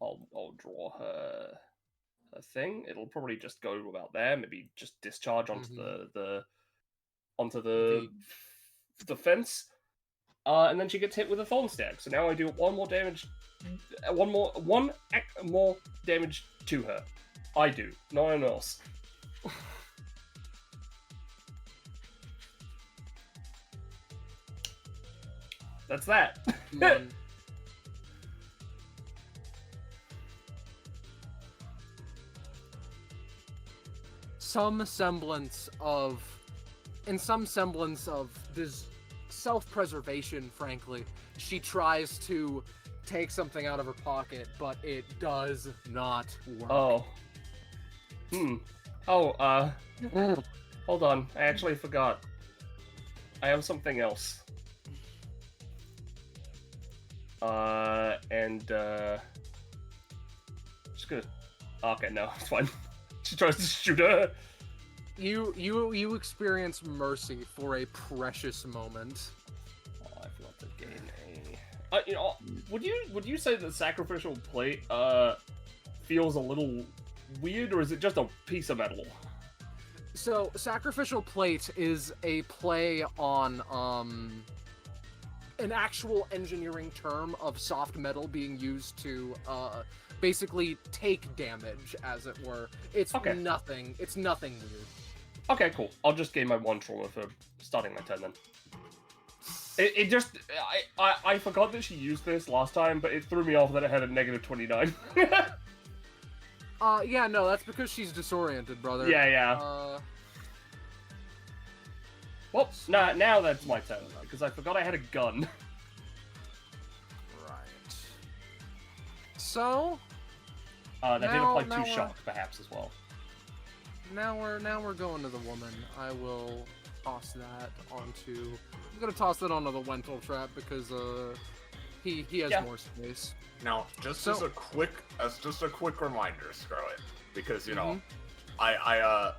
I'll draw her thing. It'll probably just go about there. Maybe just discharge onto the fence. And then she gets hit with a Thorn Stag. So now I do one more damage to her. I do, no one else. That's that. One. In some semblance of this self-preservation, frankly, she tries to take something out of her pocket, but it does not work. Oh. Hold on. I actually forgot. I have something else. Just gonna... Okay, no, it's fine. She tries to shoot her. You experience mercy for a precious moment. Oh, I forgot to gain a... you know, would you say that sacrificial plate, feels a little weird, or is it just a piece of metal? So, sacrificial plate is a play on, an actual engineering term of soft metal being used to, basically take damage, as it were. It's Okay. nothing weird. Okay, cool. I'll just gain my 1 trauma for starting my turn then. It just... I forgot that she used this last time, but it threw me off that it had a negative 29. Yeah, no, that's because she's disoriented, brother. Yeah. Whoops. Nah, now that's my turn, because I forgot I had a gun. Right. So, That did Now- apply now 2 we're- shock, perhaps, as well. now we're going to the woman. I will toss that onto... I'm gonna toss that onto the Wental trap because, he has Yeah. more space. Now, just So- as a quick reminder, Scarlet, because you know, Mhm. I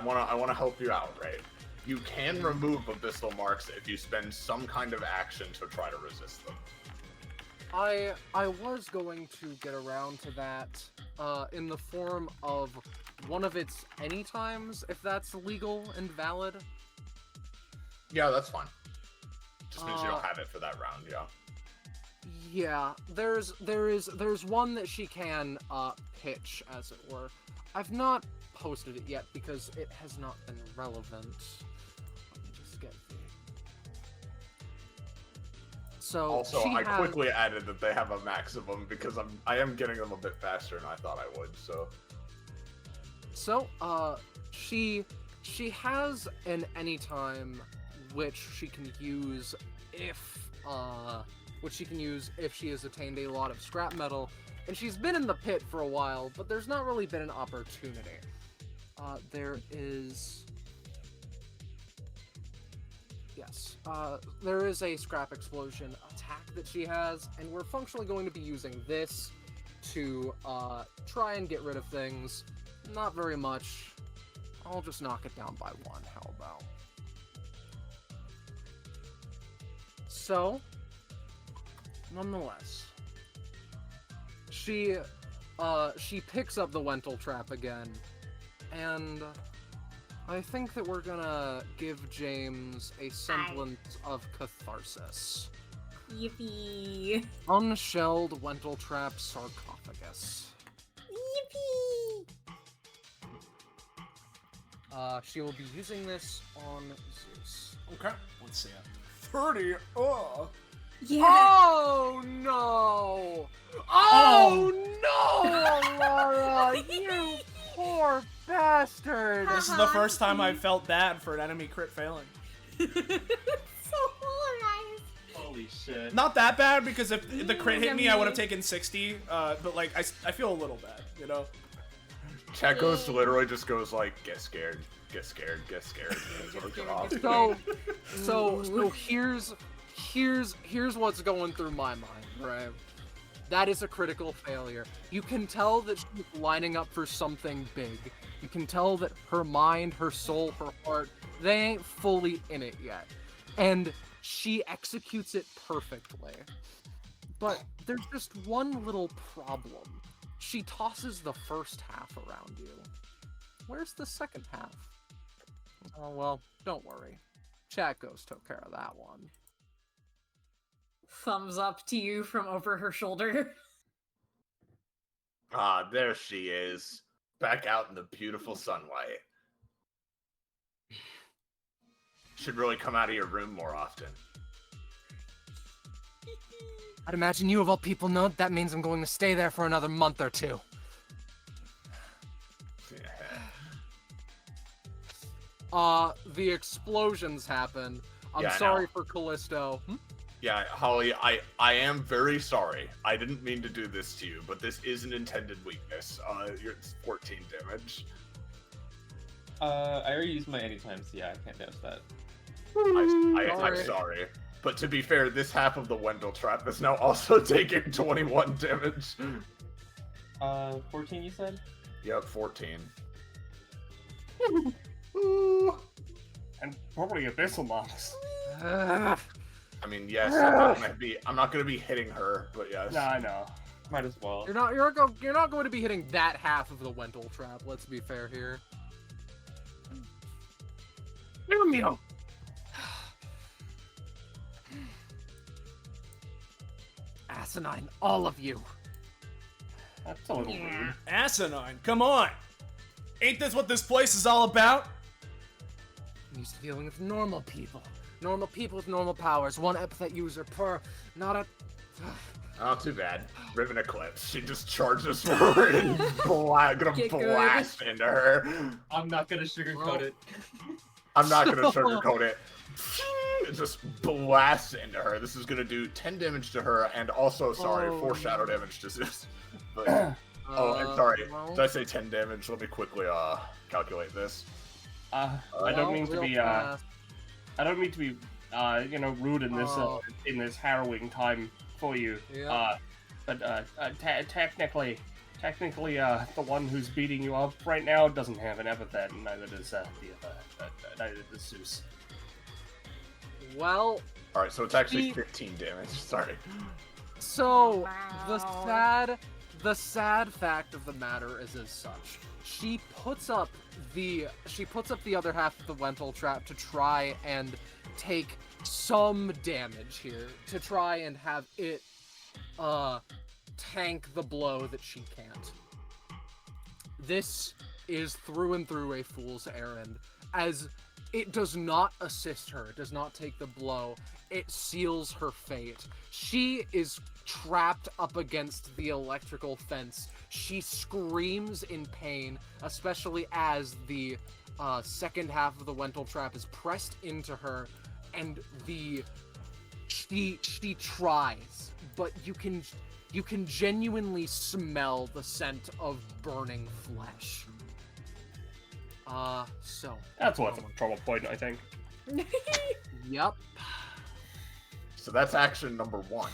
wanna help you out, right? You can remove abyssal marks if you spend some kind of action to try to resist them. I was going to get around to that, in the form of one of its anytimes, if that's legal and valid. Yeah, that's fine. Just means you Uh, don't have it for that round, yeah. Yeah, there's one that she can pitch, as it were. I've not posted it yet because it has not been relevant. Let me just get the... So Also, she I has... quickly added that they have a maximum because I am getting them a bit faster than I thought I would. So she has an anytime which she can use if she has attained a lot of scrap metal, and she's been in the pit for a while, but there's not really been an opportunity. There is a scrap explosion attack that she has, and we're functionally going to be using this to try and get rid of things. Not very much. I'll just knock it down by 1. How about? So, nonetheless, she picks up the Wental trap again, and I think that we're gonna give James a semblance of catharsis. Yippee! Unshelled Wental trap sarcophagus. Yippee! She will be using this on Zeus. Okay, let's see it. 30. Oh. Yeah. Oh no! Oh no, Laura! You poor bastard! This is the first time I've felt bad for an enemy crit failing. So polarized. Holy shit. Not that bad, because if the crit hit me, I would have taken 60. But like, I feel a little bad, you know? Chekos literally just goes like, get scared, get scared, get scared. And Get throws it scared, off. get So here's what's going through my mind, right? That is a critical failure. You can tell that she's lining up for something big. You can tell that her mind, her soul, her heart, they ain't fully in it yet. And she executes it perfectly. But there's just one little problem. She tosses the first half around you. Where's the second half? Oh, well, don't worry. Chat Ghost took care of that one. Thumbs up to you from over her shoulder. Ah, there she is. Back out in the beautiful sunlight. Should really come out of your room more often. I'd imagine you of all people know that means I'm going to stay there for another month or two. The explosions happen. I'm Yeah, I sorry know. for Callisto. Yeah, Holly, I am very sorry. I didn't mean to do this to you, but this is an intended weakness. You're 14 damage. I already used my anytime, so yeah, I can't damage that. I'm Sorry. sorry. But to be fair, this half of the Wendell trap is now also taking 21 damage. 14 you said? Yep, 14. And probably abyssal mobs. I mean, yes, I'm not gonna be hitting her, but yes. No, I know. Might as well. You're not going to be hitting that half of the Wendell trap. Let's be fair here. Asinine, all of you. That's a little rude. Asinine, come on! Ain't this what this place is all about? I'm used to dealing with normal people. Normal people with normal powers. One epithet user per, not a... Not too bad. Riven Eclipse. She just charges forward and gonna Get good. blast into her. I'm not gonna sugarcoat it. I'm not gonna sugarcoat it. It just blasts into her. This is gonna do 10 damage to her, and also, sorry, 4 shadow damage to Zeus. But, I'm sorry. well, Did I say 10 damage? Let me quickly calculate this. I don't mean to be I don't mean to be rude in this harrowing time for you. Yeah. But technically, the one who's beating you up right now doesn't have an epithet, and neither does neither does Zeus. Well, All right, so it's actually 15 damage. Sorry. so Wow. the sad fact of the matter is as such. She puts up the other half of the Wendell trap to try and take some damage here, to try and have it tank the blow that she can't. This is through and through a fool's errand, as it does not assist her, it does not take the blow, it seals her fate. She is trapped up against the electrical fence. She screams in pain, especially as the second half of the Wendell trap is pressed into her, and she tries, but you can genuinely smell the scent of burning flesh. So That's what's a trouble point, I think. yep. So that's action number 1.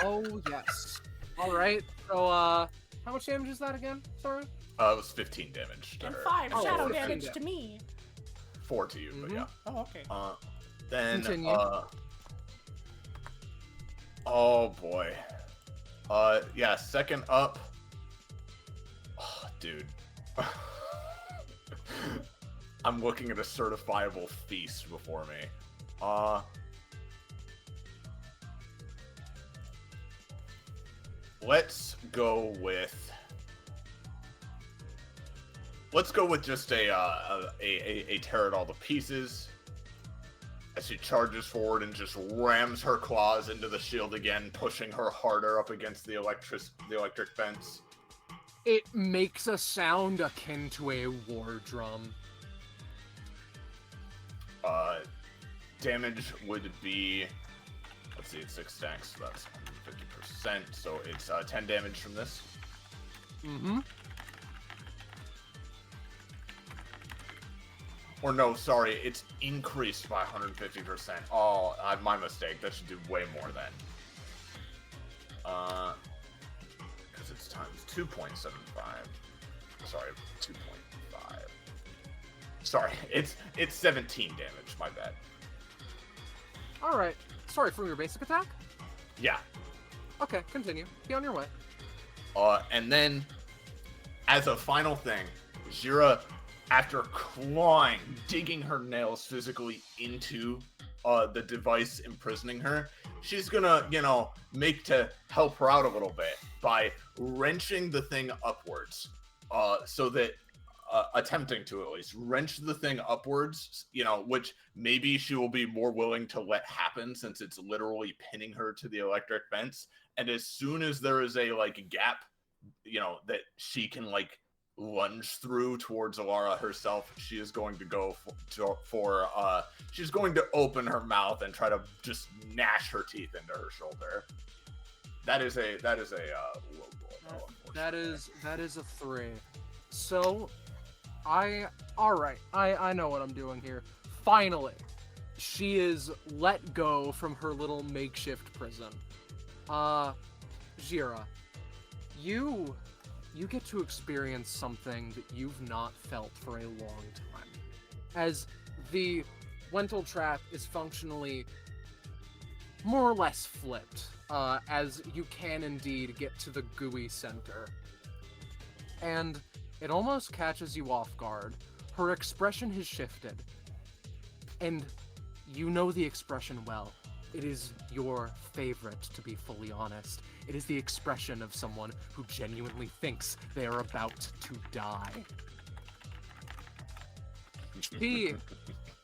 Oh yes. All right. So how much damage is that again? Sorry. It was 15 damage to And her. 5 Oh, shadow 15 damage damage. to me. 4 to you, but Mhm. yeah. Oh, okay. Then, Continue. oh boy. Yeah, second up. Oh, dude. I'm looking at a certifiable feast before me. Let's go with just a tear it all to pieces. As she charges forward and just rams her claws into the shield again, pushing her harder up against the electric fence. It makes a sound akin to a war drum. Damage would be, let's see, it's 6 stacks, so that's 50%, so it's 10 damage from this. Mm-hmm. Or no, sorry, it's increased by 150%. Oh, my mistake. That should do way more then. Because it's times 2.75. Sorry, 2.5. Sorry, it's 17 damage. My bad. All right. Sorry, from your basic attack? Yeah. Okay, continue. Be on your way. And then, as a final thing, Xhira, after clawing, digging her nails physically into the device imprisoning her, she's gonna, make to help her out a little bit by wrenching the thing upwards. So that, attempting to at least wrench the thing upwards, which maybe she will be more willing to let happen since it's literally pinning her to the electric fence. And as soon as there is a, gap, that she can, lunge through towards Alara herself, she is going to go she's going to open her mouth and try to just gnash her teeth into her shoulder. That is a low blow. That is a 3. So, I know what I'm doing here. Finally, she is let go from her little makeshift prison. Xhira, you get to experience something that you've not felt for a long time. As the Wental trap is functionally more or less flipped, as you can indeed get to the gooey center. And it almost catches you off guard. Her expression has shifted. And you know the expression well. It is your favorite, to be fully honest. It is the expression of someone who genuinely thinks they are about to die. She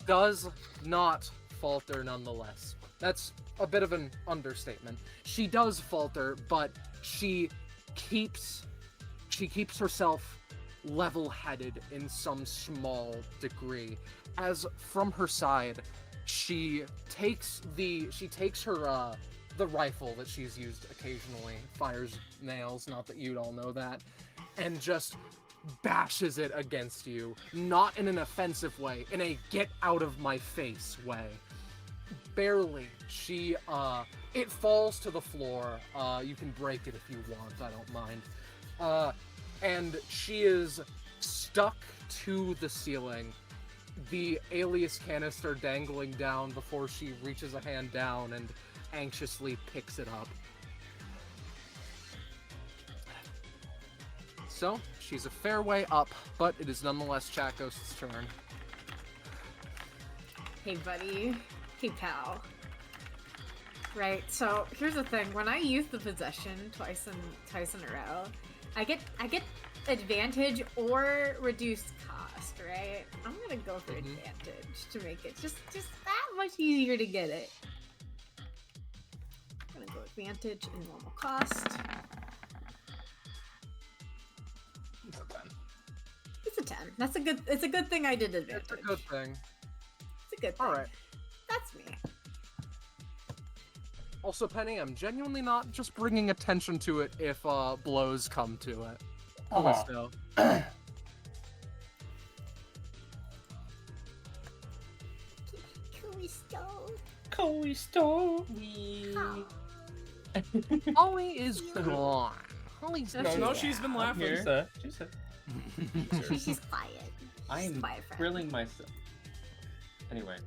does not falter nonetheless. That's a bit of an understatement. She does falter, but she keeps herself level-headed in some small degree, as from her side, she takes her the rifle that she's used occasionally, fires nails, not that you'd all know that, and just bashes it against you, not in an offensive way, in a get out of my face way. Barely. It falls to the floor. You can break it if you want, I don't mind. And she is stuck to the ceiling, the alias canister dangling down before she reaches a hand down and anxiously picks it up. So, she's a fair way up, but it is nonetheless Chat Ghost's turn. Hey, buddy. Hey, pal. Right, so here's the thing. When I use the possession twice in a row, I get advantage or reduced cost, right? I'm gonna go for advantage to make it just that much easier to get it. I'm gonna go advantage and normal cost. It's a 10. It's a 10. It's a good thing I did advantage. It's a good thing. It's a good thing. Alright. That's me. Also, Penny, I'm genuinely not just bringing attention to it if blows come to it. Callisto. Callisto. Holly is gone. Holly's No, she's been laughing. She's She's quiet. I'm quiet friend. grilling myself. Anyway.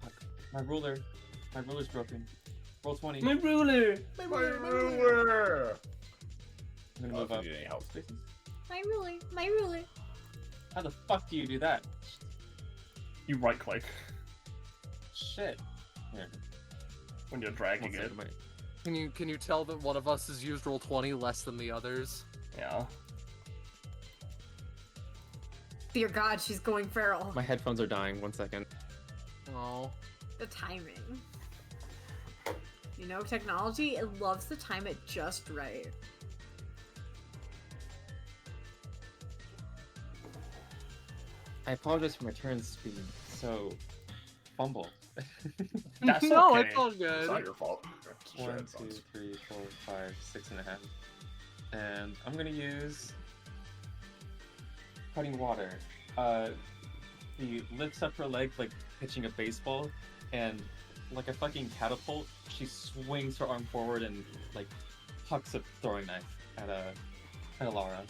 Fuck. My ruler's broken. Roll 20. my ruler. My ruler! I'm gonna move up. Need any help? Spaces. My ruler. How the fuck do you do that? You right click Shit. Here. when you're dragging One it. second, wait. Can you tell that one of us has used roll 20 less than the others? Yeah. Dear God, she's going feral. My headphones are dying. 1 second. Oh. The timing. You know, technology, it loves to time it just right. I apologize for my turn speed. So, fumble. That's No, okay. it's all It's good. not your fault. 1, 2, 3, 4, 5, 6.5. And I'm gonna use treading water. He lifts up her leg like pitching a baseball, and like a fucking catapult, she swings her arm forward and like hucks a throwing knife at Alara.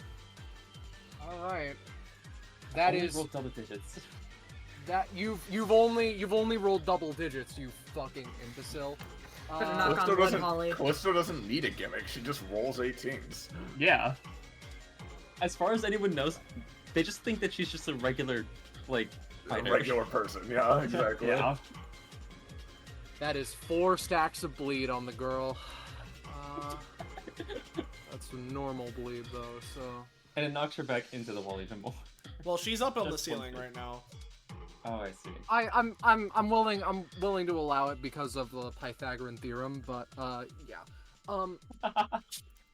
All right. That Only is rolled double digits. that you've only rolled double digits, you fucking imbecile. Better knock on wood, Holly. Callisto doesn't need a gimmick. She just rolls 18s. Yeah. As far as anyone knows, they just think that she's just a regular, like, A fighter. regular person. Yeah, exactly. Yeah. That is 4 stacks of bleed on the girl. That's a normal bleed though, so. And it knocks her back into the wall even more. Well, she's up on the That's ceiling one right now. Oh, I see. I'm willing to allow it because of the Pythagorean theorem, but yeah.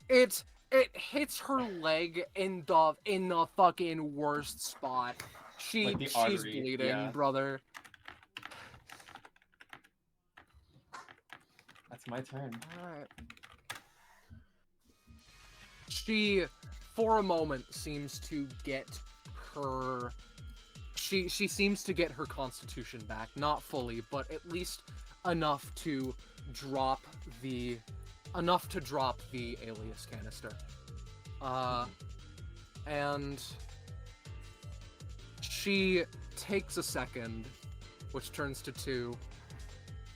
It hits her leg in the fucking worst spot. Like the She's artery, bleeding, yeah. brother. That's my turn. Alright. She, for a moment, seems to get her... She seems to get her constitution back. Not fully, but at least enough to drop the... alias canister. And... She takes a second, which turns to 2,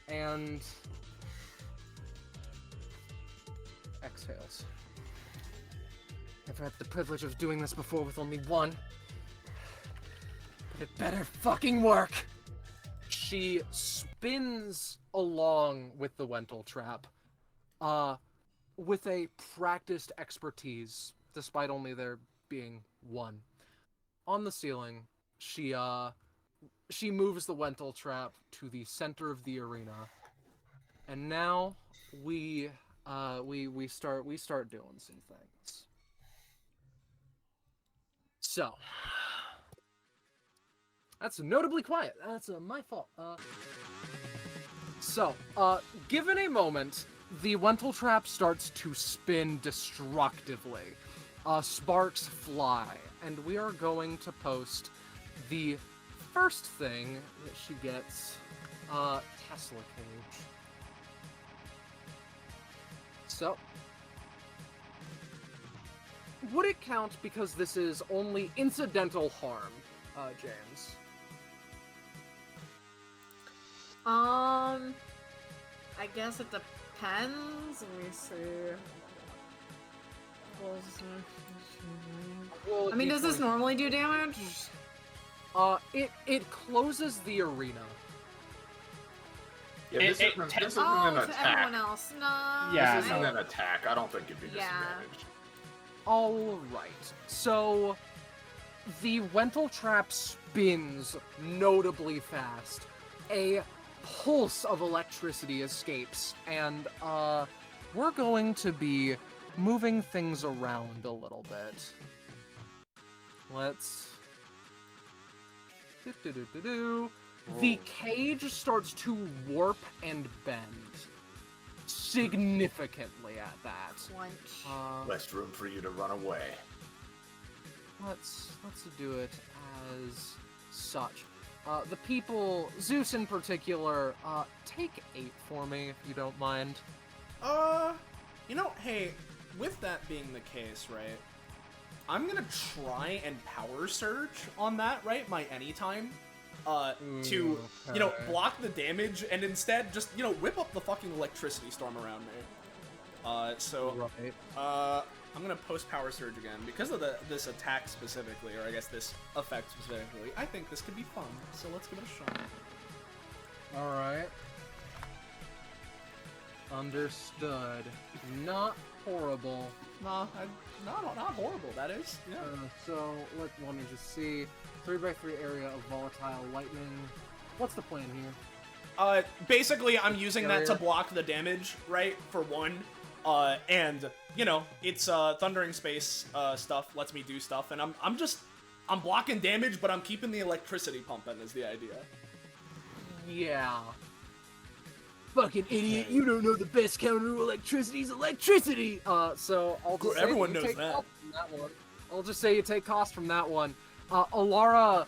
and... exhales. Never had the privilege of doing this before with only 1. But it better fucking work! She spins along with the Wental trap, with a practiced expertise, despite only there being 1. On the ceiling, she moves the Wental trap to the center of the arena, and now we start doing some things. So that's notably quiet. That's my fault. Given a moment, the Wental trap starts to spin destructively. Sparks fly, and we are going to post the first thing that she gets, Tesla cage. So, would it count because this is only incidental harm, James? I guess it depends. Let me see. Well, I mean, does this normally do damage? It closes the arena. Yeah, this isn't an To attack. everyone else. No. Yeah, This isn't an attack. I don't think it'd be Yeah. disadvantaged. Alright, so the Wental trap spins notably fast. A pulse of electricity escapes, and we're going to be moving things around a little bit. Let's... The cage starts to warp and bend significantly at that. Lunch. Less room for you to run away. Let's do it as such. The people, Zeus in particular, take 8 for me if you don't mind. You know, hey, with that being the case, right, I'm gonna try and power surge on that, right, my anytime, to, you know, block the damage and instead just, you know, whip up the fucking electricity storm around me. Right. I'm gonna post power surge again because of this attack specifically, or I guess this effect specifically. I think this could be fun, so let's give it a shot. Alright. Understood. Not horrible. Nah, not horrible, that is. Yeah. So, let me just see. 3x3 area of volatile lightning. What's the plan here? Basically, I'm using that to Area. block the damage, right, for one. And, you know, it's, Thundering Space, stuff lets me do stuff, and I'm blocking damage, but I'm keeping the electricity pumping, is the idea. Yeah. Fucking idiot, you don't know the best counter to electricity is electricity! So, I'll just say Everyone you knows take that. cost from that one. I'll just say you take cost from that one. Alara,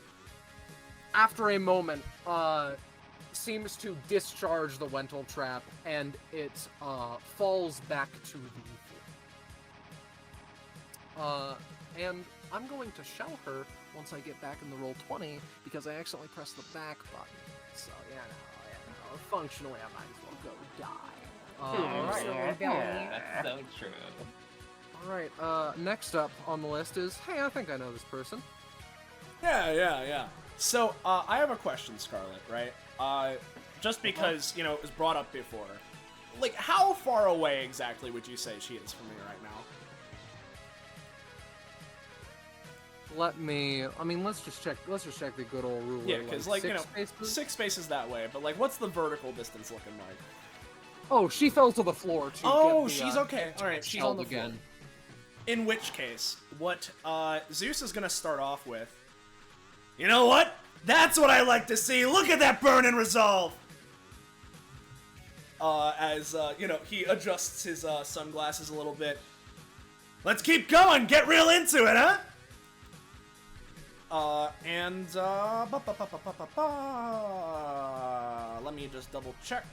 after a moment, seems to discharge the Wental trap, and it falls back to the floor. And I'm going to shell her once I get back in the roll 20 because I accidentally pressed the back button. So functionally I might as well go die. That's so true. Alright, next up on the list is, hey, I think I know this person. Yeah. So, I have a question, Scarlet, right? Just because, it was brought up before. Like, how far away exactly would you say she is from me right now? Let's just check the good old rule. Yeah, because, 6 spaces that way, but, what's the vertical distance looking like? Oh, she fell to the floor. She's okay. Alright, she's on the floor. again. In which case, what Zeus is gonna start off with, you know what? That's what I like to see! Look at that burn and resolve! As he adjusts his sunglasses a little bit. Let's keep going! Get real into it, huh? Let me just double check.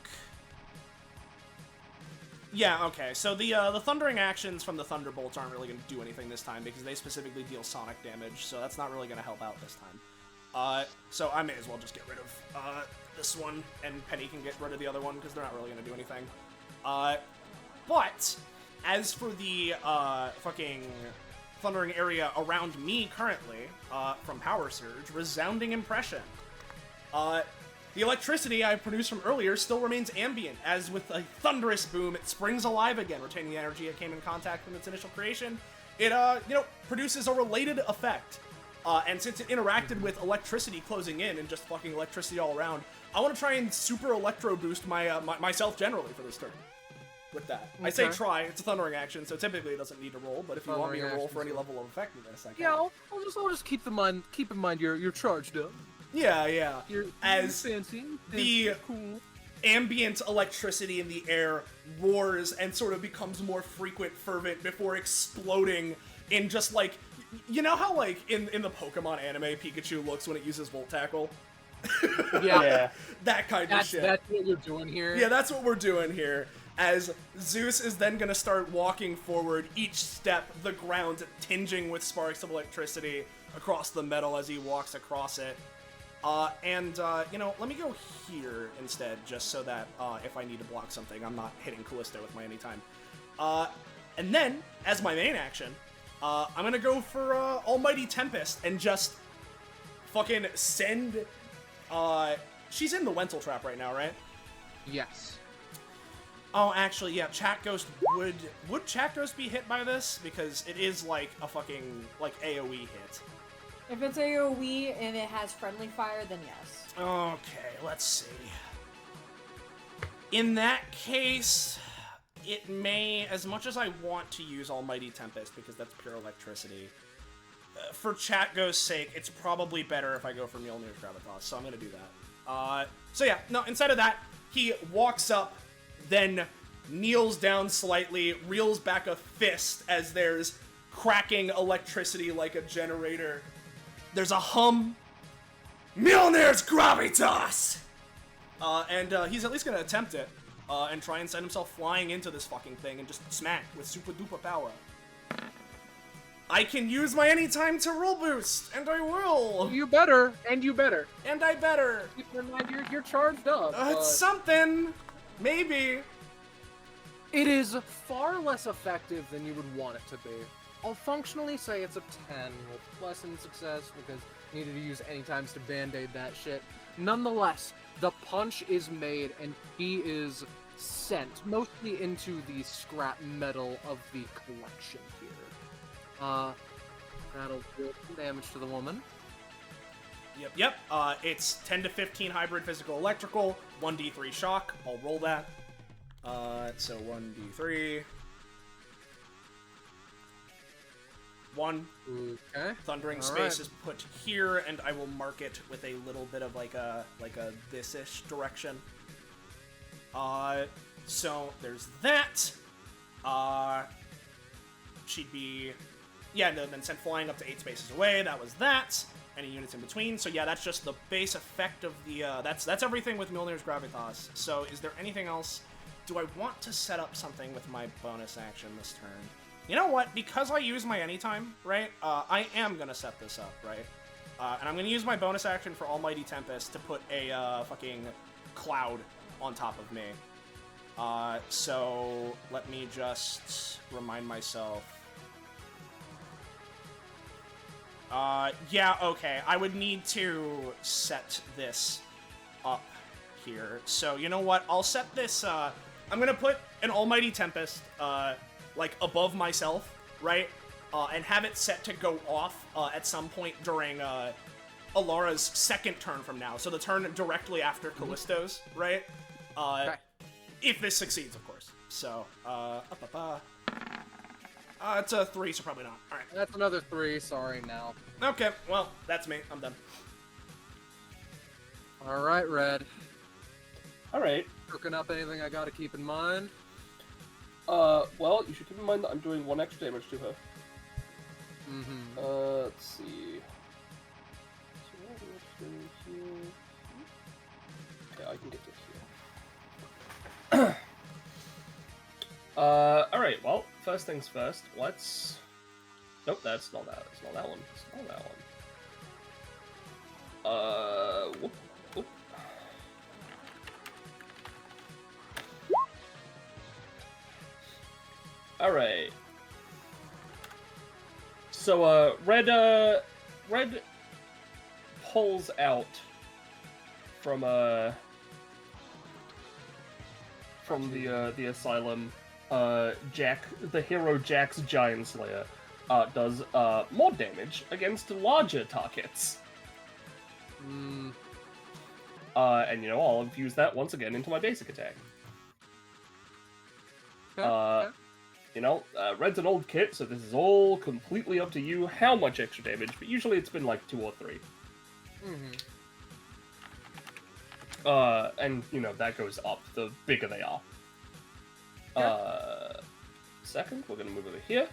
Yeah, okay, so the thundering actions from the Thunderbolts aren't really going to do anything this time because they specifically deal sonic damage, so that's not really going to help out this time. So I may as well just get rid of this one, and Penny can get rid of the other one because they're not really going to do anything. But as for the fucking thundering area around me currently, from Power Surge, resounding impression. The electricity I produced from earlier still remains ambient, as with a thunderous boom, it springs alive again, retaining the energy it came in contact from its initial creation. It, produces a related effect. And since it interacted with electricity closing in and just fucking electricity all around, I want to try and super electro boost myself generally for this turn. With that. Okay. I say try, it's a thundering action, so typically it doesn't need to roll, but if you want me to roll for any level of effectiveness, I can. Yeah, I'll just keep in mind you're charged up. Yeah. You're fancy, the cool. Ambient electricity in the air roars and sort of becomes more frequent, fervent, before exploding in just like, you know how like in the Pokemon anime Pikachu looks when it uses Volt Tackle? Yeah. That kind of shit. That's what you're doing here? Yeah, that's what we're doing here. As Zeus is then gonna start walking forward, each step, the ground tinging with sparks of electricity across the metal as he walks across it. Let me go here instead, just so that if I need to block something, I'm not hitting Callisto with my anytime. And then, as my main action, I'm gonna go for Almighty Tempest and just fucking send. She's in the Wental trap right now, right? Yes. Oh, actually, yeah. Chat Ghost would Chat Ghost be hit by this, because it is like a fucking AOE hit. If it's AoE and it has friendly fire, then yes. Okay, let's see. In that case, it may, as much as I want to use Almighty Tempest, because that's pure electricity, for Chat Ghost's sake, it's probably better if I go for Mjolnir's Gravitas, so I'm gonna do that. Instead of that, he walks up, then kneels down slightly, reels back a fist as there's cracking electricity like a generator. There's a hum. Mjolnir's Gravitas! He's at least gonna attempt it, and try and send himself flying into this fucking thing and just smack with super duper power. I can use my anytime to roll boost, and I will! You better. And I better! Keep in mind, you're charged up. It's something! Maybe! It is far less effective than you would want it to be. I'll functionally say it's a 10 with less than success because I needed to use any times to band-aid that shit. Nonetheless, the punch is made and he is sent mostly into the scrap metal of the collection here. That'll do some damage to the woman. Yep. It's 10 to 15 hybrid physical electrical, 1d3 shock. I'll roll that. So 1d3. 1. Okay. Thundering space is put here, and I will mark it with a little bit of like a this-ish direction. So there's that. She'd be, then sent flying up to 8 spaces away. That was that. any units in between. So yeah, that's just the base effect of the, that's everything with Mjolnir's Gravitas. So is there anything else? Do I want to set up something with my bonus action this turn? You know what? Because I use my anytime, right? I am gonna set this up, right? And I'm gonna use my bonus action for Almighty Tempest to put a fucking cloud on top of me. So let me just remind myself. Yeah, okay. I would need to set this up here. So you know what? I'll set this. I'm gonna put an Almighty Tempest, like above myself, right? And have it set to go off at some point during Alara's second turn from now. So the turn directly after Callisto's, right? Okay. If this succeeds, of course. So, it's a 3, so probably not. Alright. That's another 3, sorry, now. Okay, well, that's me. I'm done. Alright, Red. Alright. Cooking up anything I gotta keep in mind? Well, you should keep in mind that I'm doing 1 extra damage to her. Mm-hmm. Let's see. Okay, I can get to here. Alright, well, first things first, let's... Nope, that's not that. It's not that one. It's not that one. Whoop, whoop. Alright. So, Red pulls out from the asylum, Jack, the hero Jack's Giant Slayer, does more damage against larger targets. Mm. And you know, I'll infuse that once again into my basic attack. Okay. You know, Red's an old kit, so this is all completely up to you how much extra damage, but usually it's been like 2 or 3. Mm-hmm. And, you know, that goes up the bigger they are. Okay. Second, we're gonna move over here.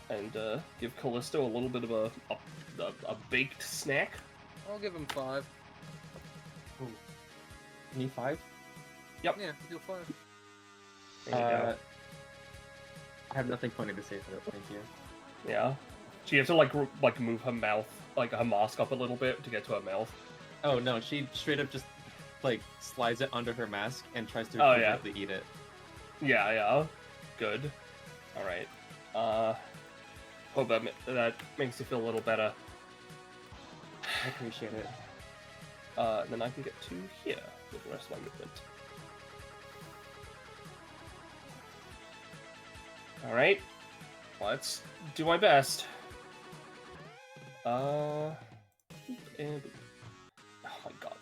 And, give Callisto a little bit of a baked snack. I'll give him 5. Ooh. You need 5? Yep. Yeah, he'll 5. There you go. I have nothing funny to say for that, thank you. Yeah. She has to, like move her mouth, like, her mask up a little bit to get to her mouth. Oh no, she straight up just, like, slides it under her mask and tries to Oh, yeah. eat it. Yeah, yeah. Good. Alright. Hope that makes you feel a little better. I appreciate it. Then I can get to here with the rest of my movement. Alright. Let's do my best. And... Oh my god.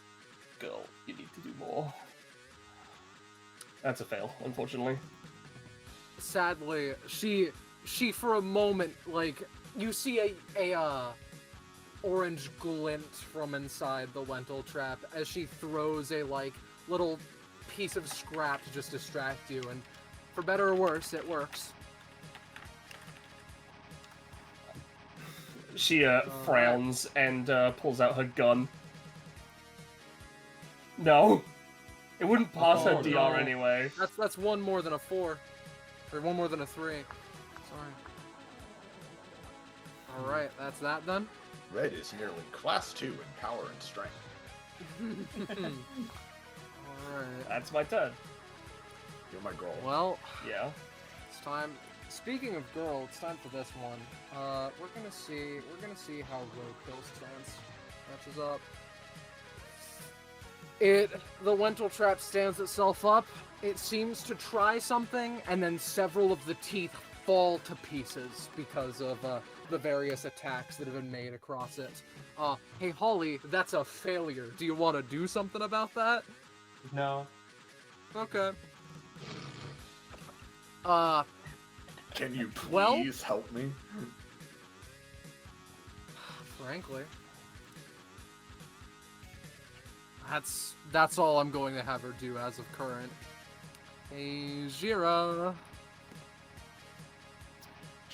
Girl, you need to do more. That's a fail, unfortunately. Sadly, she for a moment, like, you see a orange glint from inside the lentil trap as she throws a, like, little piece of scrap to just distract you, and for better or worse, it works. She frowns and pulls out her gun. No, it wouldn't pass her Oh, DR no. anyway. That's 1 more than a 4. Or 1 more than a 3. Sorry. Alright, that's that then. Red is nearly class 2 in power and strength. Alright. That's my turn. You're my girl. Well, Yeah. it's time. Speaking of girl, it's time for this one. We're gonna see how Roadkill stance matches up. The lentil trap stands itself up. It seems to try something, and then several of the teeth fall to pieces because of the various attacks that have been made across it. Hey Holly, that's a failure. Do you want to do something about that? No. Okay. Can you please Well- help me? Frankly. That's all I'm going to have her do as of current. Hey, Xhira.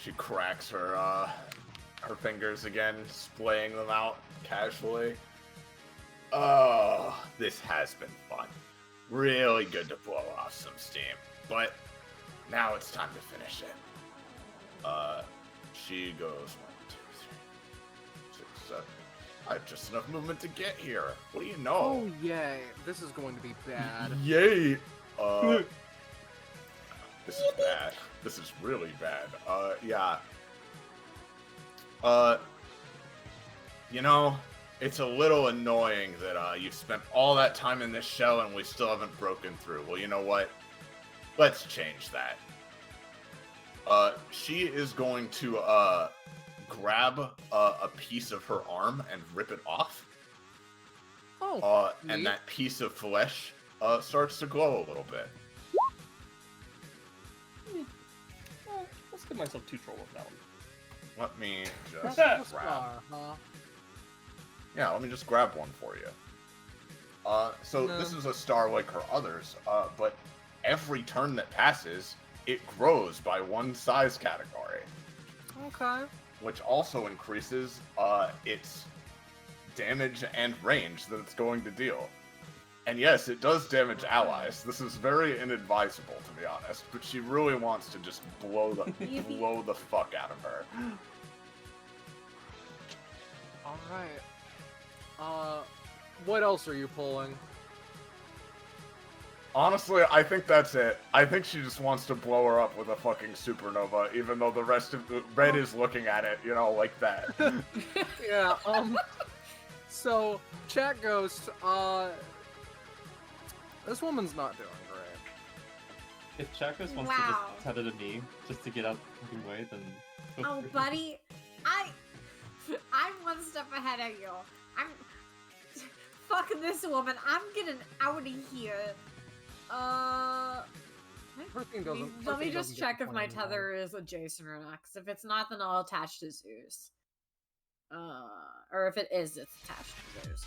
She cracks her fingers again, splaying them out casually. Oh, this has been fun. Really good to blow off some steam. But now it's time to finish it. She goes 1, 2, 3, 6, 7. I have just enough movement to get here. What do you know? Oh, yay. This is going to be bad. Yay! This is bad. This is really bad. Yeah. You know, it's a little annoying that, you've spent all that time in this shell and we still haven't broken through. Well, you know what? Let's change that. She is going to, grab, a piece of her arm and rip it off. Oh, And that piece of flesh, starts to glow a little bit. Let's give myself 2 troll with that one. Let me just That's grab. huh? Yeah, let me just grab one for you. So No. this is a star like her others, but every turn that passes, it grows by 1 size category, Okay. which also increases its damage and range that it's going to deal. And yes, it does damage allies. This is very inadvisable, to be honest, but she really wants to just blow the fuck out of her. Alright. What else are you pulling? Honestly, I think that's it. I think she just wants to blow her up with a fucking supernova, even though the rest of Red is looking at it, you know, like that. Yeah, so, Chat Ghost, this woman's not doing great. If Chakras wants Wow. to just cut it to me, just to get out the fucking way, then... feel Oh, free. buddy, I'm 1 step ahead of you. I'm fucking this woman. I'm getting out of here. Her thing doesn't. her Let me thing just doesn't get check the if my point anymore. tether is adjacent or not. Because if it's not, then I'll attach to Zeus. Or if it is, it's attached to Zeus.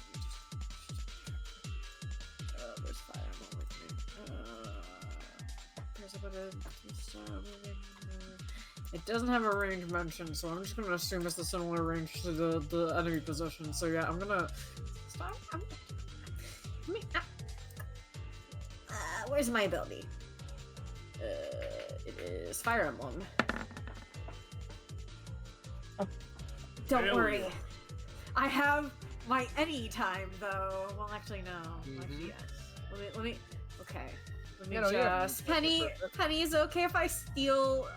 Where's Fire Emblem with me? There's a bit of it doesn't have a range mentioned, so I'm just gonna assume it's a similar range to the enemy position. So yeah, I'm gonna stop. Where's my ability? It is Fire Emblem. Don't Hell worry. yeah. I have my any time though. Well, actually no. Actually, Mhm. yes. Let me. Okay. Let me Yeah, no, yeah. just. Penny, is it okay if I steal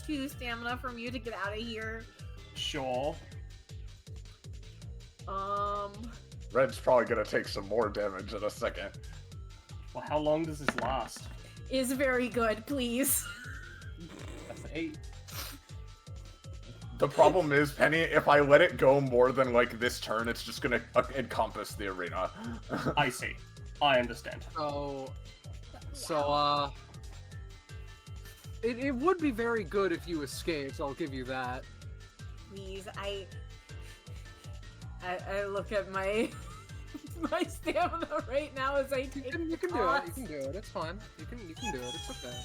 2 stamina from you to get out of here? Sure. Red's probably gonna take some more damage in a second. Well, how long does this last? Is very good, please. That's an 8. The problem is, Penny, if I let it go more than, like, this turn, it's just gonna encompass the arena. I see. I understand. So, it would be very good if you escaped, I'll give you that. Please, I look at my my stamina right now as I You take can do it, toss. you can do it, it's fine. You can do it, it's okay.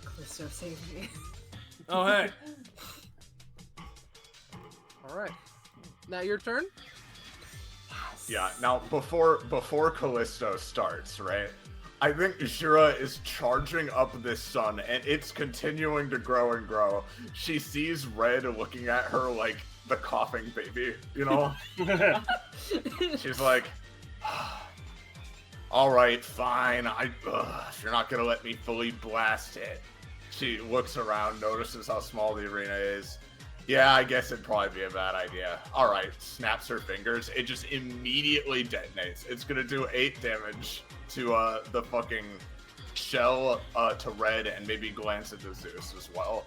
Callisto, save me. Oh, hey. Alright. Now your turn? Yeah, now, before Callisto starts, right? I think Xhira is charging up this sun, and it's continuing to grow and grow. She sees Red looking at her like the coughing baby, you know? She's like, alright, fine, if you're not gonna let me fully blast it. She looks around, notices how small the arena is. Yeah, I guess it'd probably be a bad idea. Alright, snaps her fingers. It just immediately detonates. It's gonna do 8 damage to the fucking shell to Red, and maybe glance into Zeus as well.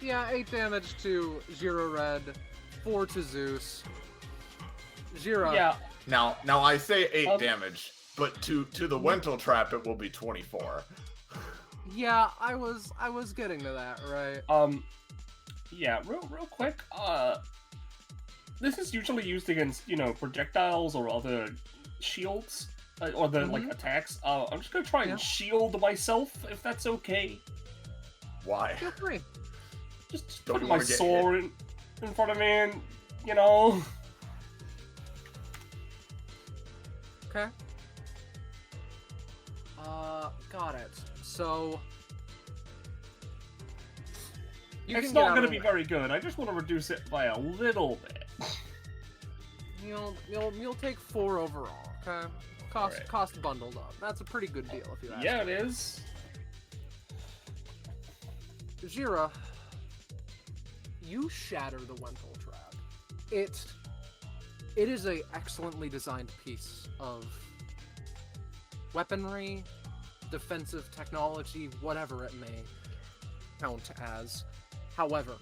Yeah, 8 damage to Xhira Red, 4 to Zeus. Xhira. Yeah. Now I say 8 Um, damage, but to the Wental trap it will be 24. Yeah, I was getting to that, right? Yeah, real quick, this is usually used against, projectiles or other shields, or the, like, attacks. I'm just gonna try Yeah. and shield myself, if that's okay. Why? Feel free. Just Don't put you my wanna get sword in front of me and, you know... Okay. Got it. So... You It's can get not out gonna of be the- very good. I just want to reduce it by a little bit. You'll take 4 overall, okay? Alright. Cost bundled up. That's a pretty good deal if you ask Yeah, it me. is. Xhira, you shatter the Wental trap. It is a excellently designed piece of weaponry, defensive technology, whatever it may count as. However,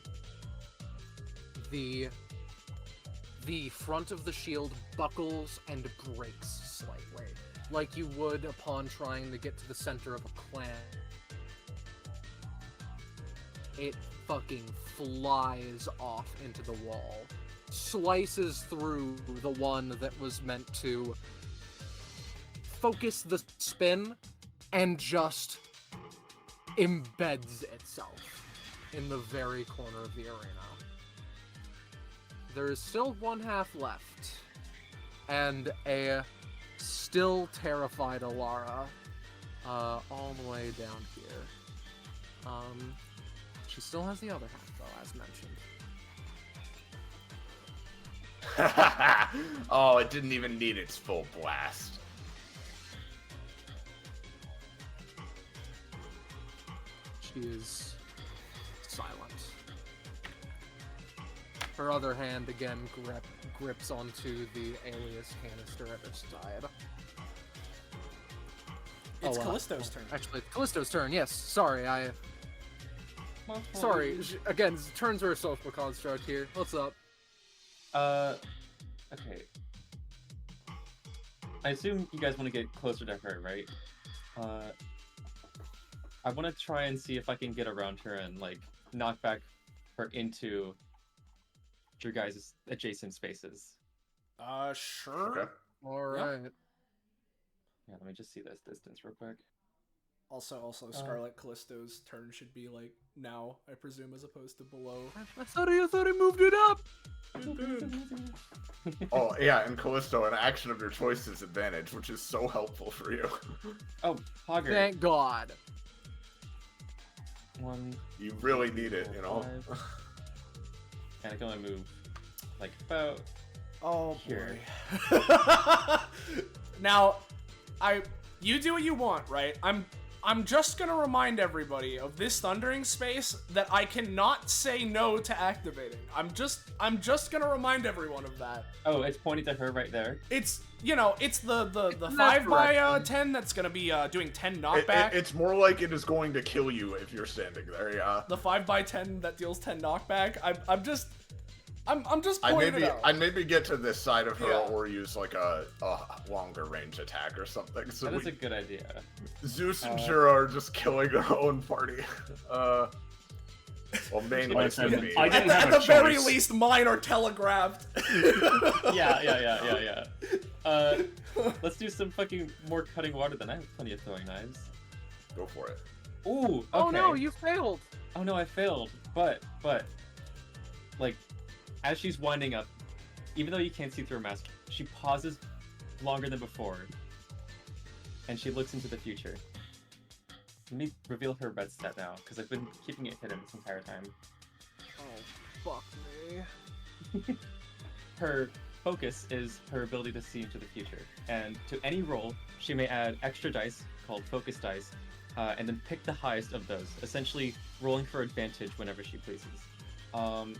the front of the shield buckles and breaks slightly, like you would upon trying to get to the center of a clan. It fucking flies off into the wall, slices through the one that was meant to focus the spin, and just embeds itself in the very corner of the arena. There is still 1/2 left, and a still terrified Alara, all the way down here. She still has the other half, though, as mentioned. Oh, it didn't even need its full blast. She is silent. Her other hand again grips onto the alias canister at her side. It's Callisto's turn. Actually, it's Callisto's turn. Yes. Sorry, Sorry. Again, turns are a social construct here. What's up? Okay. I assume you guys want to get closer to her, right? I want to try and see if I can get around her and, like, knock back her into your guys' adjacent spaces. Sure. Okay. All right. Yeah, let me just see this distance real quick. Also, Scarlet, Callisto's turn should be, like, now, I presume, as opposed to below. I thought he moved it up. Oh, yeah, and Callisto, an action of your choice is advantage, which is so helpful for you. Oh, Hogger. Thank God. 1, You really need it, you know? 5. And I can only move, like, about... Oh Here. boy. Now, you do what you want, right? I'm just gonna remind everybody of this thundering space that I cannot say no to activating. I'm just gonna remind everyone of that. Oh, it's pointing to her right there. It's, you know, it's the that 5 by direction. 10 that's gonna be doing 10 knockback. It's more like it is going to kill you if you're standing there, yeah. The 5 by 10 that deals 10 knockback. I'm just pointing it out. I'd maybe get to this side of her Yeah. or use like a longer range attack or something. So That is a good idea. Zeus and Xhira are just killing their own party. Well, mainly Like I it's gonna said, be. I At didn't the, have at a the very choice. least, mine are telegraphed. Yeah. Let's do some fucking more cutting water than I have plenty of throwing knives. Go for it. Ooh, okay. Oh no, you failed. Oh no, I failed. But, like, as she's winding up, even though you can't see through her mask, she pauses longer than before. And she looks into the future. Let me reveal her red stat now, because I've been keeping it hidden this entire time. Oh, fuck me. Her focus is her ability to see into the future. And to any roll, she may add extra dice, called focus dice, and then pick the highest of those, essentially rolling for advantage whenever she pleases. I'm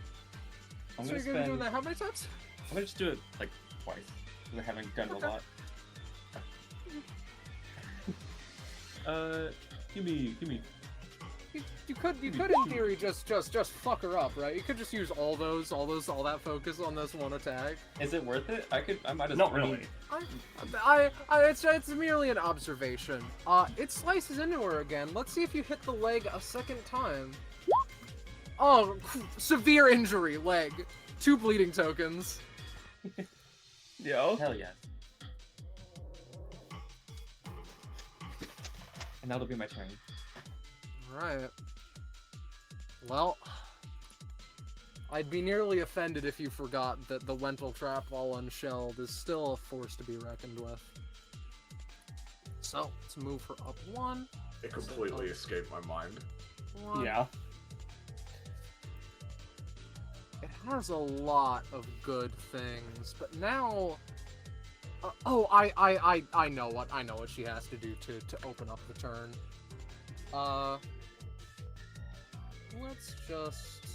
So gonna you're gonna be doing spend... that how many times? I'm gonna just do it, like, twice, because I haven't done it a lot. Give me... You could in theory just fuck her up, right? You could just use all that focus on this one attack. Is it worth it? I might as Not well. really. It's merely an observation. It slices into her again. Let's see if you hit the leg a second time. Oh, severe injury, leg. 2 bleeding tokens. Yo. Hell yes. And that'll be my turn. Right. Well, I'd be nearly offended if you forgot that the Wental Trap, while unshelled, is still a force to be reckoned with. So, let's move her up 1. It completely escaped my mind. 1. Yeah. It has a lot of good things, but now... I know what she has to do to open up the turn. Let's just...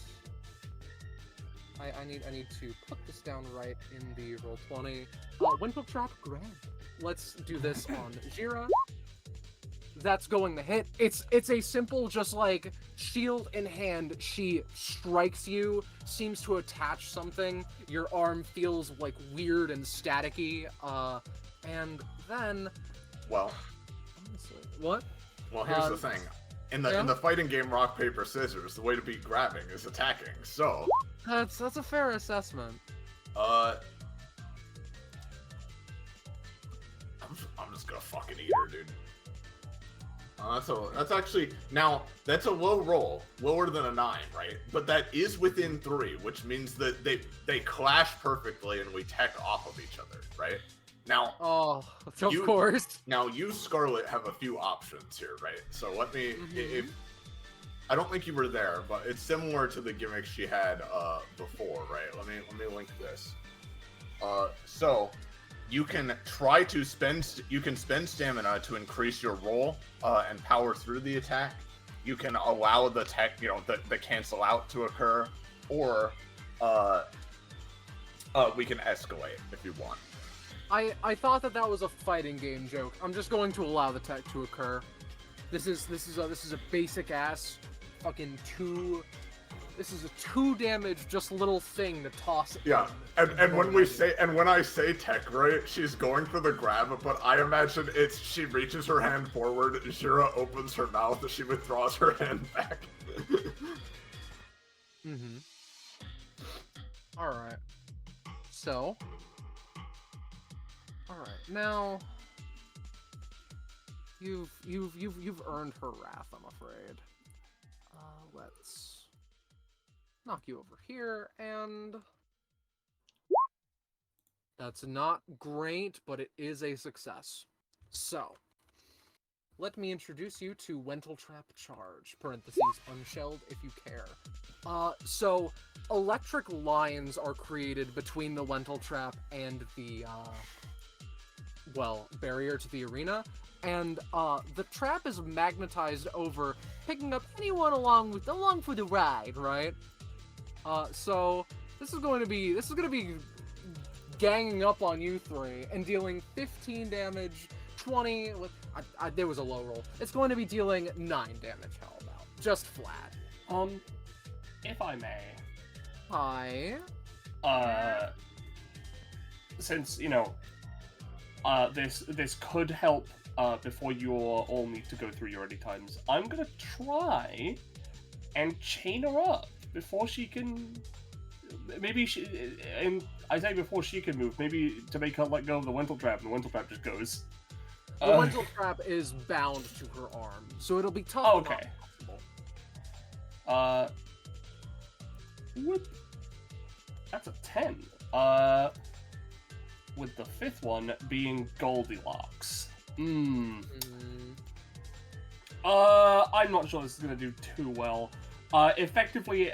I need to put this down right in the Roll20. Wental Trap Grab. Let's do this on Xhira. That's going to hit. It's a simple, just like, shield in hand. She strikes you, seems to attach something. Your arm feels, like, weird and staticky. And then... Well... What? Well, here's the thing. In the fighting game Rock, Paper, Scissors, the way to beat grabbing is attacking, so... That's a fair assessment. I'm just gonna fucking eat her, dude. That's actually... Now, that's a low roll. Lower than a 9, right? But that is within 3, which means that they clash perfectly and we tech off of each other, right? Now... Oh, of course. Now, you, Scarlet, have a few options here, right? So let me... If, I don't think you were there, but it's similar to the gimmick she had before, right? Let me link this. So you can try to spend stamina to increase your roll and power through the attack. You can allow the tech, the cancel out to occur, or we can escalate if you want. I thought that was a fighting game joke. I'm just going to allow the tech to occur. This is a basic ass fucking 2. This is a 2 damage just little thing to toss. Yeah, and when I say tech, right, she's going for the grab, but I imagine she reaches her hand forward, Xhira opens her mouth, and she withdraws her hand back. Alright. So. Alright, now you've earned her wrath, I'm afraid. Let's knock you over here, and that's not great, but it is a success. So, let me introduce you to Wental Trap Charge, parentheses, unshelled if you care. So, electric lines are created between the Wental Trap and the, barrier to the arena, and the trap is magnetized over, picking up anyone along for the ride, right? So this is going to be ganging up on you 3 and dealing 15 damage, 20. There was a low roll. It's going to be dealing 9 damage. How about just flat? If I may. Hi. Since this could help. Before you all need to go through your ready times, I'm gonna try and chain her up before she can. Maybe and I say before she can move, maybe to make her let go of the Wental Trap, and the Wental Trap just goes. The Wental Trap is bound to her arm, so it'll be tough. Okay. Whoop. That's a 10. With the 5th one being Goldilocks. I'm not sure this is gonna do too well. Effectively,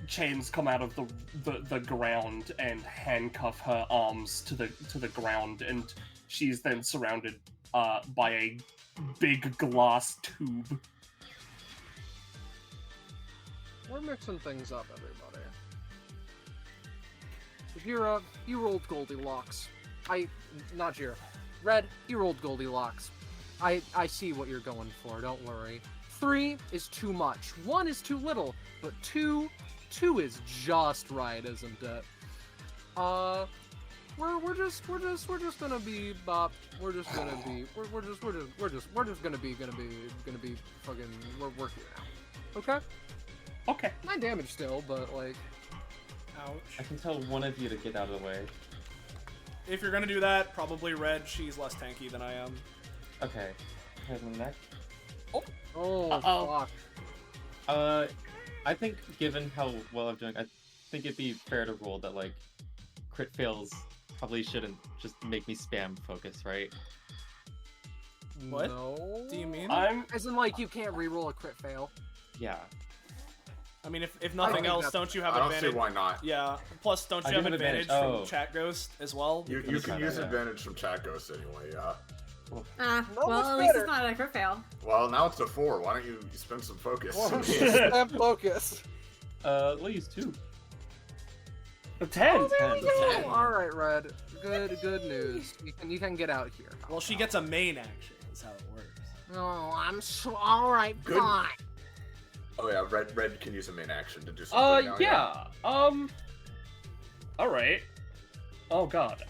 chains come out of the ground and handcuff her arms to the ground, and she's then surrounded by a big glass tube. We're mixing things up, everybody. Xhira, you rolled Goldilocks. Not Xhira. Red, you rolled Goldilocks. I see what you're going for, don't worry. 3 is too much. 1 is too little, but 2 is just right, isn't it? We're just gonna be we're just gonna be fucking we're here now. Okay? Okay. 9 damage still, but like Ouch. I can tell one of you to get out of the way. If you're gonna do that, probably Red. She's less tanky than I am. Okay. Head in the neck. Oh, Uh-oh. fuck. I think given how well I'm doing, I think it'd be fair to rule that like crit fails probably shouldn't just make me spam focus, right? What? No. Do you mean? As in, like, you can't reroll a crit fail. Yeah. I mean, if nothing think else, that's- don't you have I don't advantage? see why not. Yeah. Plus, don't I you do have have advantage advantage. from Oh. Chat Ghost as well? You me can try use that, yeah. advantage from Chat Ghost anyway, yeah. Well, at least it's not a crit fail. Well, now it's a 4. Why don't you spend some focus? Spam focus. We'll use 2. A 10. There we go. All right, Red. Good news. You can get out here. Well, she gets a main action. That's how it works. Oh, I'm so all right. Good. Fine. Oh yeah, Red can use a main action to do something now, Yeah. All right. Oh God.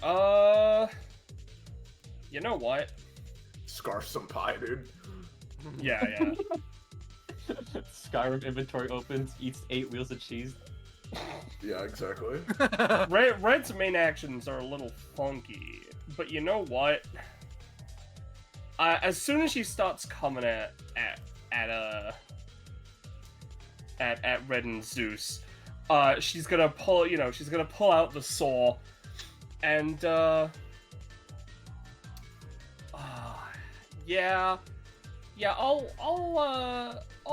You know what? Scarf some pie, dude. Yeah, yeah. Skyrim inventory opens, eats 8 wheels of cheese. Yeah, exactly. Red's main actions are a little funky, but you know what? As soon as she starts coming at Red and Zeus, she's gonna pull out the saw, and I'll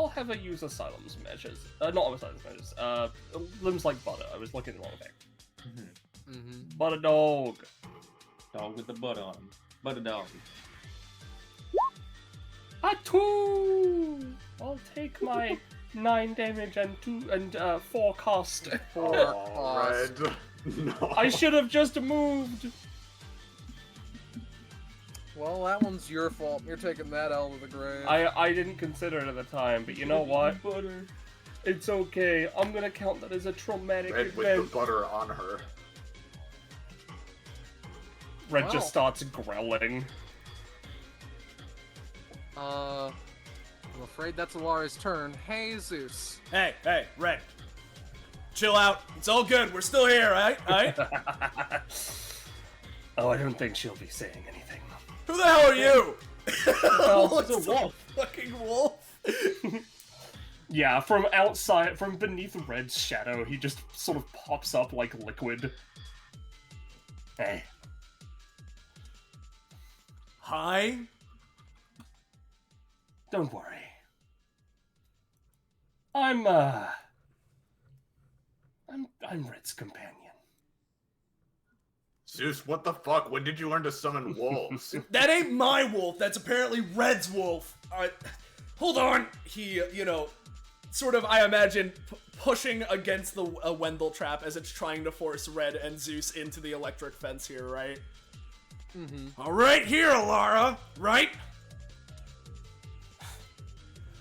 have her use asylum's measures. Not asylum's measures. Limbs like butter. I was looking at the wrong thing. Mm-hmm. Butter dog. Dog with the butter on him. Butter dog. A 2. I'll take my 9 damage and 4 cost. Oh, Red. No. I should have just moved. Well, that one's your fault. You're taking that L to the grave. I didn't consider it at the time, but you know what? Butter. It's okay. I'm gonna count that as a traumatic Red with event. the butter on her. Red Wow. just starts growling. I'm afraid that's Alara's turn. Hey, Zeus. Hey, Red. Chill out. It's all good. We're still here, right? Oh, I don't think she'll be saying anything. Who the hell are you? Oh, What's it's a the wolf. fucking wolf? Yeah, from outside, from beneath Red's shadow, he just sort of pops up like liquid. Hey. Hi? Don't worry. I'm Red's companion. Zeus, what the fuck? When did you learn to summon wolves? That ain't my wolf. That's apparently Red's wolf. Hold on. He, sort of, I imagine, pushing against the Wendell trap as it's trying to force Red and Zeus into the electric fence here, right? Mm-hmm. All right, here, Alara, right?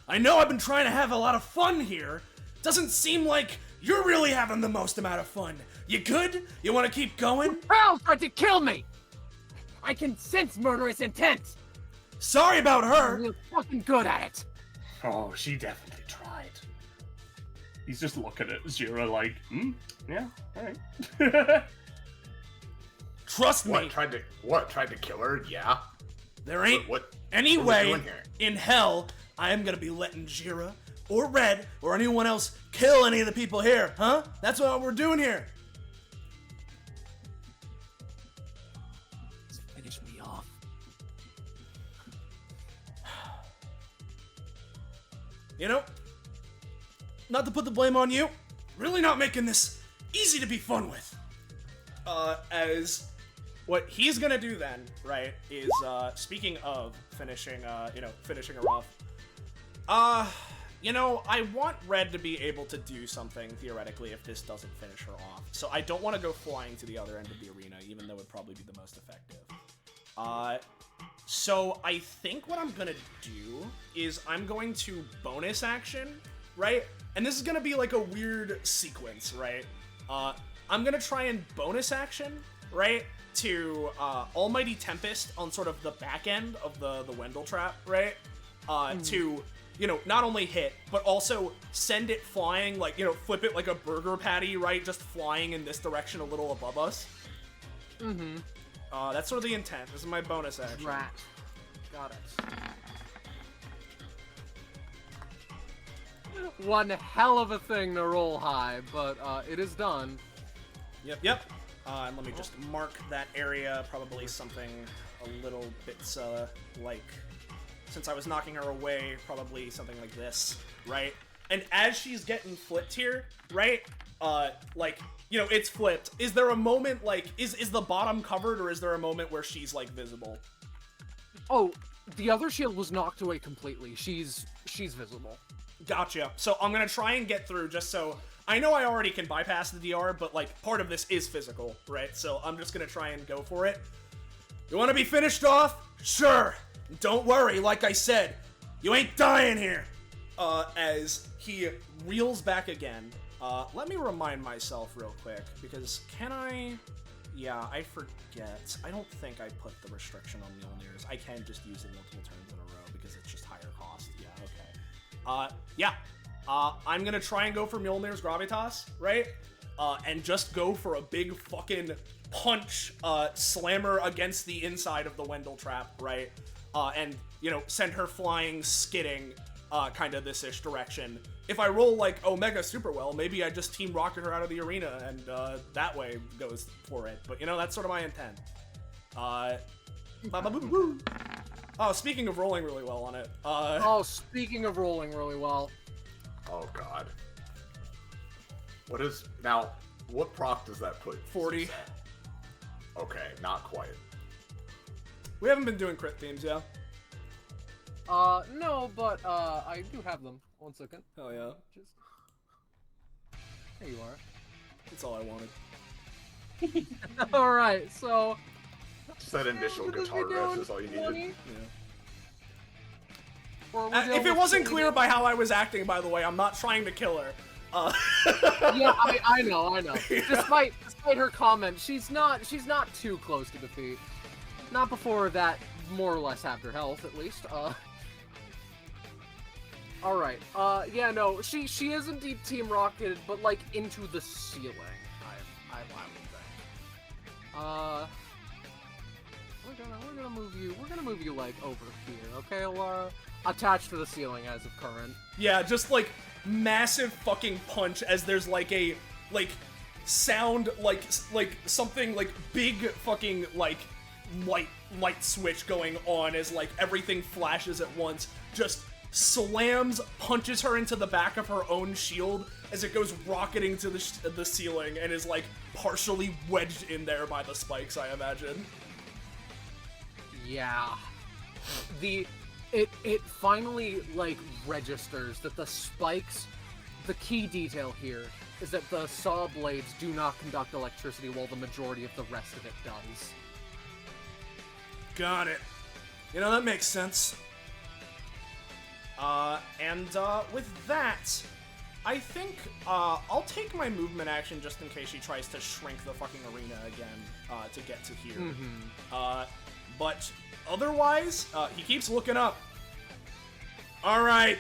I know I've been trying to have a lot of fun here. Doesn't seem like you're really having the most amount of fun. You good? You want to keep going? Pearl tried to kill me! I can sense murderous intent! Sorry about her. You're fucking good at it! Oh, she definitely tried. He's just looking at Xhira like, yeah, alright. Trust me. Tried to kill her? Yeah. There ain't What any we way doing here? in hell I am gonna be letting Xhira or Red or anyone else kill any of the people here, huh? That's what we're doing here. Finish me off. Not to put the blame on you, really not making this easy to be fun with. As what he's gonna do then, right, is, speaking of finishing her off, I want Red to be able to do something, theoretically, if this doesn't finish her off. So I don't want to go flying to the other end of the arena, even though it would probably be the most effective. So I think what I'm gonna do is I'm going to bonus action, right? And this is gonna be like a weird sequence, right? I'm gonna try and bonus action, right, to Almighty Tempest on sort of the back end of the Wendell trap, right? To, not only hit, but also send it flying, like, flip it like a burger patty, right? Just flying in this direction a little above us. Mm-hmm. That's sort of the intent. This is my bonus action. Rat. Got it. one hell of a thing to roll high, but it is done. Yep. And let me just mark that area, probably something a little bit, like, since I was knocking her away, probably something like this, right? And as she's getting flipped here, right, like, you know, it's flipped. Is there a moment, like, is the bottom covered, or is there a moment where she's, like, visible? Oh, the other shield was knocked away completely. She's visible. Gotcha. So I'm gonna try and get through just so... I know I already can bypass the DR, but, like, part of this is physical, right? So I'm just gonna try and go for it. You wanna be finished off? Sure. Don't worry, like I said, you ain't dying here. As he reels back again. Let me remind myself real quick, because can I... Yeah, I forget. I don't think I put the restriction on Mjolnir's. I can just use it multiple turns in a row, because it's just higher cost. Yeah, okay. I'm gonna try and go for Mjolnir's Gravitas, right? And just go for a big fucking punch, slammer against the inside of the Wendell trap, right? And, you know, send her flying, skidding, kind of this-ish direction. If I roll, like, Omega super well, maybe I just Team Rocket her out of the arena, and, that way goes for it. But, you know, that's sort of my intent. Oh, speaking of rolling really well on it, Speaking of rolling really well. Oh god. What proc does that put? 40. Okay, not quite. We haven't been doing crit themes, yeah? No, but, I do have them. 1 second. Hell yeah. Just... There you are. That's all I wanted. Alright, so... Just that initial guitar riff is all you needed. Yeah. If it wasn't clear by how I was acting, by the way, I'm not trying to kill her. Yeah, I know. Yeah. Despite her comment, she's not too close to defeat. Not before that, more or less half her health, at least. Alright, yeah, no, she is indeed Team Rocketed, but, like, into the ceiling, I would think. We're gonna move you, like, over here, okay, Laura? Attached to the ceiling as of current. Yeah, just, like, massive fucking punch as there's, like, a, like, sound, like something, like, big fucking, like, light switch going on as, like, everything flashes at once, just slams, punches her into the back of her own shield as it goes rocketing to the ceiling and is, like, partially wedged in there by the spikes, I imagine. Yeah. It finally, like, registers that the spikes, the key detail here is that the saw blades do not conduct electricity while the majority of the rest of it does. Got it. You know, that makes sense. With that, I think, I'll take my movement action just in case she tries to shrink the fucking arena again, to get to here. Mm-hmm. But otherwise, he keeps looking up. Alright,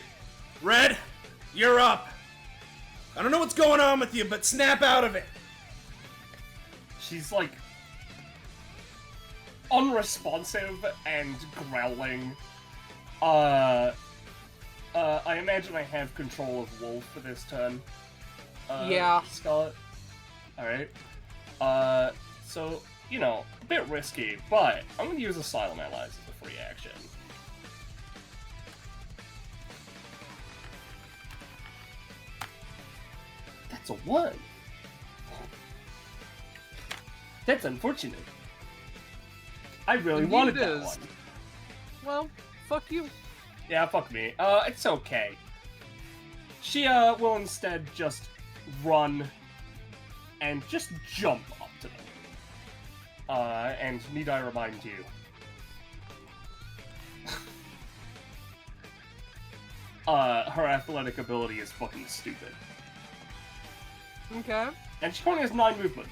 Red, you're up. I don't know what's going on with you, but snap out of it. She's, like, unresponsive and growling. I imagine I have control of Wolf for this turn. Yeah. Scarlet. Alright. So, you know, a bit risky, but I'm gonna use Asylum Allies as a free action. That's a 1. That's unfortunate. I really Indeed wanted it that is. one. Well, fuck you. Yeah, fuck me. It's okay. She, will instead just run and just jump up to them. And need I remind you? Her athletic ability is fucking stupid. Okay. And she only has 9 movement.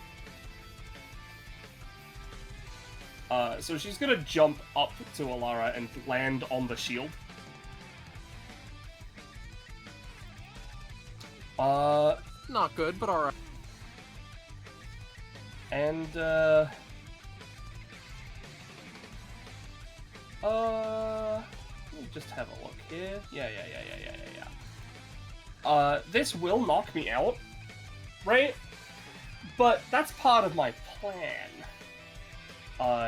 So she's gonna jump up to Alara and land on the shield. Not good, but alright. And, let me just have a look here. Yeah. this will knock me out, right? But that's part of my plan.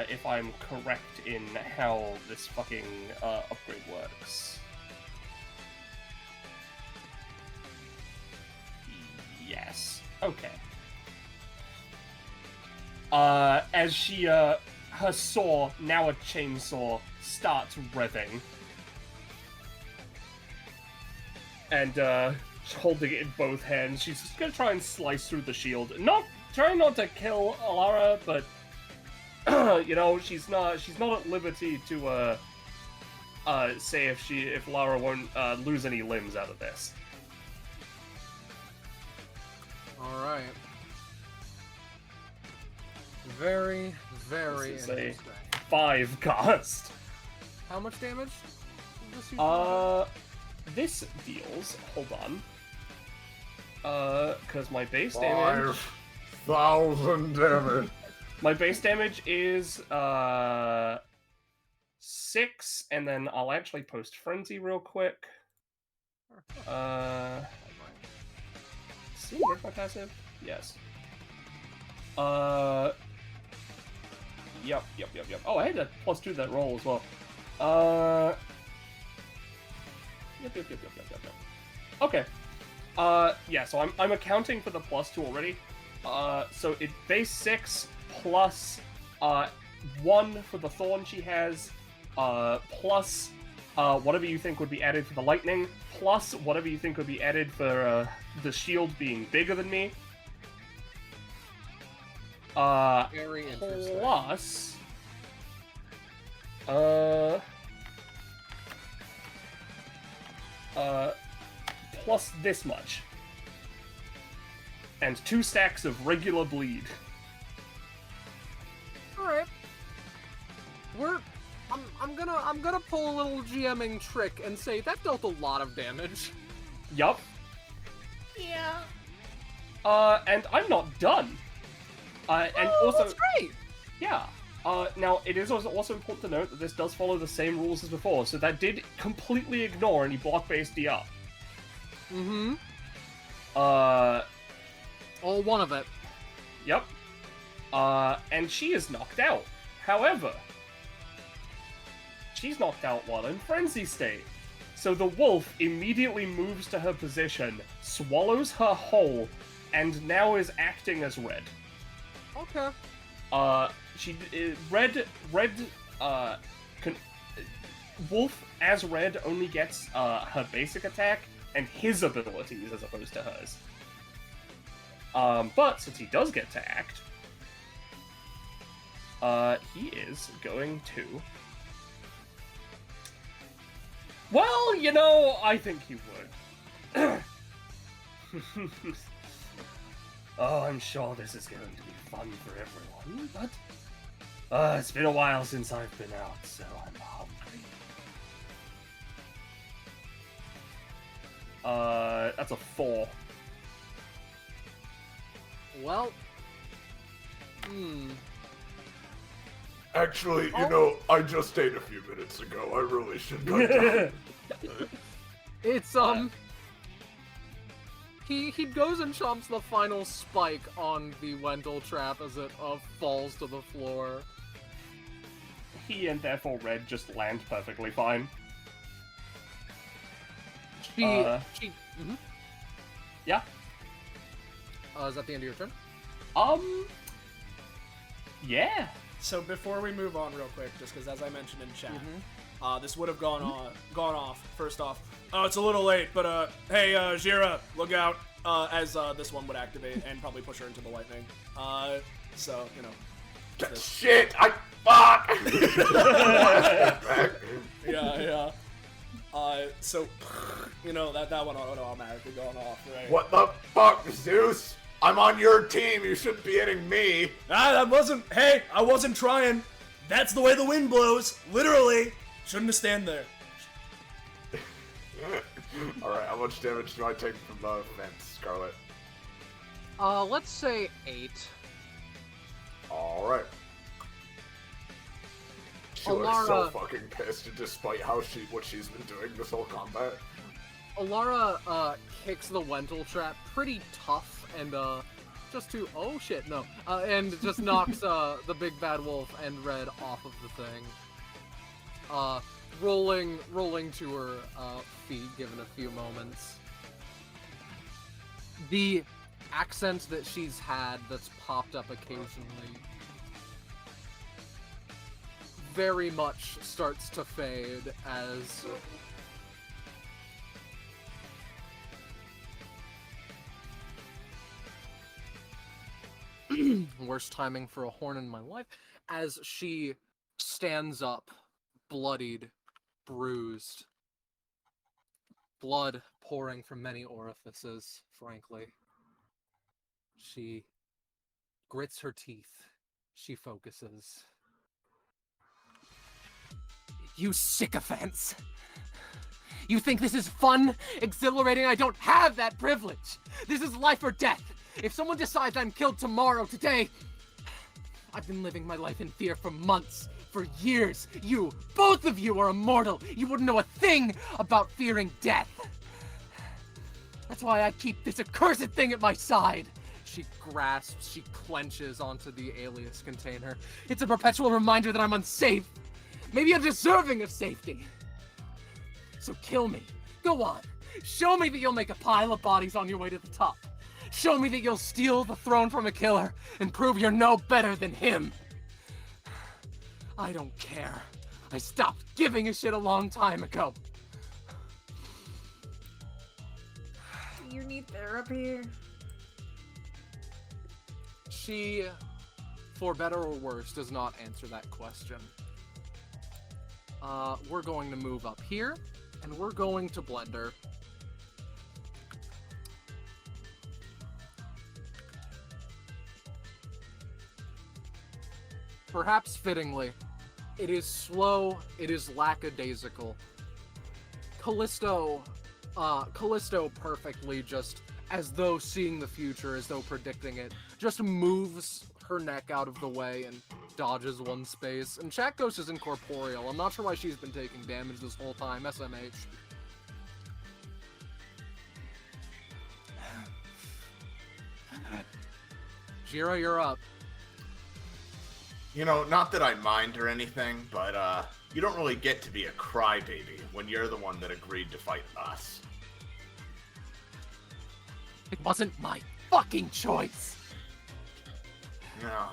If I'm correct in how this fucking upgrade works. Yes. Okay. As she, her saw, now a chainsaw, starts revving. And, holding it in both hands, she's just gonna try and slice through the shield. Trying not to kill Alara, but, you know, she's not at liberty to, say if Lara won't, lose any limbs out of this. Alright. Very, very This is a interesting. 5 cost. How much damage? Does This deals, hold on. Cause my base damage... 5,000 damage. My base damage is, 6, and then I'll actually post Frenzy real quick. See, where's my passive? Yes. Yep. Oh, I had to +2 that roll as well. Yep. Okay. Yeah, so I'm accounting for the +2 already. So it base 6 plus 1 for the thorn she has, plus whatever you think would be added for the lightning, plus whatever you think would be added for the shield being bigger than me. Very interesting. Plus plus this much. And 2 stacks of regular bleed. Alright. I'm gonna pull a little GMing trick and say that dealt a lot of damage. Yup. Yeah. And I'm not done. And Oh, also, that's great! yeah. Now, it is also important to note that this does follow the same rules as before, so that did completely ignore any block-based DR. Mm-hmm. Uh, All one of it. Yep. And she is knocked out. However, she's knocked out while in frenzy state. So the wolf immediately moves to her position, swallows her whole, and now is acting as red. Okay. Wolf as red only gets her basic attack and his abilities as opposed to hers. But since he does get to act, he is going to. Well, you know, I think he would. Oh, I'm sure this is going to be fun for everyone, but it's been a while since I've been out, so I'm hungry. That's a 4. Well. Actually, you know, I just ate a few minutes ago. I really should cut down. It's, He goes and chomps the final spike on the Wendell trap as it falls to the floor. He and therefore Red just land perfectly fine. Mhm. Yeah. Is that the end of your turn? Yeah. So before we move on real quick, just because as I mentioned in chat, this would have gone off. First off, it's a little late, but hey, Xhira, look out, as this one would activate and probably push her into the lightning. So you know. Shit! Fuck! Yeah. So you know that one automatically going off, right? What the fuck, Zeus? I'm on your team. You shouldn't be hitting me. I wasn't trying. That's the way the wind blows. Literally. Shouldn't have stand there. Alright, how much damage do I take from the fence, Scarlet? Let's say 8. Alright. She looks so Alara- fucking pissed, despite what she's been doing this whole combat. Alara kicks the Wental trap pretty tough and just to and just knocks the big bad wolf and Red off of the thing. Rolling to her feet, given a few moments. The accent that she's had that's popped up occasionally very much starts to fade as worst timing for a horn in my life, as she stands up, bloodied, bruised, blood pouring from many orifices, frankly. She grits her teeth. She focuses. You sycophants! You think this is fun? Exhilarating? I don't have that privilege! This is life or death! If someone decides I'm killed tomorrow, today... I've been living my life in fear for months, for years. You, both of you are immortal! You wouldn't know a thing about fearing death! That's why I keep this accursed thing at my side! She grasps, she clenches onto the alias container. It's a perpetual reminder that I'm unsafe! Maybe I'm deserving of safety! So kill me. Go on. Show me that you'll make a pile of bodies on your way to the top. Show me that you'll steal the throne from a killer and prove you're no better than him. I don't care. I stopped giving a shit a long time ago. Do you need therapy? She, for better or worse, does not answer that question. We're going to move up here, and we're going to Blender. Perhaps fittingly, it is slow, it is lackadaisical. Callisto perfectly, just as though seeing the future, as though predicting it, just moves her neck out of the way and dodges one space. And Chat Ghost is incorporeal. I'm not sure why she's been taking damage this whole time. SMH. Xhira, you're up. You know, not that I mind or anything, but you don't really get to be a crybaby when you're the one that agreed to fight us. It wasn't my fucking choice. No.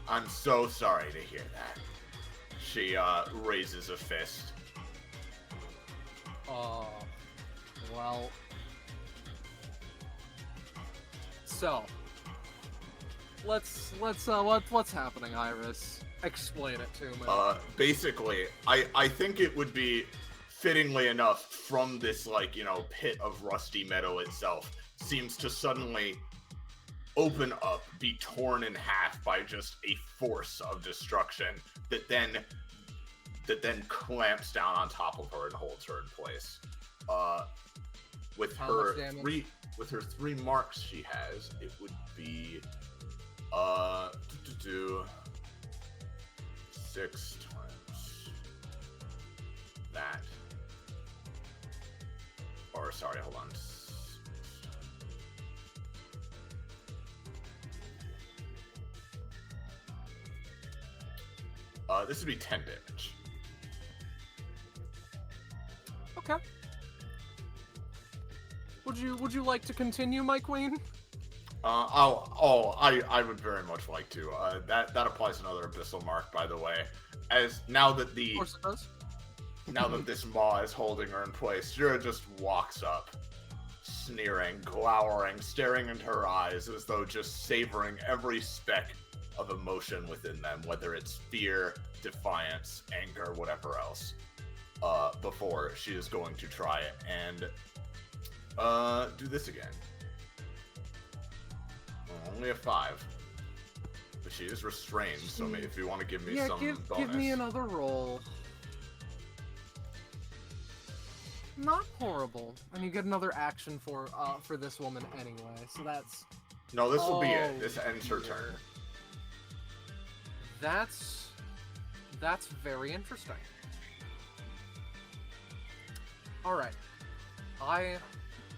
I'm so sorry to hear that. She raises a fist. Oh, well. So, what's happening, Iris? Explain it to me. Basically, I think it would be fittingly enough from this, like, you know, pit of rusty metal itself seems to suddenly open up, be torn in half by just a force of destruction that then clamps down on top of her and holds her in place. With her three marks she has, it would be 6 times that. Or sorry, hold on. This would be 10 damage. Okay. Would you like to continue, my queen? I would very much like to. That applies another abyssal mark, by the way. As now that Of course it does. now that this maw is holding her in place, Xhira just walks up, sneering, glowering, staring into her eyes as though just savoring every speck of emotion within them, whether it's fear, defiance, anger, whatever else, before she is going to try it and do this again. Only a 5. But she is restrained, so maybe if you want to give me some bonus. Give me another roll. Not horrible. And you get another action for this woman anyway, so that's... No, this will be it. This ends her turn. That's very interesting. All right. I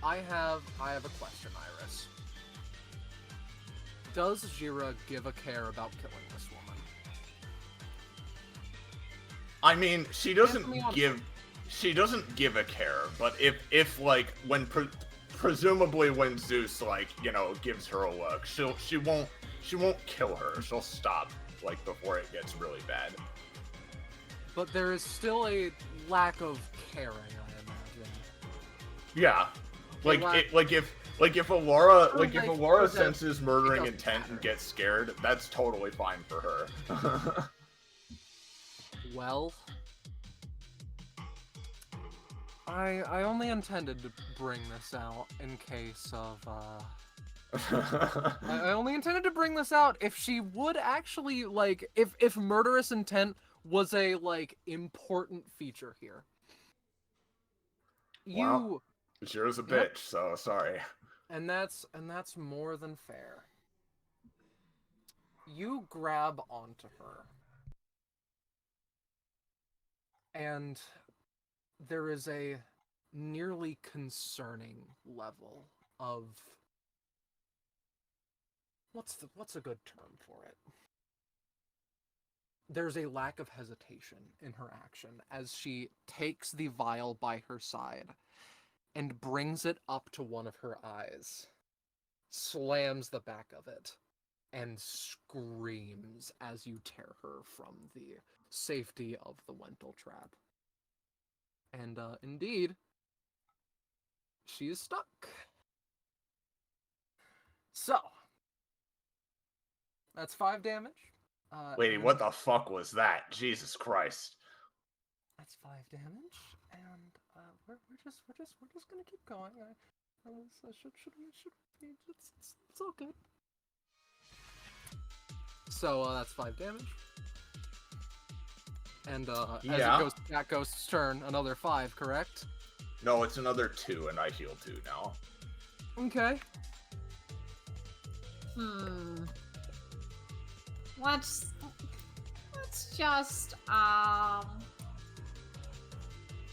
have a question, Iris. Does Xhira give a care about killing this woman? I mean, she doesn't give a care, but if like when presumably when Zeus like, you know, gives her a look, she won't kill her. She'll stop like before it gets really bad. But there is still a lack of caring, I imagine. Yeah. If Alora senses murdering intent and gets scared, that's totally fine for her. Well, I only intended to bring this out in case of, I only intended to bring this out if she would actually, like, if murderous intent was a, like, important feature here. Well, Xhira's a bitch, so sorry. And that's more than fair. You grab onto her. And there is a nearly concerning level of what's a good term for it? There's a lack of hesitation in her action as she takes the vial by her side and brings it up to one of her eyes, slams the back of it, and screams as you tear her from the safety of the Wental trap. And indeed, she is stuck. So, that's 5 damage. Lady, what the fuck was that? Jesus Christ. That's 5 damage, and we're just gonna keep going. It's all good. So that's 5 damage. And as it goes to Cat Ghost's turn, another 5, correct? No, it's another 2, and I heal 2 now. Okay. Let's just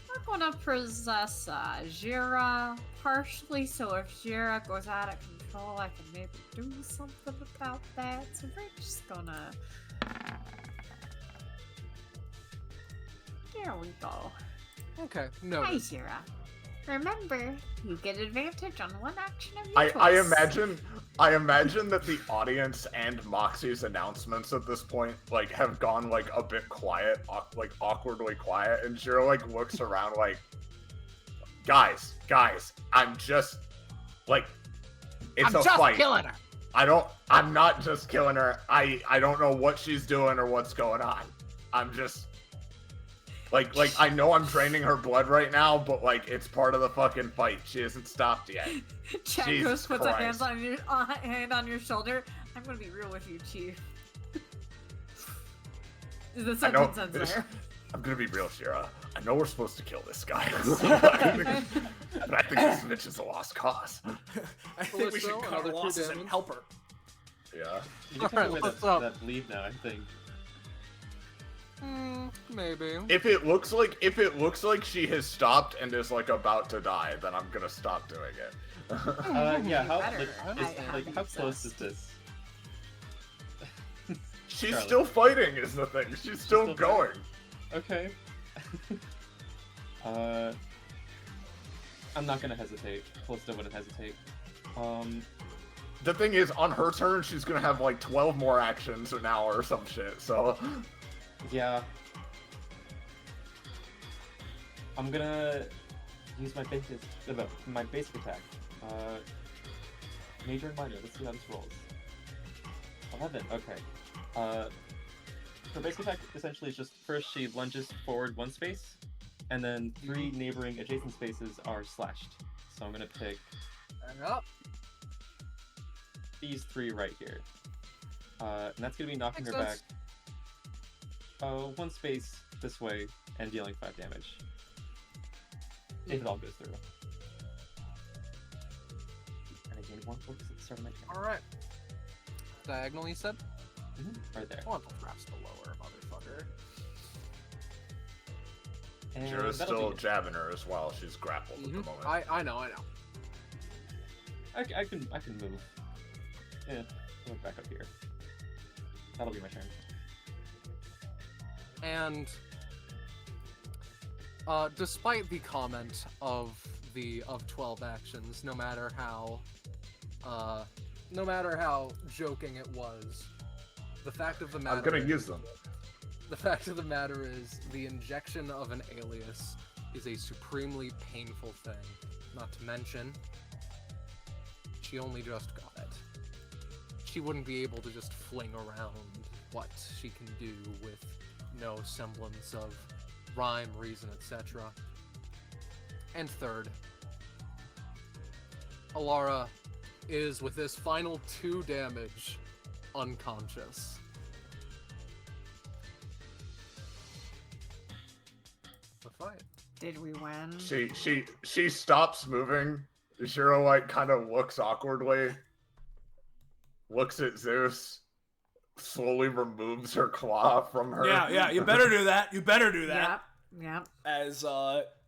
we're gonna possess Xhira partially, so if Xhira goes out of control, I can maybe do something about that. So we're just gonna. There we go. Okay, no. Hi, Xhira. Remember, you get advantage on one action of your choice. I imagine that the audience and Moxie's announcements at this point, like, have gone, like, a bit quiet, like, awkwardly quiet, and Xhira, like, looks around like, guys, I'm just, like, it's a fight. I'm just killing her! I'm not just killing her. I don't know what she's doing or what's going on. I'm just... Like, I know I'm draining her blood right now, but, like, it's part of the fucking fight. She hasn't stopped yet. Jack Ghost puts a hand on your shoulder. I'm gonna be real with you, Chief. Is the sentence there? I'm gonna be real, Xhira. I know we're supposed to kill this guy. But I think this bitch is a lost cause. I think we should cut our losses and help her. Yeah. You can away that bleed now, I think. Maybe. If it looks like she has stopped and is like about to die, then I'm gonna stop doing it. Yeah. How close is this? She's Scarlet. still fighting, is the thing. She's still going. Okay. I'm not gonna hesitate. Callisto wouldn't hesitate. The thing is, on her turn, she's gonna have like 12 more actions now or some shit. So. Yeah. I'm gonna use my basic attack. Major and minor. Let's see how this rolls. 11. Okay. Her basic attack essentially is just first she lunges forward 1 space, and then 3 neighboring adjacent spaces are slashed. So I'm gonna pick these 3 right here. And that's gonna be knocking her back 1 space this way and dealing 5 damage. If it all goes through. And I gained 1 focus at the start of my turn. Alright. Diagonal, you said? Right there. I want the traps below her, motherfucker. And Xhira's that'll still do it. jabbing her as well. She's grappled at the moment. I know. I can move. Yeah, move back up here. That'll be my turn. And despite the comment of 12 actions, no matter how joking it was, the fact of the matter I'm gonna use them. The fact of the matter is, the injection of an alias is a supremely painful thing. Not to mention, she only just got it. She wouldn't be able to just fling around what she can do with no semblance of rhyme, reason, etc. And third, Alara is, with this final 2 damage, unconscious. The fight. Did we win? She stops moving. Xhira like kind of looks awkwardly. Looks at Zeus. Slowly removes her claw from her. Yeah, you better do that. You better do that. Yep. As,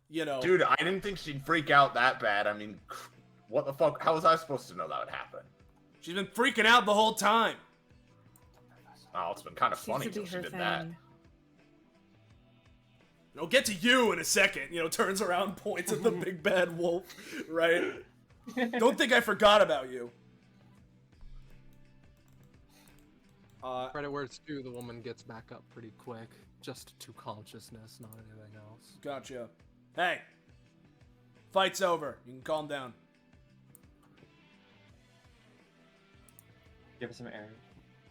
you know. Dude, I didn't think she'd freak out that bad. I mean, what the fuck? How was I supposed to know that would happen? She's been freaking out the whole time. Oh, it's been kind of funny Seems to till be she her did thing. that. I'll get to you in a second. You know, turns around, points at the big bad wolf, right? Don't think I forgot about you. Credit where it's due, the woman gets back up pretty quick. Just to consciousness, not anything else. Gotcha. Hey. Fight's over. You can calm down. Give us some air.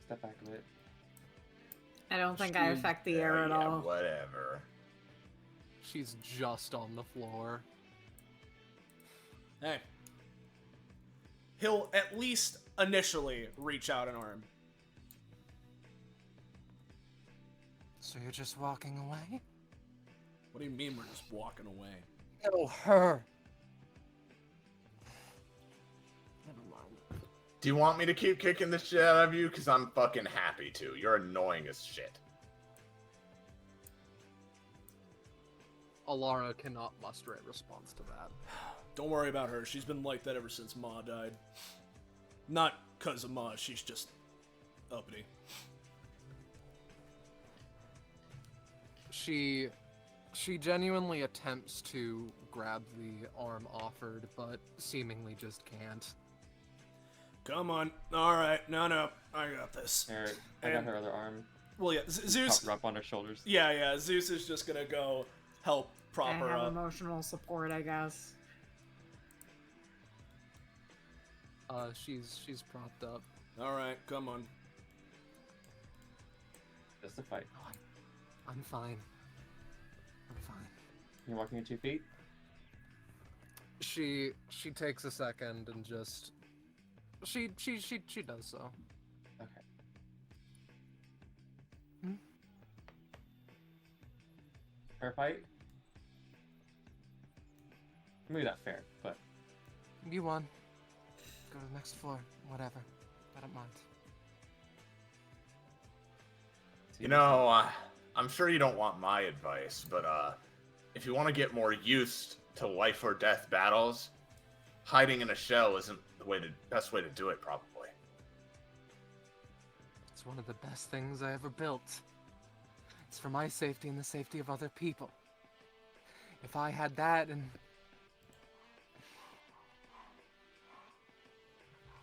Step back a bit. I don't think I affect the air at Yeah, all. whatever. She's just on the floor. Hey. He'll at least initially reach out an arm. So you're just walking away? What do you mean we're just walking away? No, her. Never mind. Do you want me to keep kicking the shit out of you? Because I'm fucking happy to. You're annoying as shit. Alara cannot muster a response to that. Don't worry about her. She's been like that ever since Ma died. Not because of Ma, she's just uppity. She genuinely attempts to grab the arm offered, but seemingly just can't. Come on. Alright, no, I got this. Alright, I got her other arm. Well, yeah, Zeus... Rub on her shoulders. Yeah, Zeus is just gonna go help prop And her have up. emotional support, I guess. She's propped up. Alright, come on. Just a fight. Oh, I'm fine. I'm fine. You're walking at 2 feet? She takes a second and just she does so. Okay. Fair fight? Maybe not fair, but You won. Go to the next floor. Whatever. I don't mind. You know, I'm sure you don't want my advice, but if you want to get more used to life or death battles, hiding in a shell isn't the best way to do it, probably. It's one of the best things I ever built. It's for my safety and the safety of other people. If I had that and...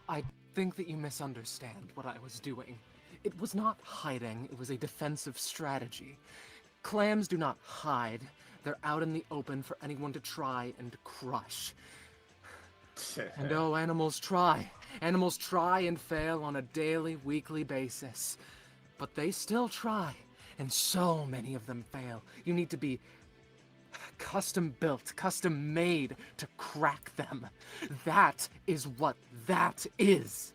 I think that you misunderstand what I was doing. It was not hiding, it was a defensive strategy. Clams do not hide. They're out in the open for anyone to try and crush. And oh, animals try. Animals try and fail on a daily, weekly basis. But they still try, and so many of them fail. You need to be custom built, custom made to crack them. That is what that is.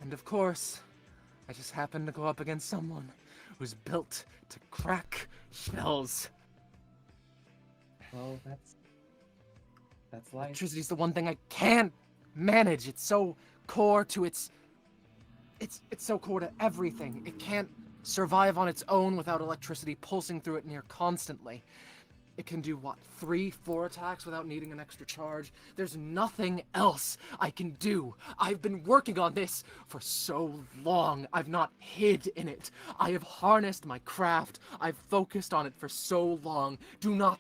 And of course, I just happened to go up against someone who's built to crack shells. well, that's life. Electricity's the one thing I can't manage. It's so core to it's so core to everything. It can't survive on its own without electricity pulsing through it near constantly. It can do, what, 3-4 attacks without needing an extra charge? There's nothing else I can do. I've been working on this for so long. I've not hid in it. I have harnessed my craft. I've focused on it for so long. Do not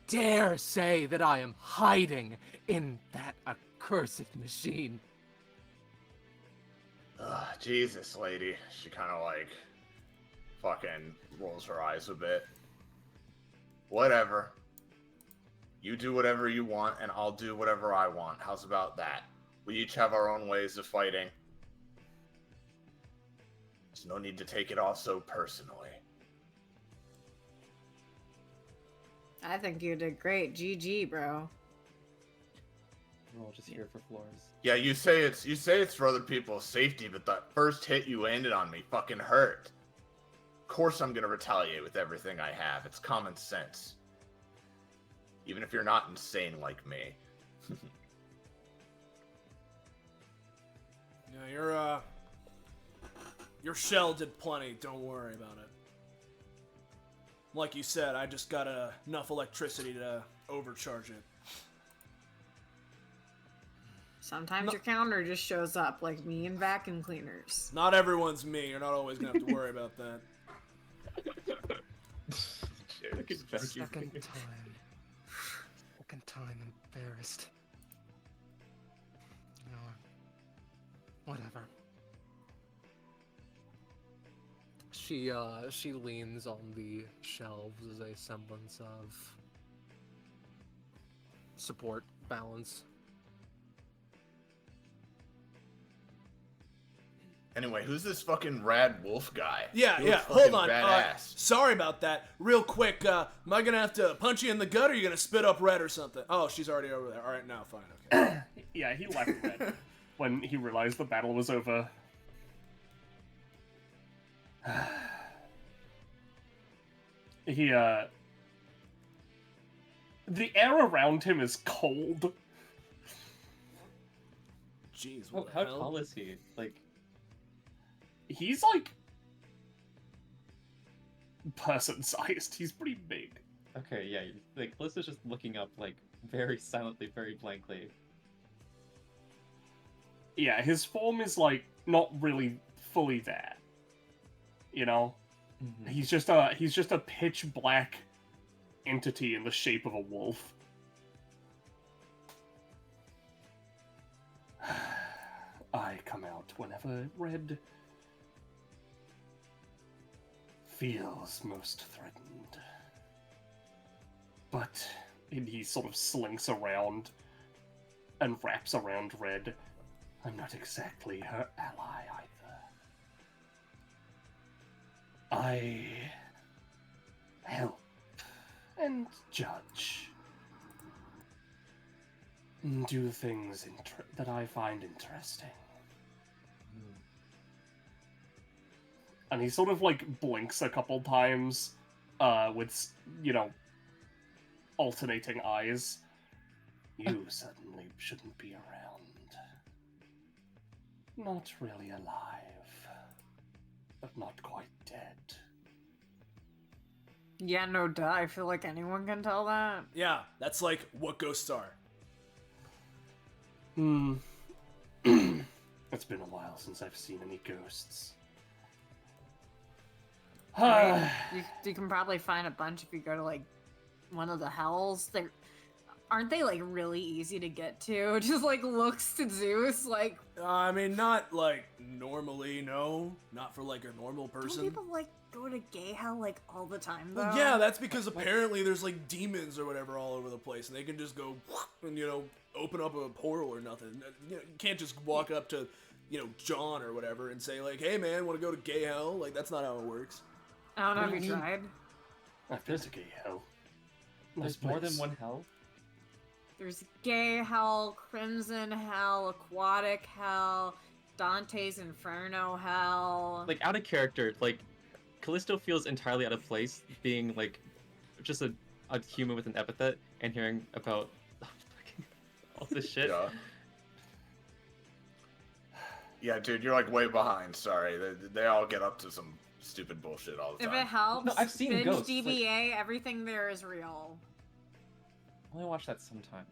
dare say that I am hiding in that accursed machine. Jesus, lady. She kind of like fucking rolls her eyes a bit. Whatever. You do whatever you want, and I'll do whatever I want. How's about that? We each have our own ways of fighting. There's no need to take it all so personally. I think you did great. GG, bro. We're all just here for floors. Yeah, you say it's for other people's safety, but that first hit you landed on me fucking hurt. Of course I'm gonna retaliate with everything I have. It's common sense. Even if you're not insane like me. Yeah, your shell did plenty. Don't worry about it. Like you said, I just got enough electricity to overcharge it. Sometimes your counter just shows up, like me and vacuum cleaners. Not everyone's me. You're not always gonna have to worry about that. Second time embarrassed. No, whatever. She leans on the shelves as a semblance of support, balance. Anyway, who's this fucking rad wolf guy? Yeah, He yeah. looks Hold fucking on. Badass. Sorry about that. Real quick, am I gonna have to punch you in the gut, or are you gonna spit up red or something? Oh, she's already over there. All right, now fine. Okay. Yeah, he left Red when he realized the battle was over. The air around him is cold. Jeez, Oh, what the how hell? tall is he? Like, He's like person-sized. He's pretty big. okay, yeah, like Callisto's just looking up, like, very silently, very blankly. Yeah, his form is like not really fully there. You know, Mhm. he's just a pitch black entity in the shape of a wolf. I come out whenever Red feels most threatened. But and he sort of slinks around and wraps around Red. I'm not exactly her ally either. I help and judge. And do things that I find interesting. And he sort of like blinks a couple times with, you know, alternating eyes. You certainly shouldn't be around. Not really alive, but not quite dead. Yeah, no duh. I feel like anyone can tell that. Yeah, that's like what ghosts are. It's been a while since I've seen any ghosts. You can probably find a bunch if you go to like one of the hells. Aren't they like really easy to get to? Just like looks to Zeus like. I mean, not like normally, no. Not for like a normal Don't person. people like go to gay hell like all the time though? Well, yeah, that's because apparently there's like demons or whatever all over the place, and they can just go and, you know, open up a portal or nothing. You can't just walk up to, you know, John or whatever and say like, "Hey man, want to go to gay hell?" Like that's not how it works. I don't know if you tried. I've been to gay hell. There's more than one hell? There's gay hell, crimson hell, aquatic hell, Dante's Inferno hell. Like, out of character, like, Callisto feels entirely out of place being, like, just a human with an epithet and hearing about all this shit. Yeah. Yeah, dude, you're like way behind. Sorry, they all get up to some stupid bullshit all the If time. it helps, No, I've seen binge ghosts, DBA, everything there is real. I only watch that sometimes.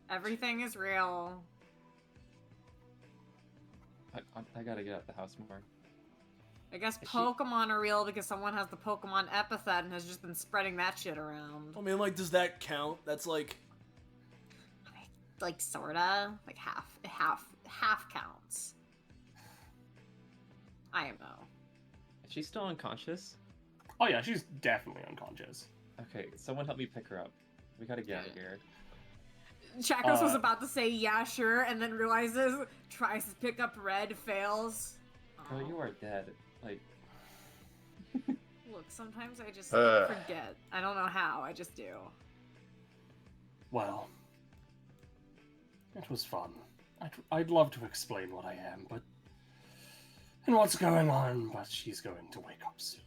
Everything is real. I gotta get out the house more. I guess Is she- Pokemon are real because someone has the Pokemon epithet and has just been spreading that shit around. I mean, like, does that count? That's like, Like, sorta. Like, half counts. I don't know. Is she still unconscious? Oh yeah, she's definitely unconscious. Okay, someone help me pick her up. We gotta get out of here. Chakos was about to say, yeah, sure, and then realizes, tries to pick up Red, fails. Girl, you are dead. Like, Look, sometimes I just Ugh. forget. I don't know how, I just do. Well, it was fun. I'd love to explain what I am, but and what's going on, but she's going to wake up soon.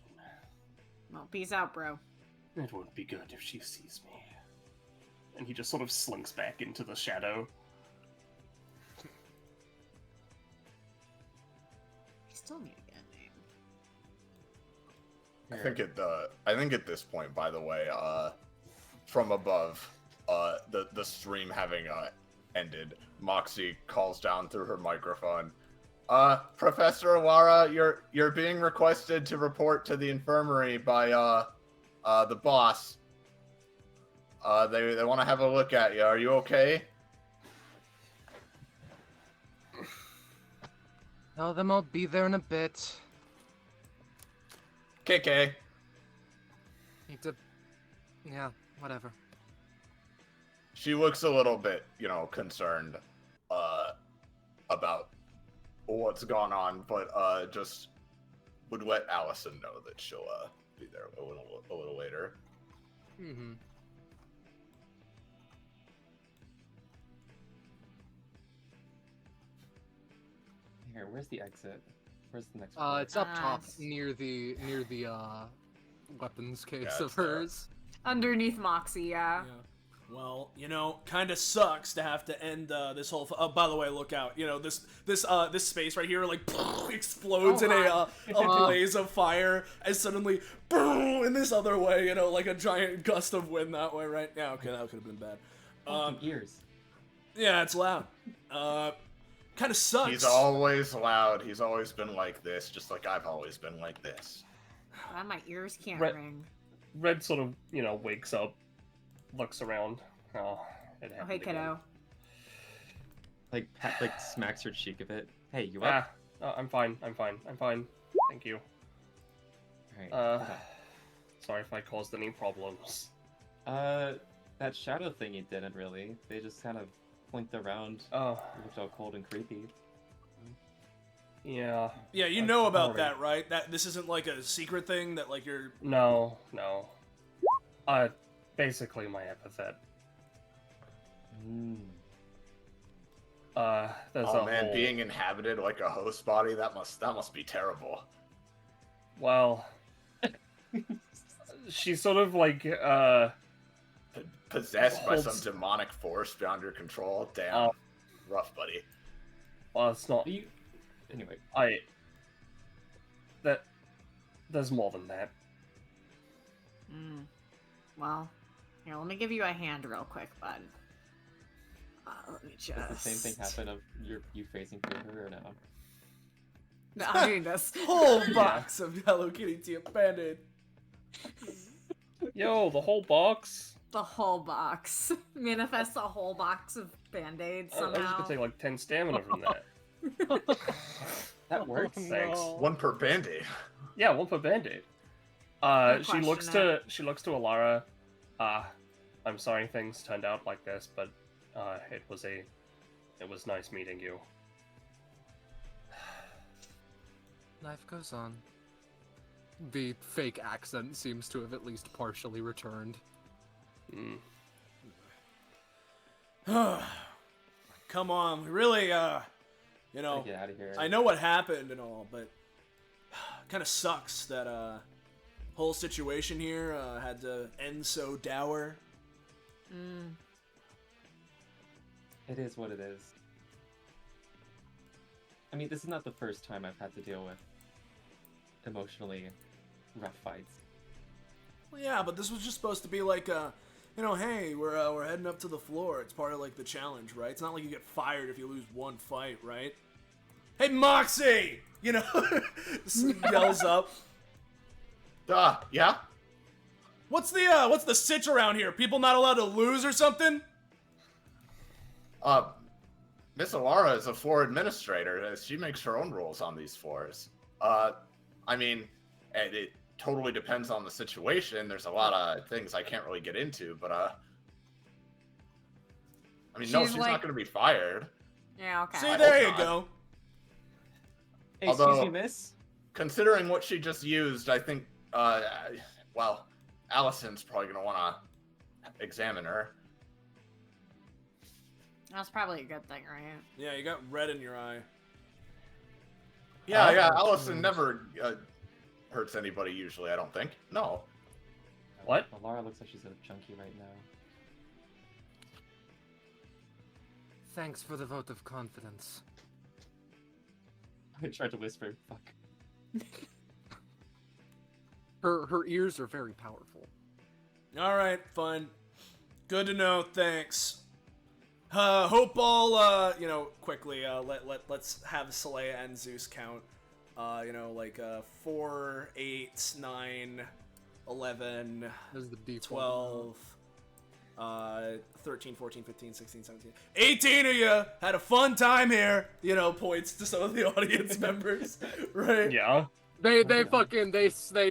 Well, peace out, bro. It won't be good if she sees me. And he just sort of slinks back into the shadow. I still need to get a name. I think at this point, by the way, from above, the stream having ended, Moxie calls down through her microphone. Professor Awara, you're being requested to report to the infirmary by the boss. They want to have a look at you. Are you okay? Tell them I'll be there in a bit. KK. Need to... Yeah, whatever. She looks a little bit, concerned about what's gone on, but just would let Allison know that she'll be there a little later. Mm-hmm. here, where's the exit? Where's the next? It's up top Yes. near the weapons case Yeah, of it's there. hers. Underneath Moxie, yeah. yeah. Well, kind of sucks to have to end this whole. By the way, look out! This space right here like explodes Oh in a my. blaze of fire, and suddenly in this other way, like a giant gust of wind that way. Right now, okay, that could have been bad. Fucking ears. Yeah, it's loud. Kind of sucks. He's always loud. He's always been like this, just like I've always been like this. God, my ears can't Red- ring. Red sort of, wakes up, looks around. Oh, it Oh, happened hey, again. kiddo. Like smacks her cheek a bit. Hey, you up? I'm fine. Thank you. Alright. okay. Sorry if I caused any problems. That shadow thing you didn't really. They just kind of blinked around, Oh, looked all cold and creepy. yeah. Yeah, you I'm know about sorry. that, right? That this isn't like a secret thing that like you're. No. Basically my epithet. Mm. There's Oh a man, whole... being inhabited like a host body, that must be terrible. Well... she's sort of like, Possessed by Holds- some demonic force beyond your control. Damn. Oh. Rough, buddy. well, it's not... Anyway, There's more than that. Well, here, let me give you a hand real quick, bud. Let me just... does the same thing happen of you facing through her or no? No, I'm doing this. Whole box of Hello Kitty tip Band-Aid. Yo, the whole box? The whole box. Manifests a whole box of Band-Aids I was somehow. gonna take like 10 stamina from that. That works. Thanks. One per band-aid. Yeah, one per band-aid. No She looks to Alara. I'm sorry things turned out like this, but it was nice meeting you. Life goes on. The fake accent seems to have at least partially returned. Mm. Come on, we really Gotta get out of here. I know what happened and all, but kind of sucks that whole situation here had to end so dour. It is what it is. I mean, this is not the first time I've had to deal with emotionally rough fights. Well, yeah, but this was just supposed to be like hey, we're heading up to the floor. It's part of like the challenge, right? It's not like you get fired if you lose one fight, right? Hey, Moxie! Yells up. Yeah? What's the sitch around here? People not allowed to lose or something? Miss Alara is a floor administrator. She makes her own rules on these floors. I mean, it totally depends on the situation. There's a lot of things I can't really get into, but I mean, no, she's not going to be fired. Yeah, okay. See, there you go. Hey, Although- excuse me, miss? Considering what she just used, I think, well, Allison's probably going to want to examine her. That's probably a good thing, right? Yeah, you got red in your eye. Yeah, Allison never hurts anybody usually, I don't think. No. What? Well, Lara looks like she's a junkie right now. Thanks for the vote of confidence. I tried to whisper, fuck. Her ears are very powerful. All right, fine. Good to know. Thanks. Hope all quickly. Let's have Saleya and Zeus count. 4, 8, 9, 11, This is the default. 12, 13, 14, 15, 16, 17, 18 of you had a fun time here. Points to some of the audience members, right? Yeah. They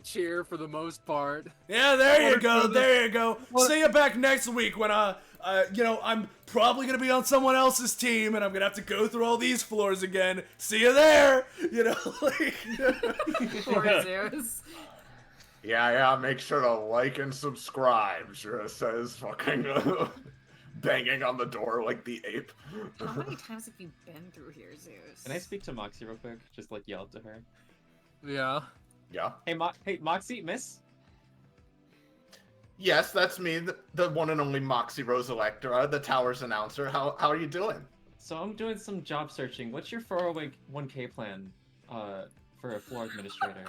cheer for the most part. Yeah, there you go. There you go. See you back next week when I'm probably gonna be on someone else's team and I'm gonna have to go through all these floors again. See you there. Poor Zeus. Yeah, make sure to like and subscribe, Xhira says, fucking banging on the door like the ape. How many times have you been through here, Zeus? Can I speak to Moxie real quick? Just like yell to her. Yeah. Yeah. Hey, Moxie, miss? Yes, that's me, the one and only Moxie Rose Electra, the tower's announcer. How are you doing? So I'm doing some job searching. What's your 401k plan for a floor administrator?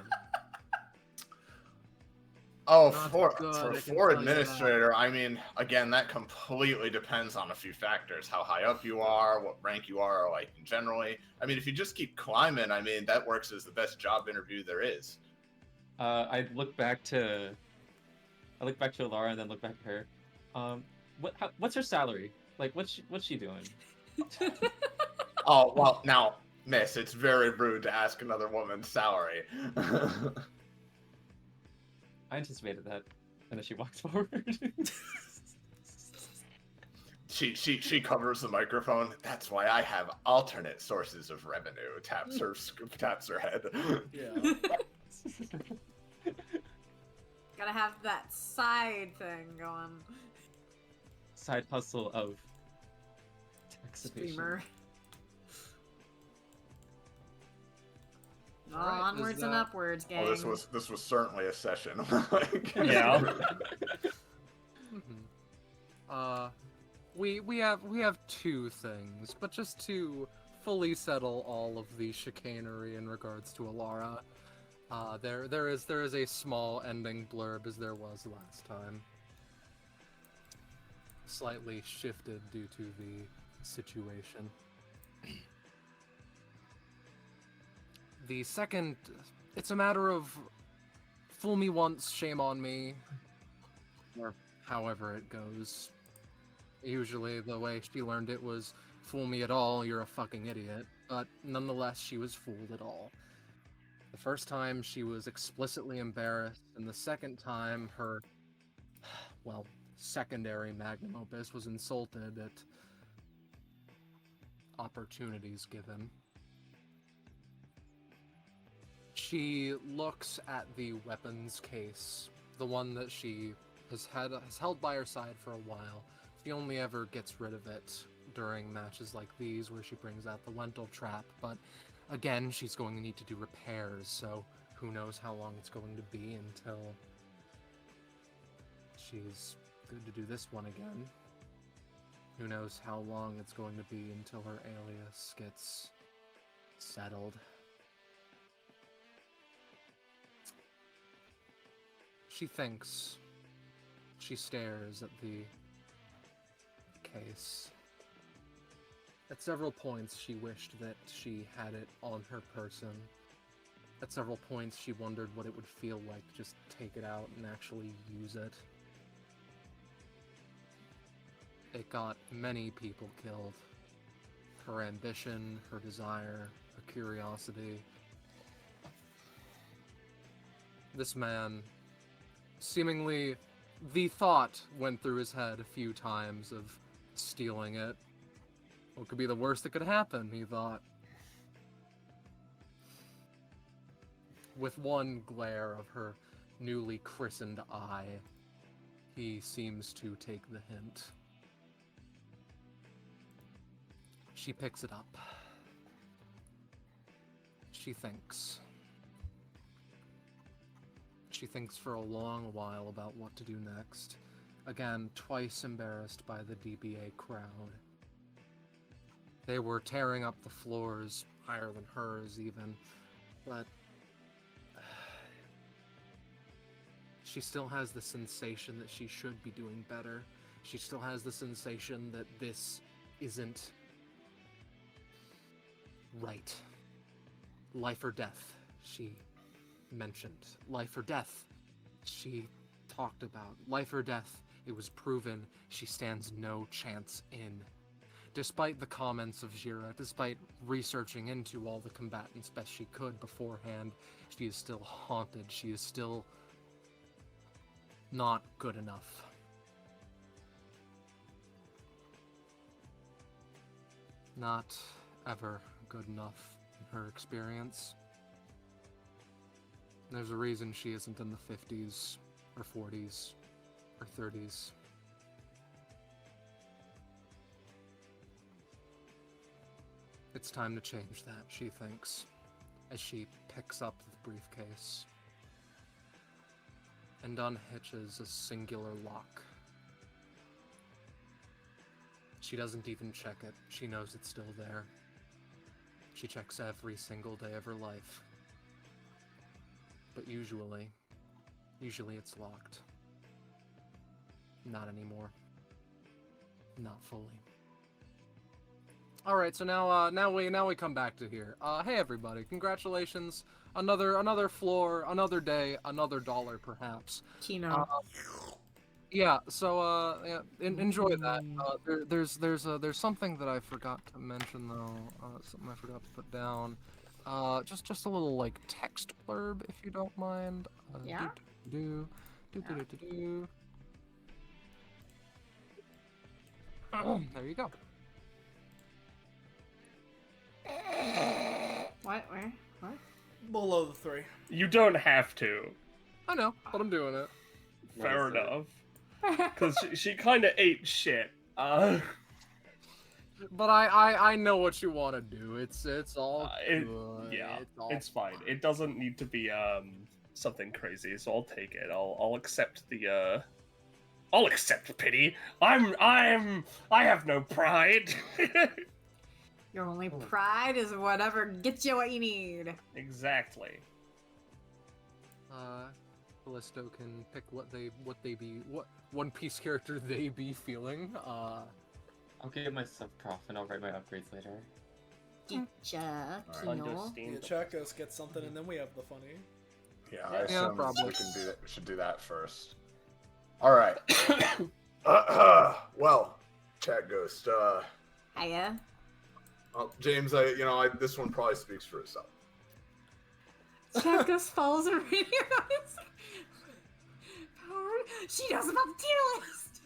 Oh, Not for good, I can floor tell you that. administrator, I mean, again, that completely depends on a few factors. How high up you are, what rank you are, like, generally. I mean, if you just keep climbing, I mean, that works as the best job interview there is. I look back to Alara and then look back to her. What's her salary? Like, what's she doing? Oh, well, now, miss, it's very rude to ask another woman's salary. I anticipated that, and then she walks forward. She covers the microphone. That's why I have alternate sources of revenue. Taps her head. Yeah. Gotta have that side thing going. Side hustle of tax evasion. Streamer. Oh, Alright, onwards and upwards, gang. Oh, this was certainly a session. Yeah. We have two things, but just to fully settle all of the chicanery in regards to Alara, there is a small ending blurb as there was last time. Slightly shifted due to the situation. The second, it's a matter of fool me once, shame on me, or however it goes. Usually the way she learned it was fool me at all, you're a fucking idiot, but nonetheless she was fooled at all. The first time she was explicitly embarrassed, and the second time her, well, secondary magnum opus was insulted at opportunities given. She looks at the weapons case, the one that she has held by her side for a while. She only ever gets rid of it during matches like these where she brings out the lentil trap, but again, she's going to need to do repairs, so who knows how long it's going to be until she's good to do this one again. Who knows how long it's going to be until her alias gets settled. She thinks. She stares at the case. At several points, she wished that she had it on her person. At several points, she wondered what it would feel like to just take it out and actually use it. It got many people killed. Her ambition, her desire, her curiosity. This man, seemingly, the thought went through his head a few times of stealing it. What could be the worst that could happen, he thought. With one glare of her newly christened eye, he seems to take the hint. She picks it up. She thinks. She thinks for a long while about what to do next. Again, twice embarrassed by the DBA crowd. They were tearing up the floors, higher than hers even, but she still has the sensation that she should be doing better. She still has the sensation that this isn't right. Life or death, she mentioned. Life or death, she talked about. Life or death, it was proven she stands no chance in. Despite the comments of Xhira, despite researching into all the combatants best she could beforehand, she is still haunted. She is still not good enough. Not ever good enough in her experience. There's a reason she isn't in the 50s, or 40s, or 30s. It's time to change that, she thinks, as she picks up the briefcase and unhitches a singular lock. She doesn't even check it. She knows it's still there. She checks every single day of her life. But usually it's locked. Not anymore. Not fully. All right, so now we come back to here. Hey everybody, congratulations! Another floor, another day, another dollar perhaps. Kino. Yeah. So enjoy that. There's something that I forgot to mention though. Something I forgot to put down. Just a little like text blurb if you don't mind. Yeah. Do. There you go. What? Where? What? Below the 3. You don't have to. I know, but I'm doing it. Fair What is it? enough. Because she kind of ate shit. But I know what you want to do. It's all It- good. yeah, all it's fine. It doesn't need to be something crazy, so I'll take it. I'll accept the I'll accept pity. I have no pride. Your only pride is whatever gets you what you need. Exactly. Callisto can pick what One Piece character they be feeling. I'll get myself prof and I'll write my upgrades later. Getcha, Alright. Kino. Understand. Yeah, check us, get something, and then we have the funny. Yeah, I Yeah, assume probably. we can do that. We should do that first. All right. Well, chat ghost. Hiya. James, this one probably speaks for itself. Chakos follows a radio. Howard, she knows about the tier list.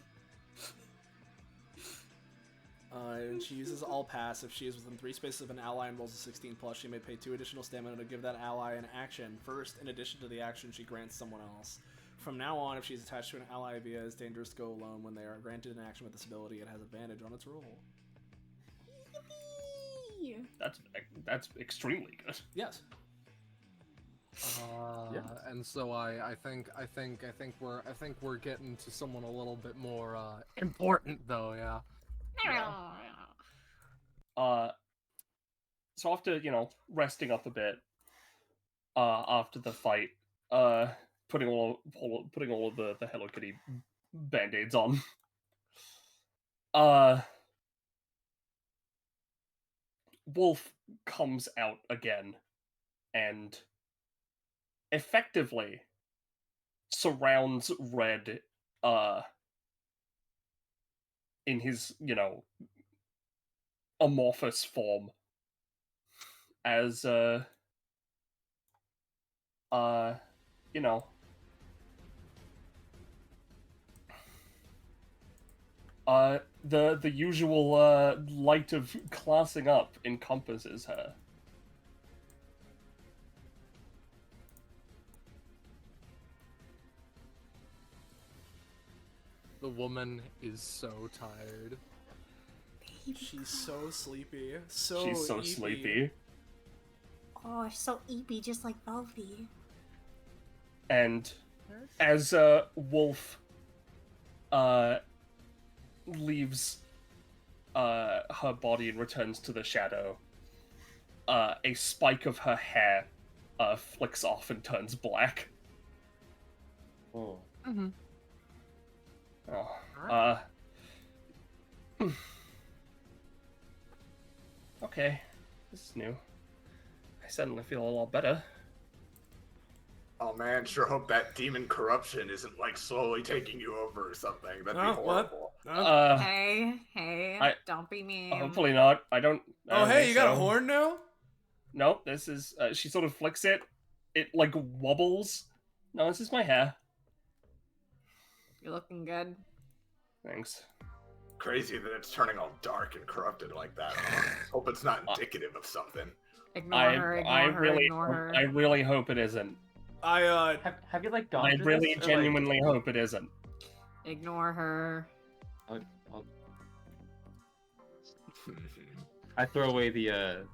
And she uses all pass. If she is within 3 spaces of an ally and rolls a 16 plus, she may pay 2 additional stamina to give that ally an action. First, in addition to the action she grants someone else. From now on, if she's attached to an ally via is dangerous to go alone, when they are granted an action with this ability, it has advantage on its roll. That's extremely good. Yes. Yeah. And so I think we're getting to someone a little bit more important though, yeah. So So after, resting up a bit, after the fight, putting all of the Hello Kitty band-aids on, Wolf comes out again and effectively surrounds Red in his, amorphous form as the usual light of classing up encompasses her. The woman is so tired. She's so sleepy. She's so eepy. sleepy. Oh, she's so eepy, just like Velvy. And as Wolf leaves her body and returns to the shadow, a spike of her hair flicks off and turns black. Oh. Mm-hmm. Oh. Okay. This is new. I suddenly feel a lot better. Oh man, sure hope that demon corruption isn't like slowly taking you over or something. That'd be What? horrible. Hey, don't be mean. Hopefully not. I don't Oh, hey, think you got a so. horn now? No, this is. She sort of flicks it. It like wobbles. No, this is my hair. You're looking good. Thanks. Crazy that it's turning all dark and corrupted like that. Hope it's not indicative of something. Ignore her, I ignore her. really hope it isn't. Have you like gone I through really this, or, genuinely hope it isn't. Ignore her. I throw away the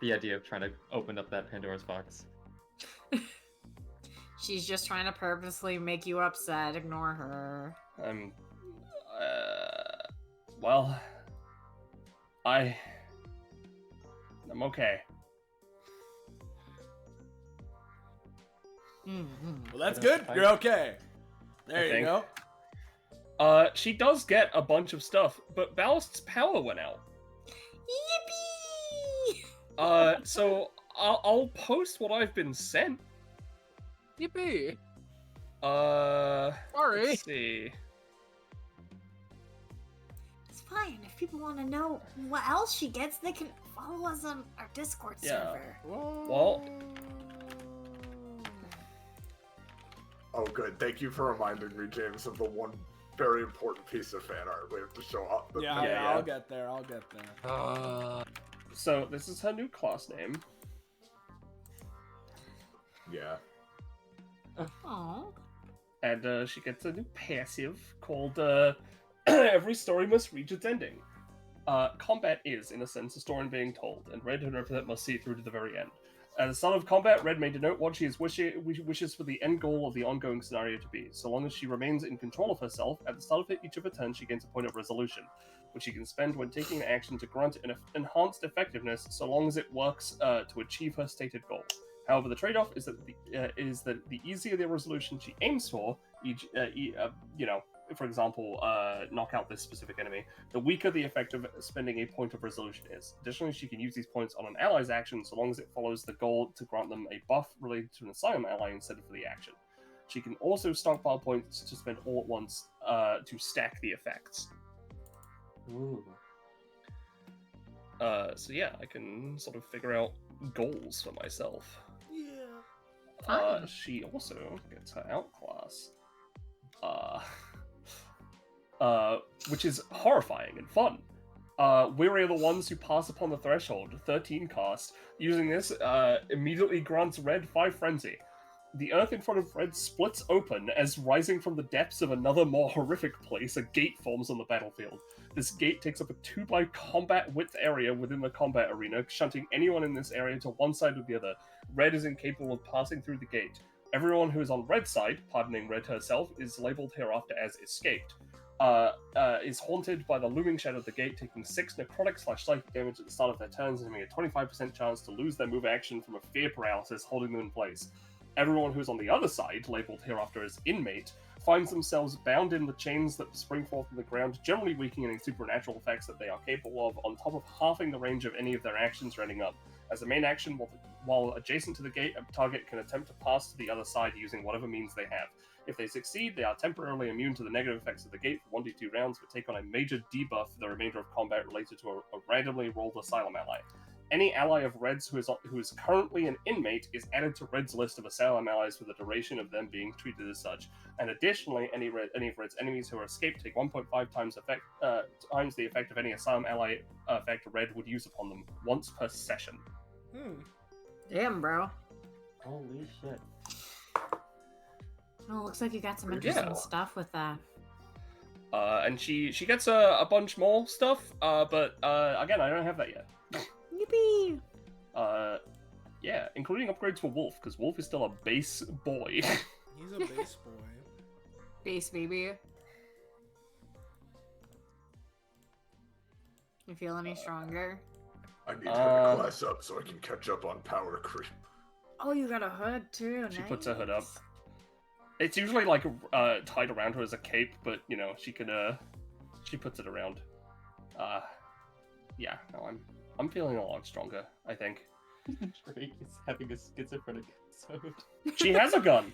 idea of trying to open up that Pandora's box. She's just trying to purposely make you upset. Ignore her. Well, I'm okay. Mm-hmm. Well, that's good. You're okay. There you think. go. She does get a bunch of stuff, but Ballast's power went out. Yippee! So I'll post what I've been sent. Yippee! Sorry. Let's see. It's fine. If people want to know what else she gets, they can follow us on our Discord server. Well. Oh, good. Thank you for reminding me, James, of the one very important piece of fan art we have to show off. Yeah, I'll get there. So this is her new class name. Yeah. Aww. And she gets a new passive called Every Story Must Reach Its Ending. Combat is, in a sense, a story being told, and Red and Epithet must see it through to the very end. At the start of combat, Red may denote what she wishes for the end goal of the ongoing scenario to be. So long as she remains in control of herself, at the start of each of her turns she gains a point of resolution, which she can spend when taking an action to grant an enhanced effectiveness, so long as it works to achieve her stated goal. However, the trade-off is that the easier the resolution she aims for, for example, knock out this specific enemy, the weaker the effect of spending a point of resolution is. Additionally, she can use these points on an ally's action so long as it follows the goal to grant them a buff related to an asylum ally instead of the action. She can also stockpile points to spend all at once to stack the effects. Ooh. So yeah, I can sort of figure out goals for myself. Fine. She also gets her outclass. Which is horrifying and fun. Weary are the ones who pass upon the threshold, 13 cast. Using this, immediately grants Red 5 Frenzy. The earth in front of Red splits open as, rising from the depths of another more horrific place, a gate forms on the battlefield. This gate takes up a 2x combat width area within the combat arena, shunting anyone in this area to one side or the other. Red is incapable of passing through the gate. Everyone who is on Red's side, pardoning Red herself, is labeled hereafter as escaped. is haunted by the looming shadow of the gate, taking 6 necrotic/psychic damage at the start of their turns and having a 25% chance to lose their move action from a fear paralysis holding them in place. Everyone who's on the other side, labeled hereafter as inmate, finds themselves bound in the chains that spring forth from the ground, generally weakening any supernatural effects that they are capable of, on top of halving the range of any of their actions running up. As a main action, while adjacent to the gate, a target can attempt to pass to the other side using whatever means they have. If they succeed, they are temporarily immune to the negative effects of the gate for 1d2 rounds, but take on a major debuff for the remainder of combat related to a randomly rolled asylum ally. Any ally of Red's who is currently an inmate is added to Red's list of asylum allies for the duration of them being treated as such. And additionally, any of Red's enemies who are escaped take 1.5 times the effect of any asylum ally effect Red would use upon them, once per session. Damn, bro. Holy shit. Oh, looks like you got some interesting stuff with that. And she gets a bunch more stuff, but again, I don't have that yet. Yippee! Yeah, including upgrades for Wolf, because Wolf is still a base boy. He's a base boy. Base baby. You feel any stronger? I need her to class up so I can catch up on power creep. Oh, you got a hood too. She puts her hood up. It's usually like tied around her as a cape, but you know she puts it around. Yeah, no, I'm feeling a lot stronger, I think. Drake is having a schizophrenic episode. She has a gun.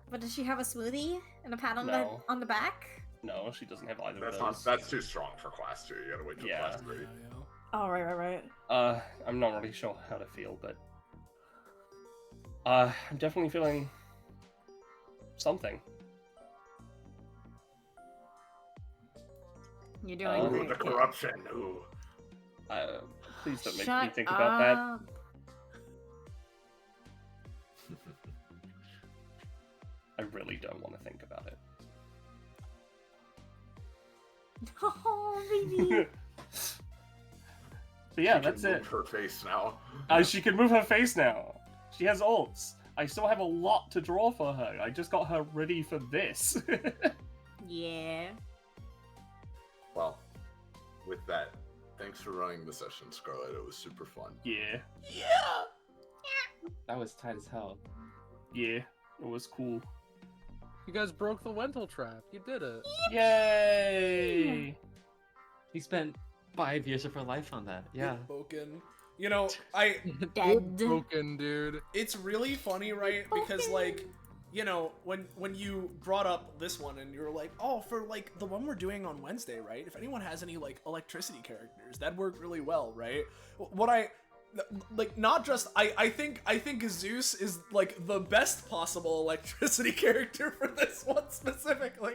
But does she have a smoothie and a pat on No. the back? No, she doesn't have either That's of those. that's too strong for class 2. You gotta wait till Yeah. class 3. Oh, right. I'm not really sure how to feel, but I'm definitely feeling something. You're doing Ooh, Ooh, great. the corruption. Ooh. Please don't make Shut me think about that. up. I really don't want to think about it. Oh, baby. But yeah, She that's can it. move her face now. She can move her face now. She has ults. I still have a lot to draw for her. I just got her ready for this. Yeah. Well, with that, thanks for running the session, Scarlet. It was super fun. Yeah, That was tight as hell. yeah, it was cool. You guys broke the Wendell trap. You did it. Yay! He spent 5 years of her life on that. Yeah. Spoken. You know, Dead. Broken, dude. it's really funny, right? Because like, you know, when you brought up this one and you were like, oh, for like the one we're doing on Wednesday, right? If anyone has any like electricity characters, that'd work really well, right? What I like, not just I think Zeus is like the best possible electricity character for this one specifically.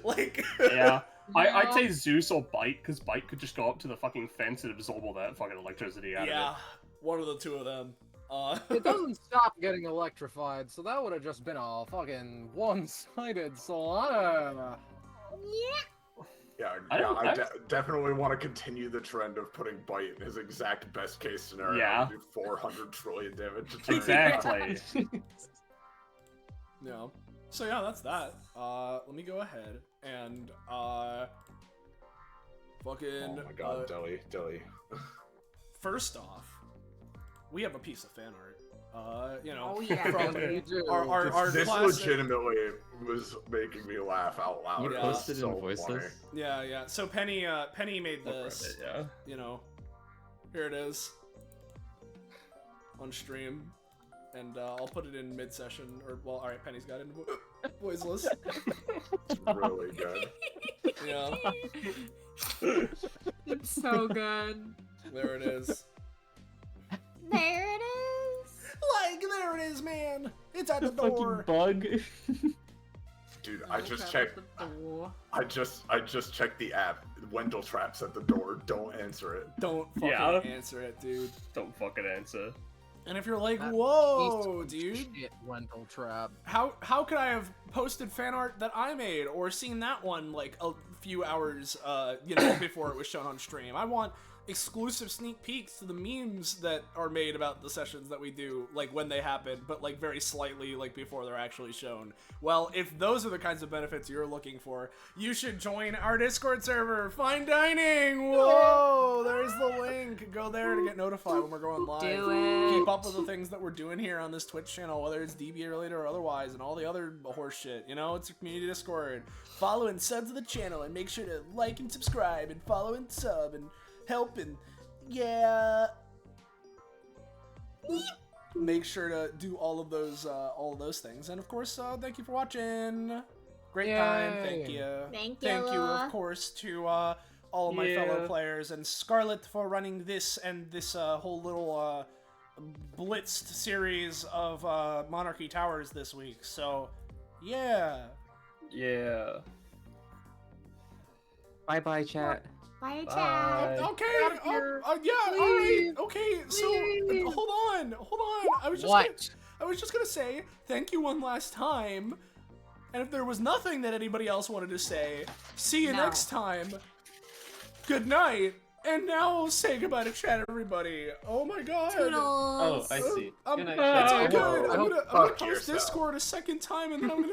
Like, Yeah, I'd say Zeus or Bite, because Bite could just go up to the fucking fence and absorb all that fucking electricity out yeah, of one of the two of them. It doesn't stop getting electrified, so that would have just been a fucking one-sided slaughter. Yeah, I don't- I definitely want to continue the trend of putting Bite in his exact best case scenario. Yeah. Do 400 trillion damage. it. Exactly. Yeah. So yeah, that's that. Let me go ahead and fucking. Oh my god, Deli. First off, we have a piece of fan art. You know, Oh, yeah. from You do. our This classic. legitimately was making me laugh out loud. You It Yeah. was posted so in voiceless. funny. Yeah. So Penny made this. Yeah. You know, here it is on stream, and I'll put it in mid-session. Or well, all right, Penny's got it in voiceless. Really good. Yeah, It's so good. there it is. There it is. Like, there it is, man. It's at the The fucking door. bug. Dude, I just Look checked. at the door. I just checked the app. Wendell Trap's at the door. Don't answer it. Don't fucking Yeah. answer it, dude. Don't fucking answer. And if you're like, That whoa, piece of dude, Shit, Wendell trap. how could I have posted fan art that I made or seen that one like a few hours, you know, before it was shown on stream. I want exclusive sneak peeks to the memes that are made about the sessions that we do, like when they happen, but like very slightly like before they're actually shown. Well, if those are the kinds of benefits you're looking for, you should join our Discord server, Fine Dining. Whoa, there's the link. Go there to get notified when we're going live. Do it. Keep up with the things that we're doing here on this Twitch channel, whether it's DBA related or otherwise, and all the other horse shit. You know, it's a community Discord. Follow and sub to the channel, and make sure to like and subscribe, and follow and sub, and help, and yeah, make sure to do all of those things. And of course, thank you for watching. Great time. Thank you. Thank you. Thank you, of course, to all of my fellow players, and Scarlet for running this and this whole little blitzed series of Monarchy Towers this week. So yeah. Yeah. Bye bye, chat. Bye, Bye. chat. Okay. Out of here. Yeah. All right. Okay. So hold on. I was just gonna say thank you one last time. And if there was nothing that anybody else wanted to say, see you next time. Good night. And now say goodbye to chat, everybody. Oh my god. Toodles. Oh, I see. Good night, It's chat. all good. I'm gonna Fuck post yourself. Discord a second time, and then I'm gonna